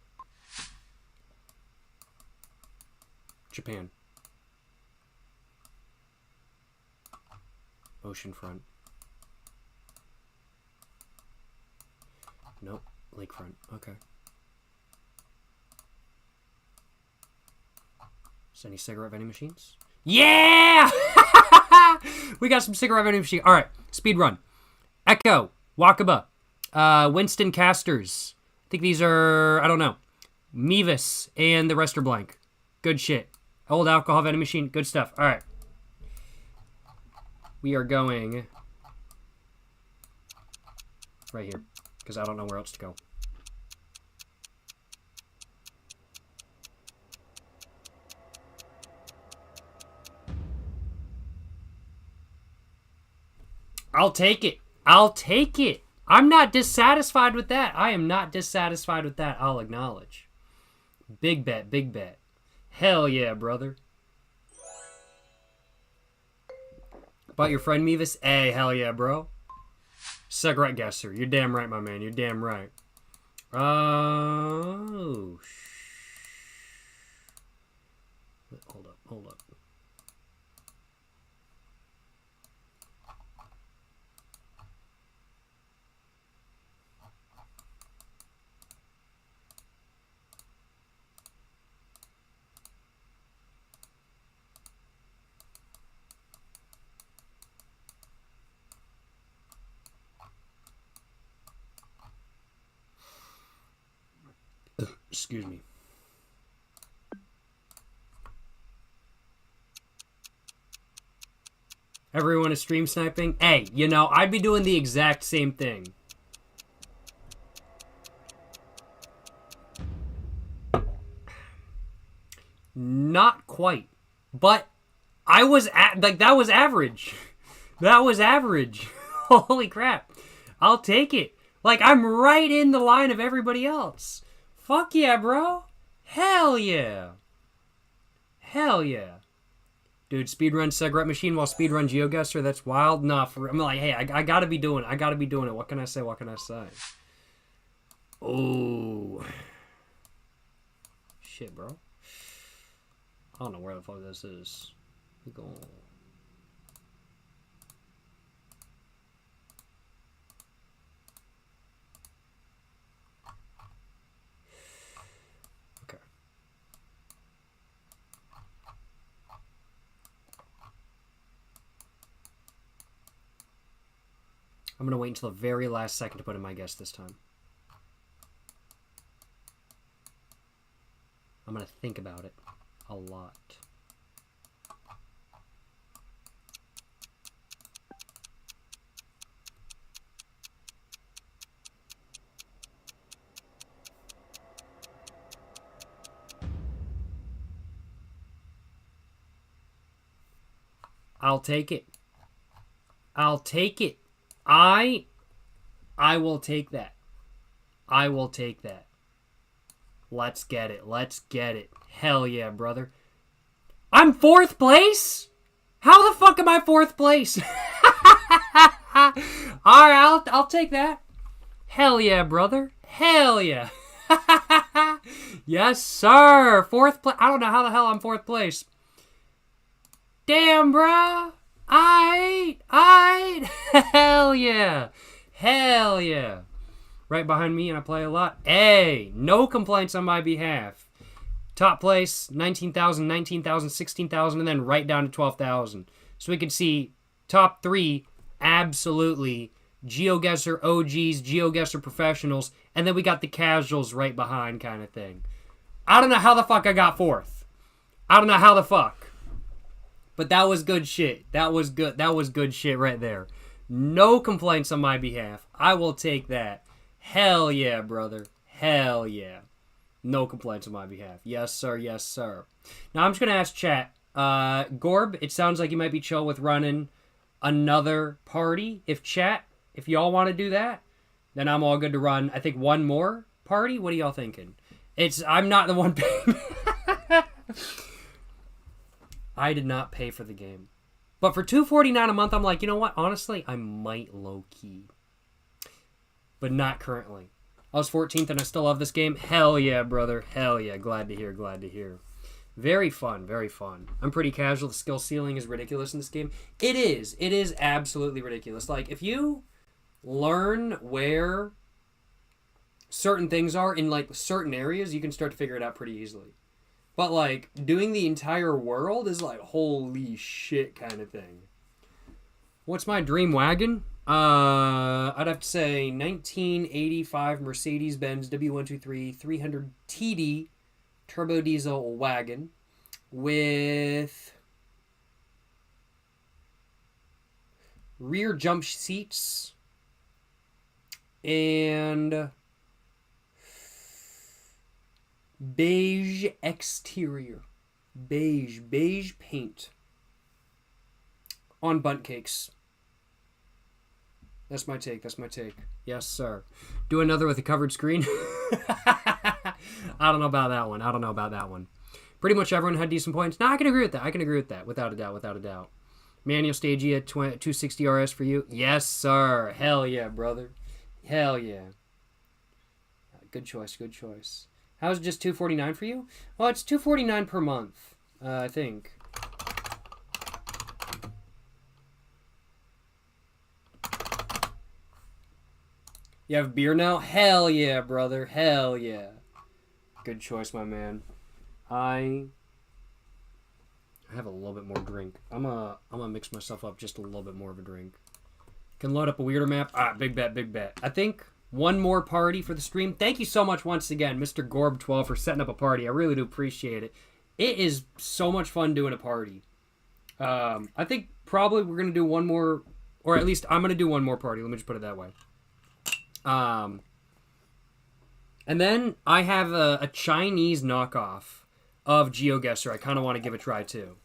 S1: Japan. Oceanfront. Nope. Lakefront. Okay. Is any cigarette vending machines? Yeah! We got some cigarette vending machine. All right. Speed run. Echo. Wakaba. Winston Casters. I think these are, I don't know. Mevis and the rest are blank. Good shit. Old alcohol vending machine. Good stuff. All right. We are going right here because I don't know where else to go. I'll take it. I'll take it. I'm not dissatisfied with that. I am not dissatisfied with that. I'll acknowledge. Big bet. Big bet. Hell yeah, brother. About your friend Mevis? Hey, hell yeah, bro. Cigarette guesser. You're damn right, my man. You're damn right. Oh. Hold up. Hold up. Excuse me. Everyone is stream sniping. Hey, you know, I'd be doing the exact same thing. Not quite. But I was like, that was average. That was average. Holy crap. I'll take it. Like, I'm right in the line of everybody else. Fuck yeah, bro. Hell yeah. Hell yeah. Dude, speedrun cigarette machine while speedrun GeoGuessr, that's wild. Nah, I'm like, hey, I gotta be doing it. I gotta be doing it. What can I say? What can I say? Oh. Shit, bro. I don't know where the fuck this is. Go on. Okay. I'm going to wait until the very last second to put in my guess this time. I'm going to think about it a lot. I'll take it. I'll take it. I will take that. I will take that. Let's get it. Let's get it. Hell yeah, brother. I'm 4th place? How the fuck am I 4th place? Alright, I'll take that. Hell yeah, brother. Hell yeah. Yes, sir. 4th place. I don't know how the hell I'm 4th place. Damn, bruh. Hell yeah. Hell yeah. Right behind me, and I play a lot. Hey, no complaints on my behalf. Top place, 19,000, 19,000, 16,000, and then right down to 12,000. So we could see top 3, absolutely, GeoGuessr OGs, GeoGuessr professionals, and then we got the casuals right behind kind of thing. I don't know how the fuck I got 4th. I don't know how the fuck. But that was good shit. That was good. That was good shit right there. No complaints on my behalf. I will take that. Hell yeah, brother. Hell yeah. No complaints on my behalf. Yes, sir. Yes, sir. Now, I'm just going to ask chat. Gorb, it sounds like you might be chill with running another party. If y'all want to do that, then I'm all good to run, I think, one more party. What are y'all thinking? I'm not the one paying. I did not pay for the game. But for $249 a month, I'm like, you know what? Honestly, I might low-key. But not currently. I was 14th and I still love this game. Hell yeah, brother. Hell yeah. Glad to hear. Glad to hear. Very fun. Very fun. I'm pretty casual. The skill ceiling is ridiculous in this game. It is. It is absolutely ridiculous. Like, if you learn where certain things are in, like, certain areas, you can start to figure it out pretty easily. But, like, doing the entire world is, like, holy shit kind of thing. What's my dream wagon? I'd have to say 1985 Mercedes-Benz W123 300 TD turbo diesel wagon with rear jump seats and beige exterior. Beige paint on bunt cakes. That's my take. That's my take. Yes, sir. Do another with a covered screen. I don't know about that one. I don't know about that one. Pretty much everyone had decent points. No, I can agree with that. I can agree with that. Without a doubt. Without a doubt. Manual Stagia 260 RS for you. Yes, sir. Hell yeah, brother. Hell yeah. Good choice. Good choice. How's it just $249 for you? Well, it's $249 per month, I think. You have beer now? Hell yeah, brother. Hell yeah. Good choice, my man. I have a little bit more drink. I'm gonna mix myself up just a little bit more of a drink. Can load up a weirder map. Ah, big bet, big bet. I think One more party for the stream. Thank you so much once again, Mr. Gorb12, for setting up a party. I really do appreciate it. It is so much fun doing a party. I think probably we're going to do one more, or at least I'm going to do one more party. Let me just put it that way. And then I have a Chinese knockoff of GeoGuessr. I kind of want to give a try too.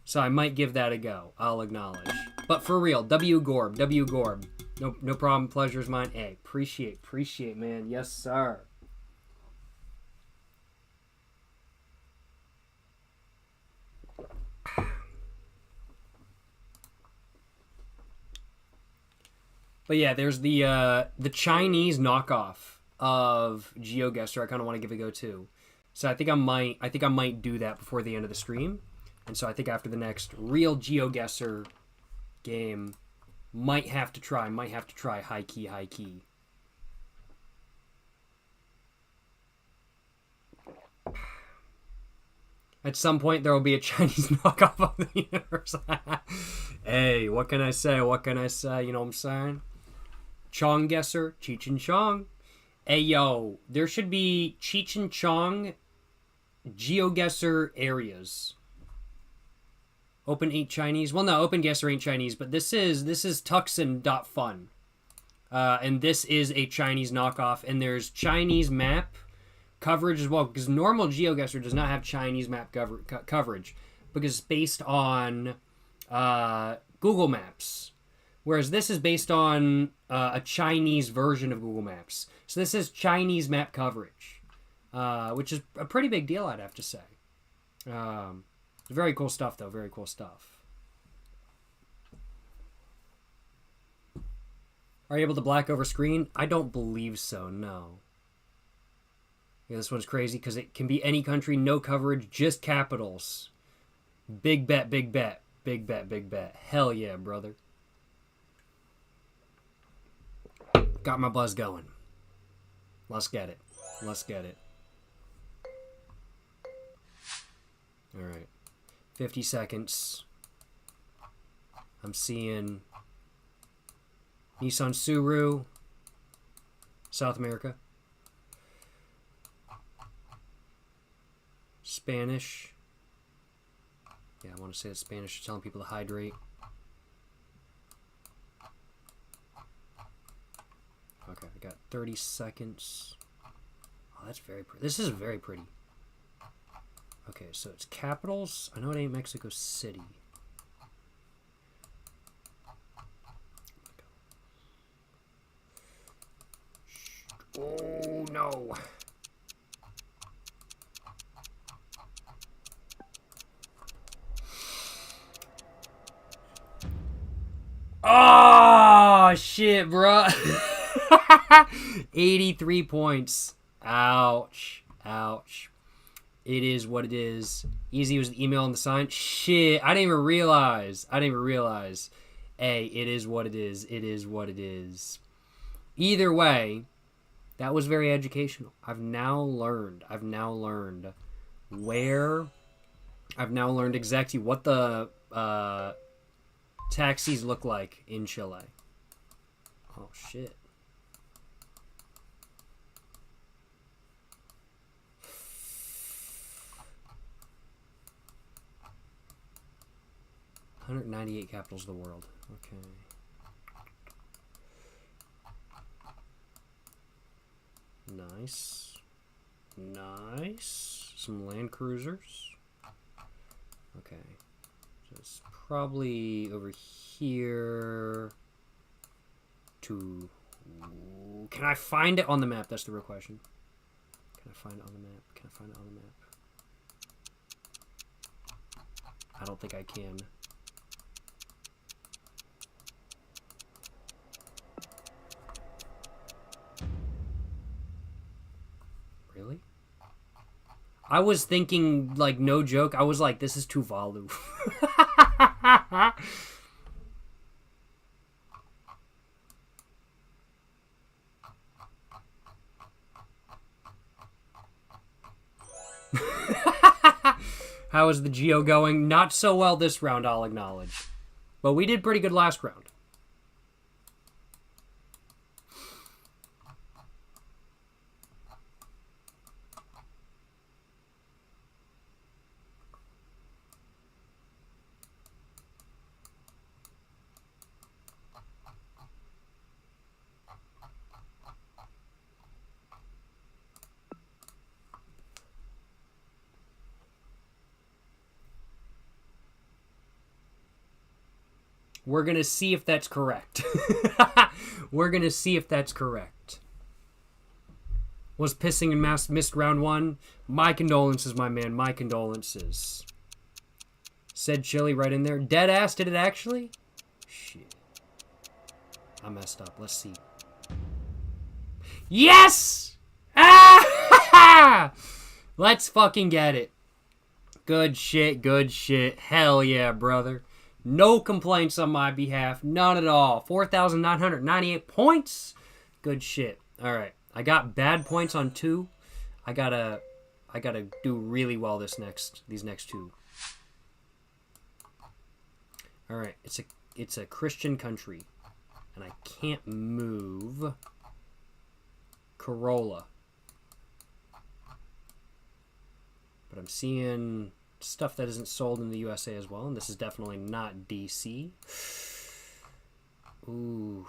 S1: So I might give that a go. I'll acknowledge. But for real, W Gorb. No problem. Pleasure's mine. Hey, appreciate, man. Yes, sir. But yeah, there's the Chinese knockoff of GeoGuessr. I kind of want to give it a go too. So I think I might do that before the end of the stream. And so I think after the next real GeoGuessr game, might have to try high key. At some point, there will be a Chinese knockoff of the universe. Hey, what can I say? You know what I'm saying? Chong Guesser, Cheech and Chong. Hey, yo, there should be Cheech and Chong GeoGuessr areas. Open ain't Chinese. Well, no, OpenGuessr ain't Chinese, but this is Tuxin.fun. And this is a Chinese knockoff, and there's Chinese map coverage as well, because normal GeoGuessr does not have Chinese map coverage, because it's based on Google Maps, whereas this is based on a Chinese version of Google Maps. So this is Chinese map coverage, which is a pretty big deal, I'd have to say. Very cool stuff, though. Very cool stuff. Are you able to black over screen? I don't believe so, no. Yeah, this one's crazy because it can be any country, no coverage, just capitals. Big bet. Hell yeah, brother. Got my buzz going. Let's get it. All right. 50 seconds. I'm seeing Nissan Suru, South America. Spanish. Yeah, I want to say it's Spanish. Telling people to hydrate. Okay, I got 30 seconds. Oh, that's very pretty. This is very pretty. Okay, so it's capitals. I know it ain't Mexico City. Oh, no. Oh, shit, bruh. 83 points. Ouch. It is what it is. Easy was the email and the sign. Shit, I didn't even realize. Hey, it is what it is. Either way, that was very educational. I've now learned exactly what the taxis look like in Chile. Oh, shit. $198 capitals of the world. Okay. Nice. Some Land Cruisers. Okay. So it's probably over here to... Can I find it on the map? That's the real question. Can I find it on the map? I don't think I can. Really? I was thinking, like, no joke, I was like, this is Tuvalu. How is the Geo going? Not so well this round, I'll acknowledge. But we did pretty good last round. We're going to see if that's correct. We're going to see if that's correct. Was pissing and missed round 1? My condolences, my man. My condolences. Said Chili right in there. Dead ass, did it actually? Shit. I messed up. Let's see. Yes! Ah! Let's fucking get it. Good shit, good shit. Hell yeah, brother. No complaints on my behalf. None at all. 4,998 points. Good shit. All right. I got bad points on 2. I gotta do really well these next 2. All right. It's a Christian country, and I can't move Corolla. But I'm seeing stuff that isn't sold in the USA as well, and this is definitely not DC. Ooh.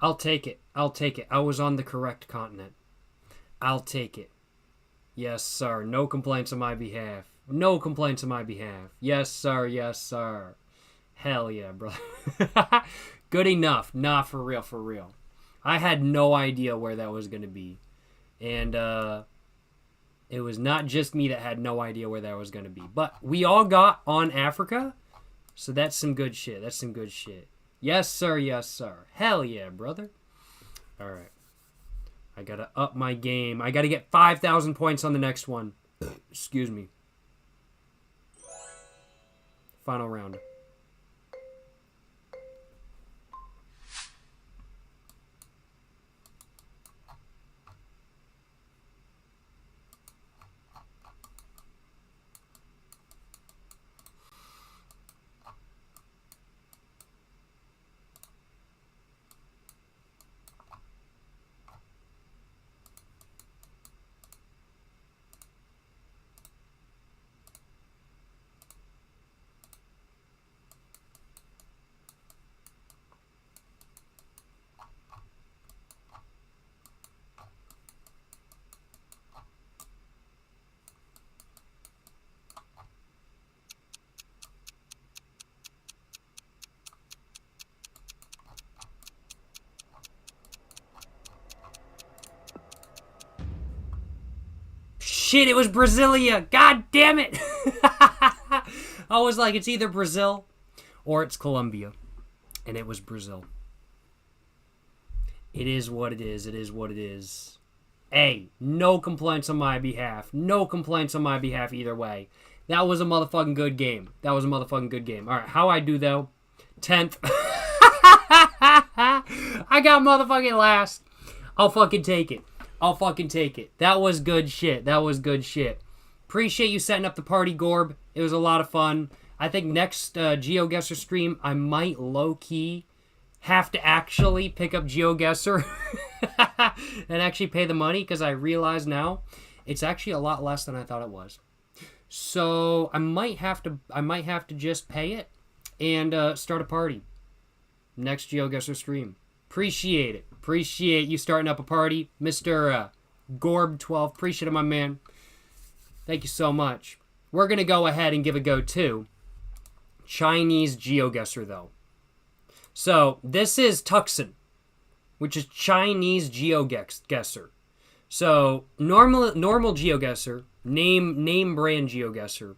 S1: I'll take it. I'll take it. I was on the correct continent. I'll take it. Yes, sir. No complaints on my behalf. No complaints on my behalf. Yes, sir. Yes, sir. Hell yeah, brother. Good enough. Nah, for real, for real. I had no idea where that was going to be. And it was not just me that had no idea where that was going to be. But we all got on Africa. So that's some good shit. That's some good shit. Yes, sir. Yes, sir. Hell yeah, brother. All right. I got to up my game. I got to get 5,000 points on the next one. Excuse me. Final round. Shit, it was Brasilia. God damn it. I was like, it's either Brazil or it's Colombia. And it was Brazil. It is what it is. It is what it is. Hey, no complaints on my behalf. No complaints on my behalf either way. That was a motherfucking good game. That was a motherfucking good game. All right, how I do, though? 10th. I got motherfucking last. I'll fucking take it. I'll fucking take it. That was good shit. That was good shit. Appreciate you setting up the party, Gorb. It was a lot of fun. I think next GeoGuessr stream, I might low-key have to actually pick up GeoGuessr and actually pay the money, because I realize now it's actually a lot less than I thought it was. So I might have to just pay it and start a party next GeoGuessr stream. Appreciate it. Appreciate you starting up a party, Mr. Gorb12. Appreciate it, my man. Thank you so much. We're going to go ahead and give a go to Chinese GeoGuessr, though. So, this is Tucson, which is Chinese GeoGuessr. So, normal GeoGuessr, name brand GeoGuessr,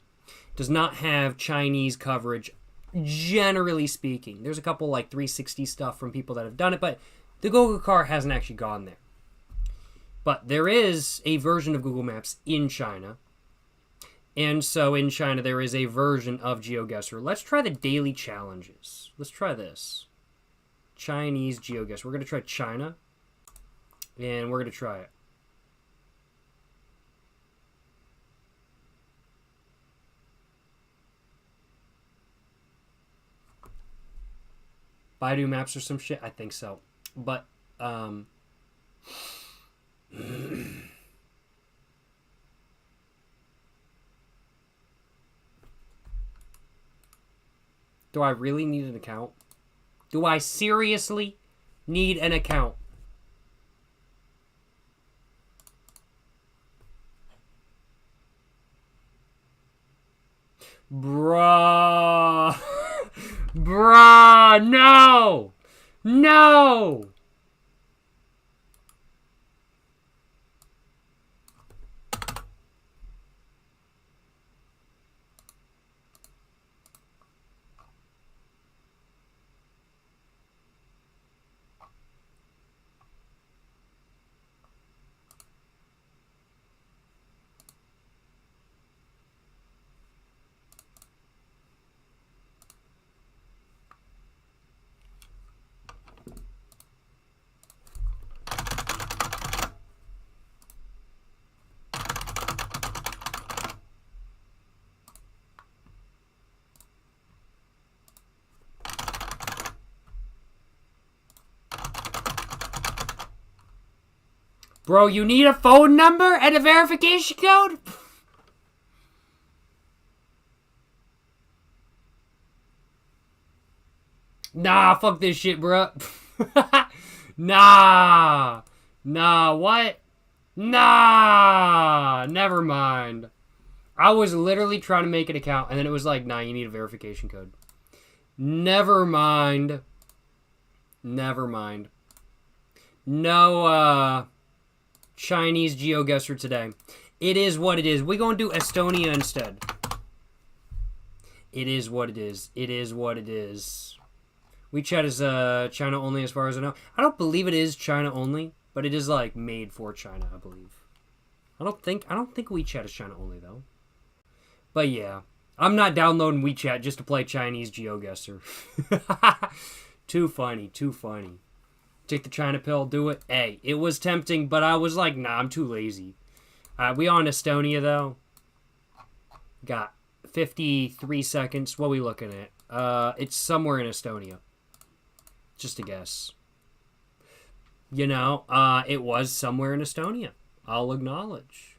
S1: does not have Chinese coverage, generally speaking. There's a couple, like, 360 stuff from people that have done it, but the Google car hasn't actually gone there. But there is a version of Google Maps in China. And so in China, there is a version of GeoGuessr. Let's try the daily challenges. Let's try this. Chinese GeoGuessr. We're going to try China. And we're going to try it. Baidu Maps or some shit? I think so. But, do I really need an account? Do I seriously need an account? Bruh. Bruh. No. No. Bro, you need a phone number and a verification code? Nah, fuck this shit, bro. Nah. Nah, what? Nah. Never mind. I was literally trying to make an account, and then it was like, nah, you need a verification code. Never mind. Never mind. No, Chinese GeoGuessr today. It is what it is. We're going to do Estonia instead. It is what it is. It is what it is. WeChat is China only as far as I know. I don't believe it is China only, but it is like made for China, I believe. I don't think WeChat is China only though. But yeah, I'm not downloading WeChat just to play Chinese GeoGuessr. Too funny, too funny. Take the China pill, do it. Hey, it was tempting, but I was like, nah, I'm too lazy. We on Estonia, though. Got 53 seconds. What are we looking at? It's somewhere in Estonia. Just a guess. You know, it was somewhere in Estonia. I'll acknowledge.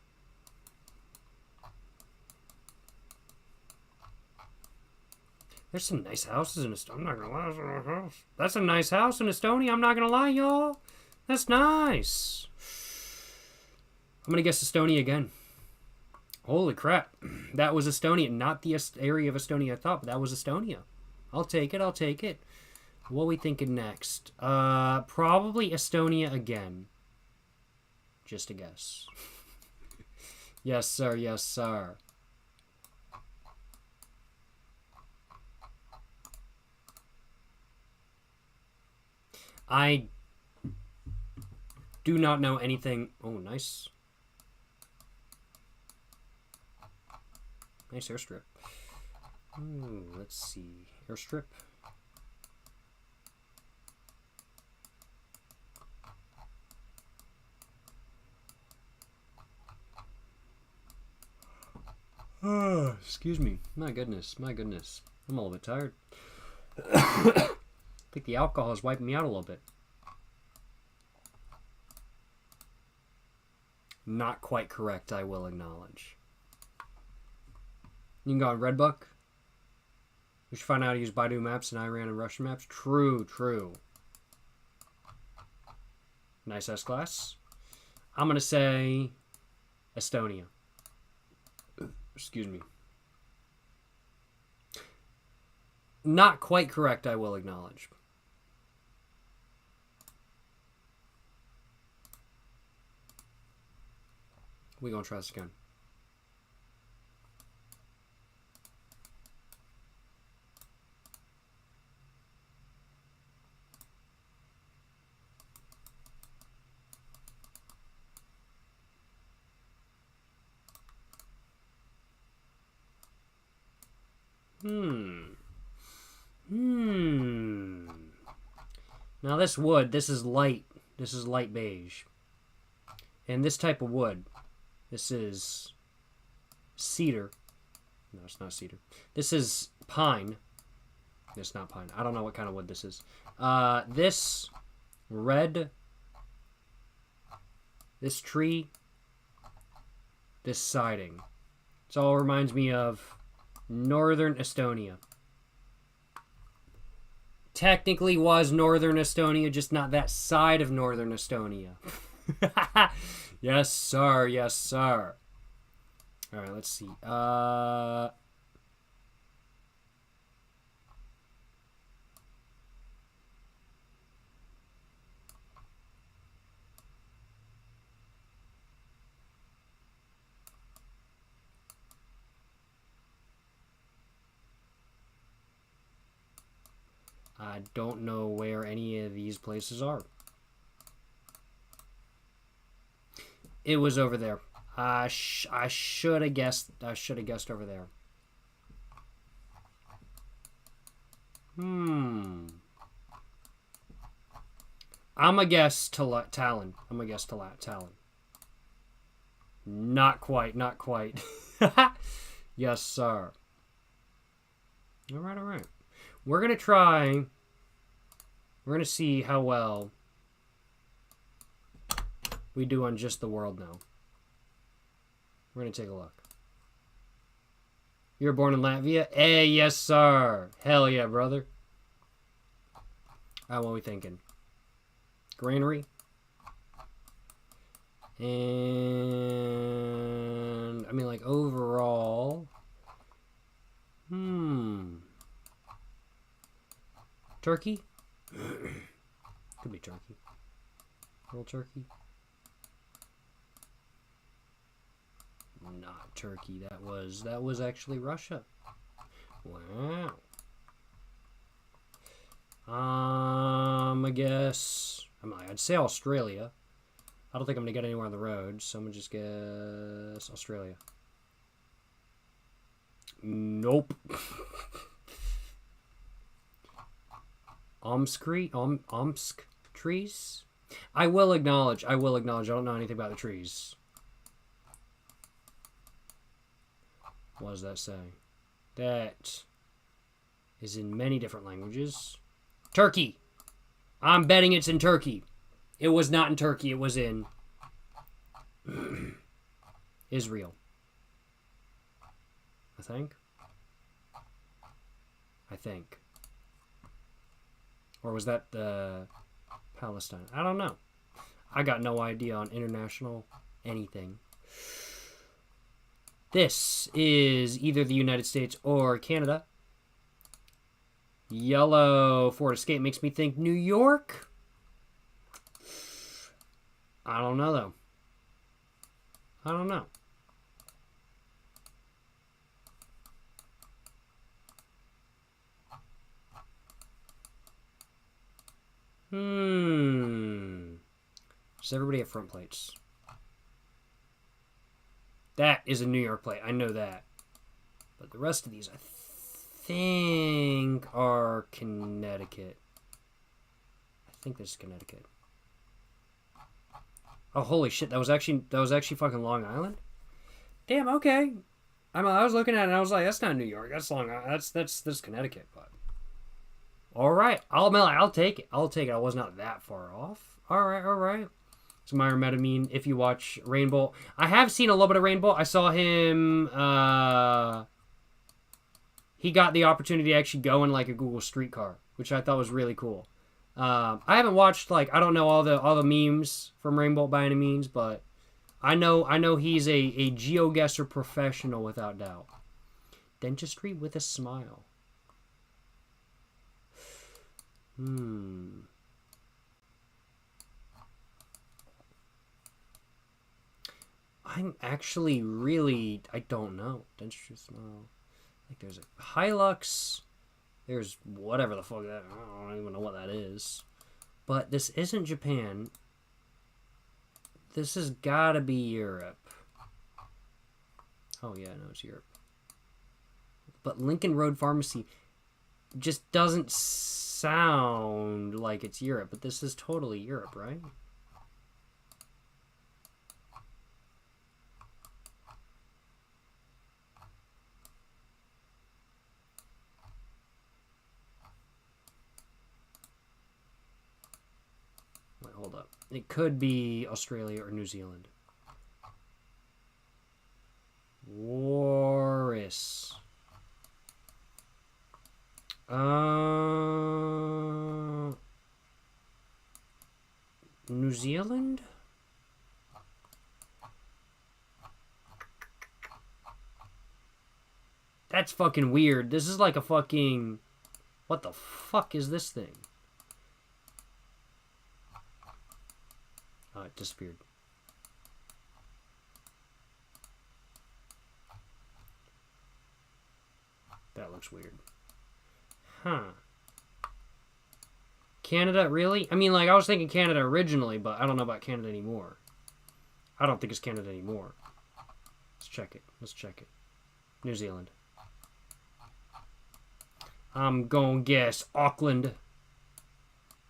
S1: There's some nice houses in Estonia. I'm not gonna lie. That's a nice house in Estonia. I'm not gonna lie, y'all. That's nice. I'm gonna guess Estonia again. Holy crap. That was Estonia. Not the area of Estonia I thought, but that was Estonia. I'll take it. I'll take it. What are we thinking next? Probably Estonia again. Just a guess. Yes, sir. Yes, sir. I do not know anything. Oh, nice. Nice airstrip. Ooh, let's see. Airstrip. Oh, excuse me. My goodness. My goodness. I'm a little bit tired. I think the alcohol is wiping me out a little bit. Not quite correct, I will acknowledge. You can go on Redbook. We should find out how to use Baidu Maps in Iran and Russian maps. True, true. Nice S-Class. I'm going to say Estonia. Excuse me. Not quite correct, I will acknowledge. We're going to try this again. Now this wood, this is light beige. And this type of wood, this is cedar. No, it's not cedar. This is pine. It's not pine. I don't know what kind of wood this is. This red, this tree, this siding. It all reminds me of northern Estonia. Technically was northern Estonia, just not that side of northern Estonia. Yes, sir. Yes, sir. All right, let's see. I don't know where any of these places are. It was over there. I should have guessed. I should have guessed over there. I'm a guess to Talon. I'm a guess to Talon. Not quite. Not quite. Yes, sir. All right. All right. We're gonna try. We're gonna see how well we do on just the world now. We're gonna take a look. You were born in Latvia? Hey, yes, sir. Hell yeah, brother. What are we thinking? Granary. And I mean, like, overall. Turkey? Could be Turkey. Little Turkey. Not Turkey. That was actually Russia. Wow. I guess I'd say Australia. I don't think I'm gonna get anywhere on the road, so I'm gonna just guess Australia. Nope. Omsk trees? I will acknowledge, I don't know anything about the trees. What does that say? That is in many different languages. Turkey! I'm betting it's in Turkey. It was not in Turkey, it was in Israel. I think. Or was that Palestine? I don't know. I got no idea on international anything. This is either the United States or Canada. Yellow Ford Escape makes me think New York. I don't know, though. I don't know. Does everybody have front plates? That is a New York plate. I know that. But the rest of these, I think, are Connecticut. I think this is Connecticut. Oh, holy shit. That was actually fucking Long Island? Damn, okay. I was looking at it and I was like, that's not New York. That's Long Island. That's Connecticut, but. Alright. I'll take it. I was not that far off. Alright. So Myron Metamine, if you watch Rainbow. I have seen a little bit of Rainbow. I saw him he got the opportunity to actually go in like a Google streetcar, which I thought was really cool. I haven't watched, like, I don't know all the memes from Rainbow by any means, but I know he's a GeoGuessr professional without doubt. Dentistry with a smile. I'm actually really, I don't know. Dentistry smile. Like, there's a Hilux. There's whatever the fuck that, I don't even know what that is. But this isn't Japan. This has gotta be Europe. Oh yeah, no, it's Europe. But Lincoln Road Pharmacy just doesn't sound like it's Europe, but this is totally Europe, right? It could be Australia or New Zealand. Walrus. New Zealand? That's fucking weird. This is like a fucking... What the fuck is this thing? Oh, it disappeared. That looks weird. Huh. Canada, really? I mean, like, I was thinking Canada originally, but I don't know about Canada anymore. I don't think it's Canada anymore. Let's check it. Let's check it. New Zealand. I'm gonna guess Auckland.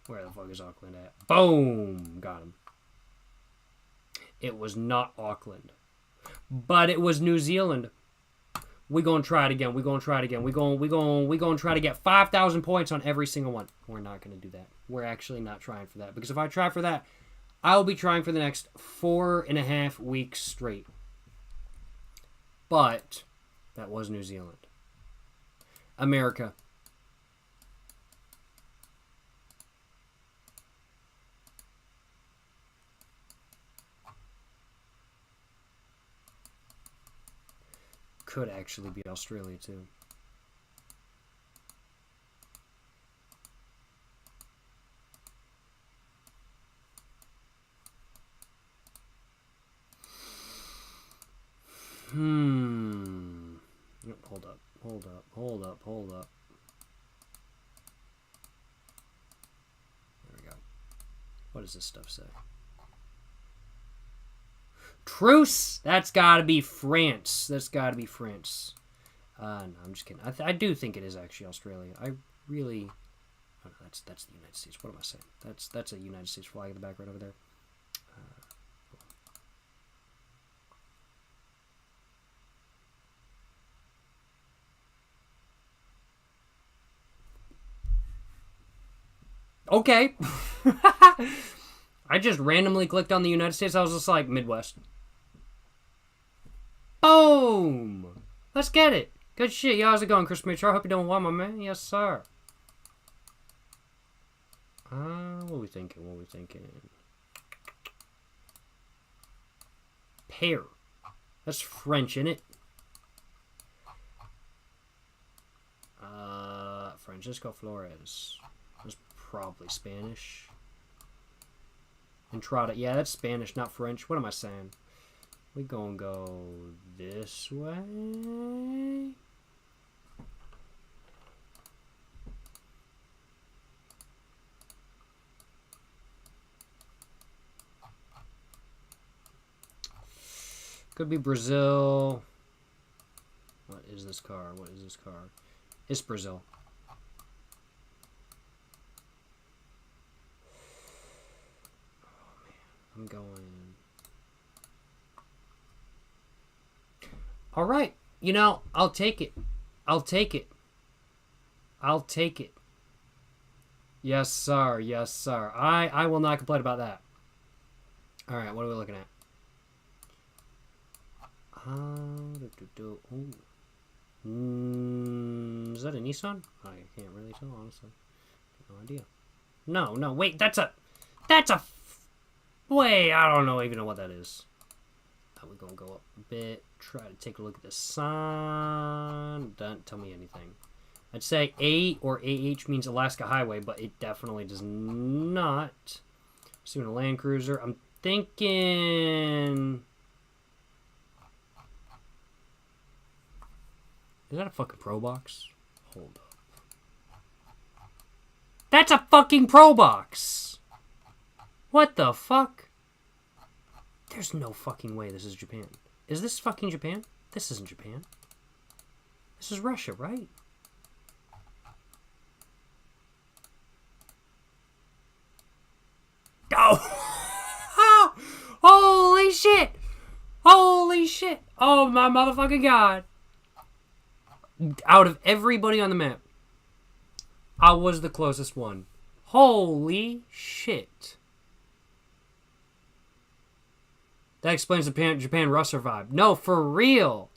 S1: Where the fuck is Auckland at? Boom! Got him. It was not Auckland. But it was New Zealand. We're gonna try it again. We're gonna try it again. We're gonna try to get 5,000 points on every single one. We're not gonna do that. We're actually not trying for that. Because if I try for that, I'll be trying for the next 4.5 weeks straight. But that was New Zealand. America. Could actually be Australia too. Hold up. There we go. What does this stuff say? Truce! That's gotta be France. That's gotta be France. No, I'm just kidding. I do think it is actually Australia. I really... Oh, no, that's the United States. What am I saying? That's a United States flag in the back right over there. Okay. I just randomly clicked on the United States. I was just like, Midwest. Boom! Let's get it. Good shit. Yo, how's it going, Chris Mitchell? I hope you're doing well, my man. Yes, sir. What are we thinking? Pear. That's French, isn't it? Francisco Flores. That's probably Spanish. Entrada. Yeah, that's Spanish, not French. What am I saying? We gonna go this way. Could be Brazil. What is this car? It's Brazil. I'm going... All right. You know, I'll take it. Yes, sir. I will not complain about that. All right, what are we looking at? Is that a Nissan? I can't really tell, honestly. No idea. No, wait, that's a... Wait, I don't even know what that is. We're going to go up a bit. Try to take a look at the sign. Don't tell me anything. I'd say A or AH means Alaska Highway, but it definitely does not. See, a Land Cruiser. I'm thinking... Is that a fucking Pro Box? Hold up. That's a fucking Pro Box! What the fuck? There's no fucking way this is Japan. Is this fucking Japan? This isn't Japan. This is Russia, right? Oh! Holy shit! Oh my motherfucking god! Out of everybody on the map, I was the closest one. Holy shit. That explains the Japan-Russia vibe. No, for real.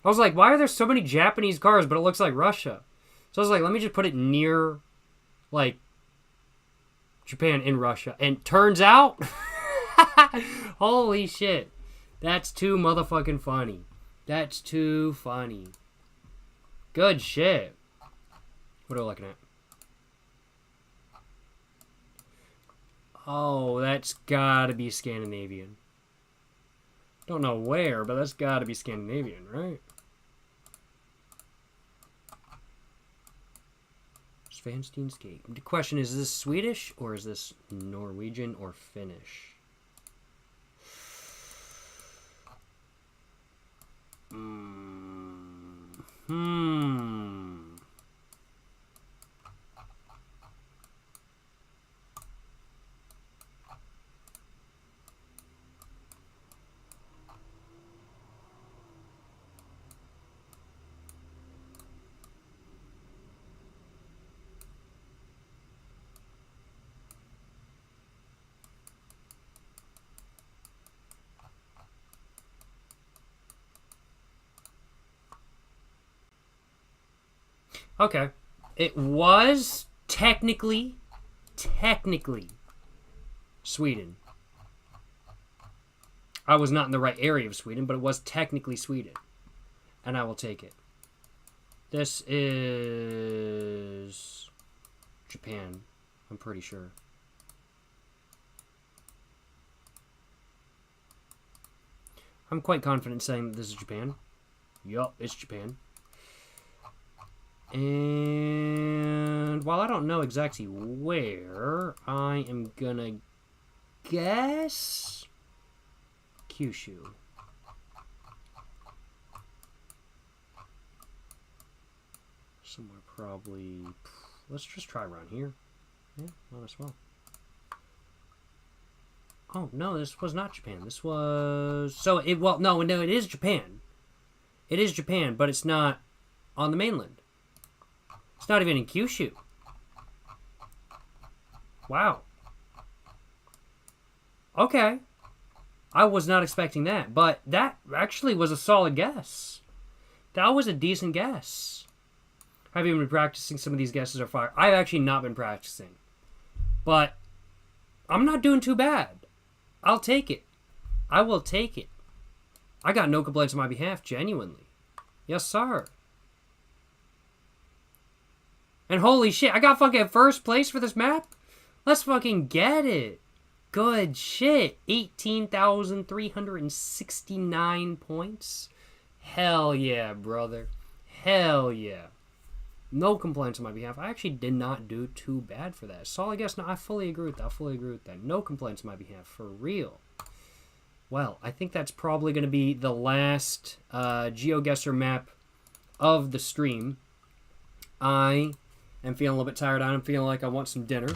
S1: I was like, why are there so many Japanese cars, but it looks like Russia? So I was like, let me just put it near, like, Japan in Russia. And turns out, holy shit. That's too motherfucking funny. That's too funny. Good shit. What are we looking at? Oh, that's gotta be Scandinavian. Don't know where, but that's gotta be Scandinavian, right? Svanstein's Gate. The question is this Swedish or is this Norwegian or Finnish? Okay. It was technically Sweden. I was not in the right area of Sweden, but it was technically Sweden. And I will take it. This is Japan, I'm pretty sure. I'm quite confident saying that this is Japan. Yup, it's Japan. And while I don't know exactly where, I am gonna guess Kyushu. Somewhere probably. Let's just try around here. Yeah, might as well. Oh no, this was not Japan. This was no, it is Japan. It is Japan, but it's not on the mainland. It's not even in Kyushu. Wow. Okay. I was not expecting that, but that actually was a solid guess. That was a decent guess. I've even been practicing some of these guesses are fire. I've actually not been practicing. But I'm not doing too bad. I'll take it. I will take it. I got no complaints on my behalf, genuinely. Yes, sir. And holy shit, I got fucking first place for this map? Let's fucking get it. Good shit. 18,369 points. Hell yeah, brother. Hell yeah. No complaints on my behalf. I actually did not do too bad for that. Solid guess. No, I fully agree with that. No complaints on my behalf. For real. Well, I think that's probably going to be the last GeoGuessr map of the stream. I am feeling a little bit tired. I'm feeling like I want some dinner.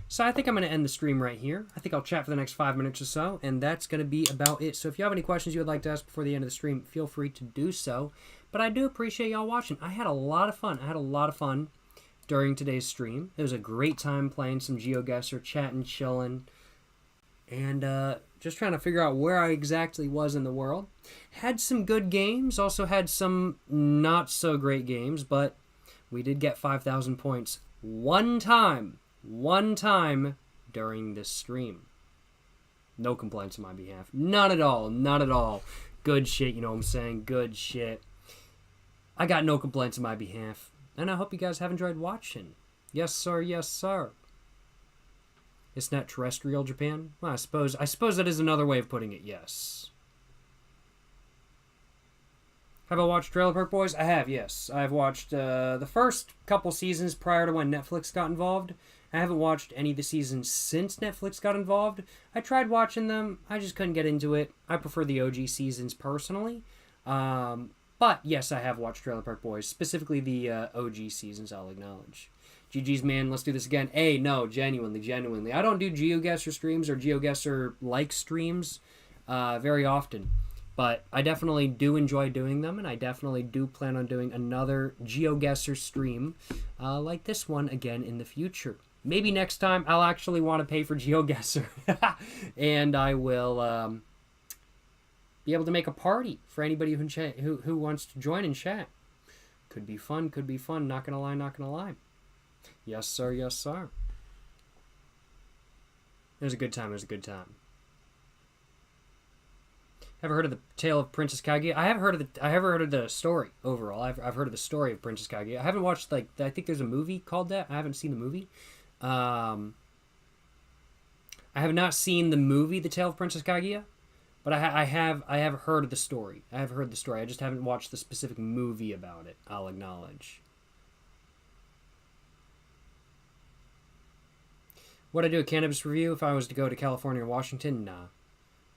S1: So I think I'm going to end the stream right here. I think I'll chat for the next 5 minutes or so, and that's going to be about it. So if you have any questions you would like to ask before the end of the stream, feel free to do so. But I do appreciate y'all watching. I had a lot of fun. During today's stream. It was a great time playing some GeoGuessr, chatting, chilling, and just trying to figure out where I exactly was in the world. Had some good games, also had some not so great games, but we did get 5,000 points one time during this stream. No complaints on my behalf. None at all. Good shit, you know what I'm saying? Good shit. I got no complaints on my behalf. And I hope you guys have enjoyed watching. Yes, sir. Yes, sir. It's not terrestrial Japan? Well, I suppose that is another way of putting it, yes. Have I watched Trailer Park Boys? I have, yes. I've watched the first couple seasons prior to when Netflix got involved. I haven't watched any of the seasons since Netflix got involved. I tried watching them. I just couldn't get into it. I prefer the OG seasons personally. But, yes, I have watched Trailer Park Boys. Specifically the OG seasons, I'll acknowledge. GG's, man. Let's do this again. Hey, no, genuinely. I don't do GeoGuessr streams or GeoGuessr-like streams very often. But I definitely do enjoy doing them, and I definitely do plan on doing another GeoGuessr stream like this one again in the future. Maybe next time I'll actually want to pay for GeoGuessr. And I will be able to make a party for anybody who wants to join in chat. Could be fun, not gonna lie, not gonna lie. Yes, sir, yes, sir. It was a good time, Ever heard of the tale of Princess Kaguya? I have heard of the story overall. I've heard of the story of Princess Kaguya. I haven't watched, like, I think there's a movie called that. I haven't seen the movie. I have not seen the movie, The Tale of Princess Kaguya, but I have heard of the story. I have heard the story. I just haven't watched the specific movie about it, I'll acknowledge. Would I do a cannabis review if I was to go to California or Washington? Nah.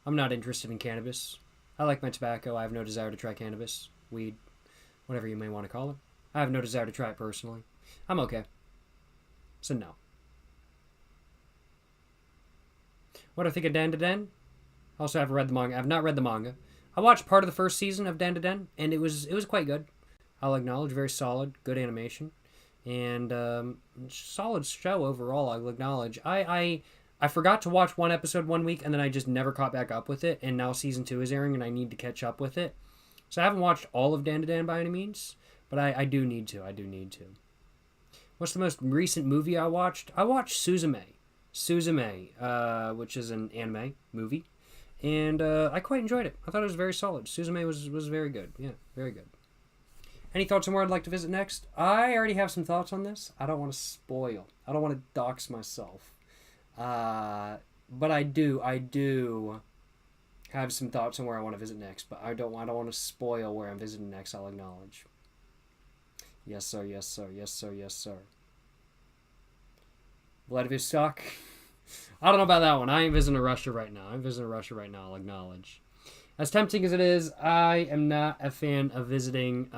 S1: I'm not interested in cannabis. I like my tobacco. I have no desire to try cannabis, weed, whatever you may want to call it. I have no desire to try it personally. I'm okay. So no. What do I think of Dan to Den? Also, I haven't read the manga. I've not read the manga. I watched part of the first season of Dan to Den, and it was quite good. I'll acknowledge, very solid, good animation, and solid show overall. I'll acknowledge. I forgot to watch one episode 1 week, and then I just never caught back up with it, and now Season 2 is airing, and I need to catch up with it. So I haven't watched all of Dan to Dan by any means, but I do need to. What's the most recent movie I watched? I watched Suzume, which is an anime movie, and I quite enjoyed it. I thought it was very solid. Suzume was very good. Yeah, very good. Any thoughts on where I'd like to visit next? I already have some thoughts on this. I don't want to spoil. I don't want to dox myself. But I do have some thoughts on where I want to visit next, but I don't want to spoil where I'm visiting next, I'll acknowledge. Yes, sir, yes, sir, yes, sir, yes, sir. Vladivostok? I don't know about that one. I ain't visiting Russia right now. I'll acknowledge. As tempting as it is, I am not a fan of visiting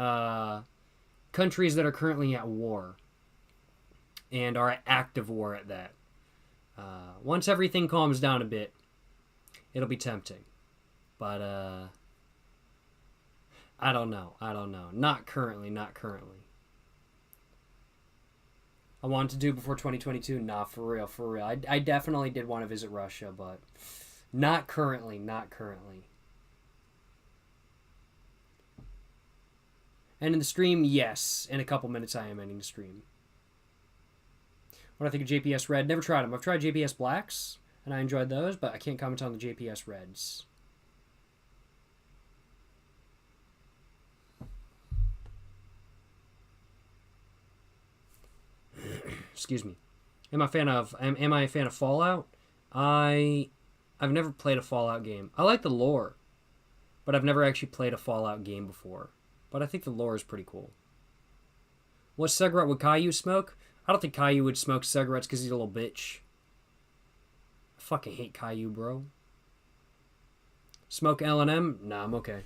S1: countries that are currently at war and are at active war at that. Once everything calms down a bit, it'll be tempting. But, I don't know. Not currently. I wanted to do before 2022. Nah, for real. I definitely did want to visit Russia, but not currently. And in the stream, yes. In a couple minutes, I am ending the stream. What do I think of JPS Red? Never tried them. I've tried JPS Blacks, and I enjoyed those, but I can't comment on the JPS Reds. Excuse me. Am I a fan of Fallout? I've never played a Fallout game. I like the lore, but I've never actually played a Fallout game before. But I think the lore is pretty cool. What cigarette would Caillou smoke? I don't think Caillou would smoke cigarettes because he's a little bitch. I fucking hate Caillou, bro. Smoke L&M? Nah, I'm okay.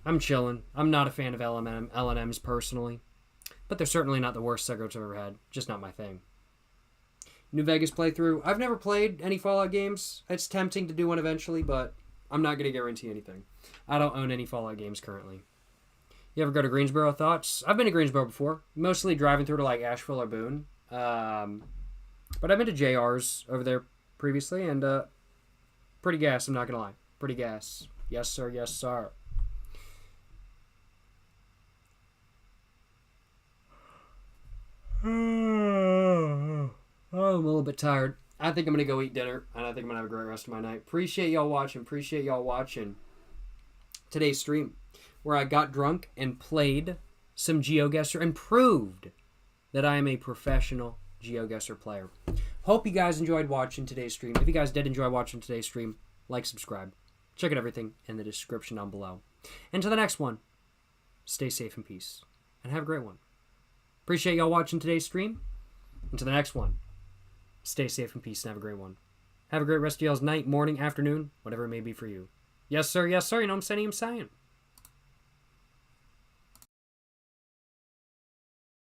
S1: I'm chilling. I'm not a fan of L&Ms personally. But they're certainly not the worst cigarettes I've ever had. Just not my thing. New Vegas playthrough. I've never played any Fallout games. It's tempting to do one eventually, but I'm not going to guarantee anything. I don't own any Fallout games currently. You ever go to Greensboro? Thoughts? I've been to Greensboro before. Mostly driving through to like Asheville or Boone. But I've been to JR's over there previously, and pretty gas, I'm not going to lie. Pretty gas. Yes, sir. Yes, sir. Oh, I'm a little bit tired. I think I'm going to go eat dinner, and I think I'm going to have a great rest of my night. Appreciate y'all watching today's stream, where I got drunk and played some GeoGuessr and proved that I am a professional GeoGuessr player. Hope you guys enjoyed watching today's stream. If you guys did enjoy watching today's stream, like, subscribe. Check out everything in the description down below. And to the next one, stay safe and peace, and have a great one. Appreciate y'all watching today's stream. And to the next one, stay safe and peace and have a great one. Have a great rest of y'all's night, morning, afternoon, whatever it may be for you. Yes, sir. Yes, sir. You know what I'm saying?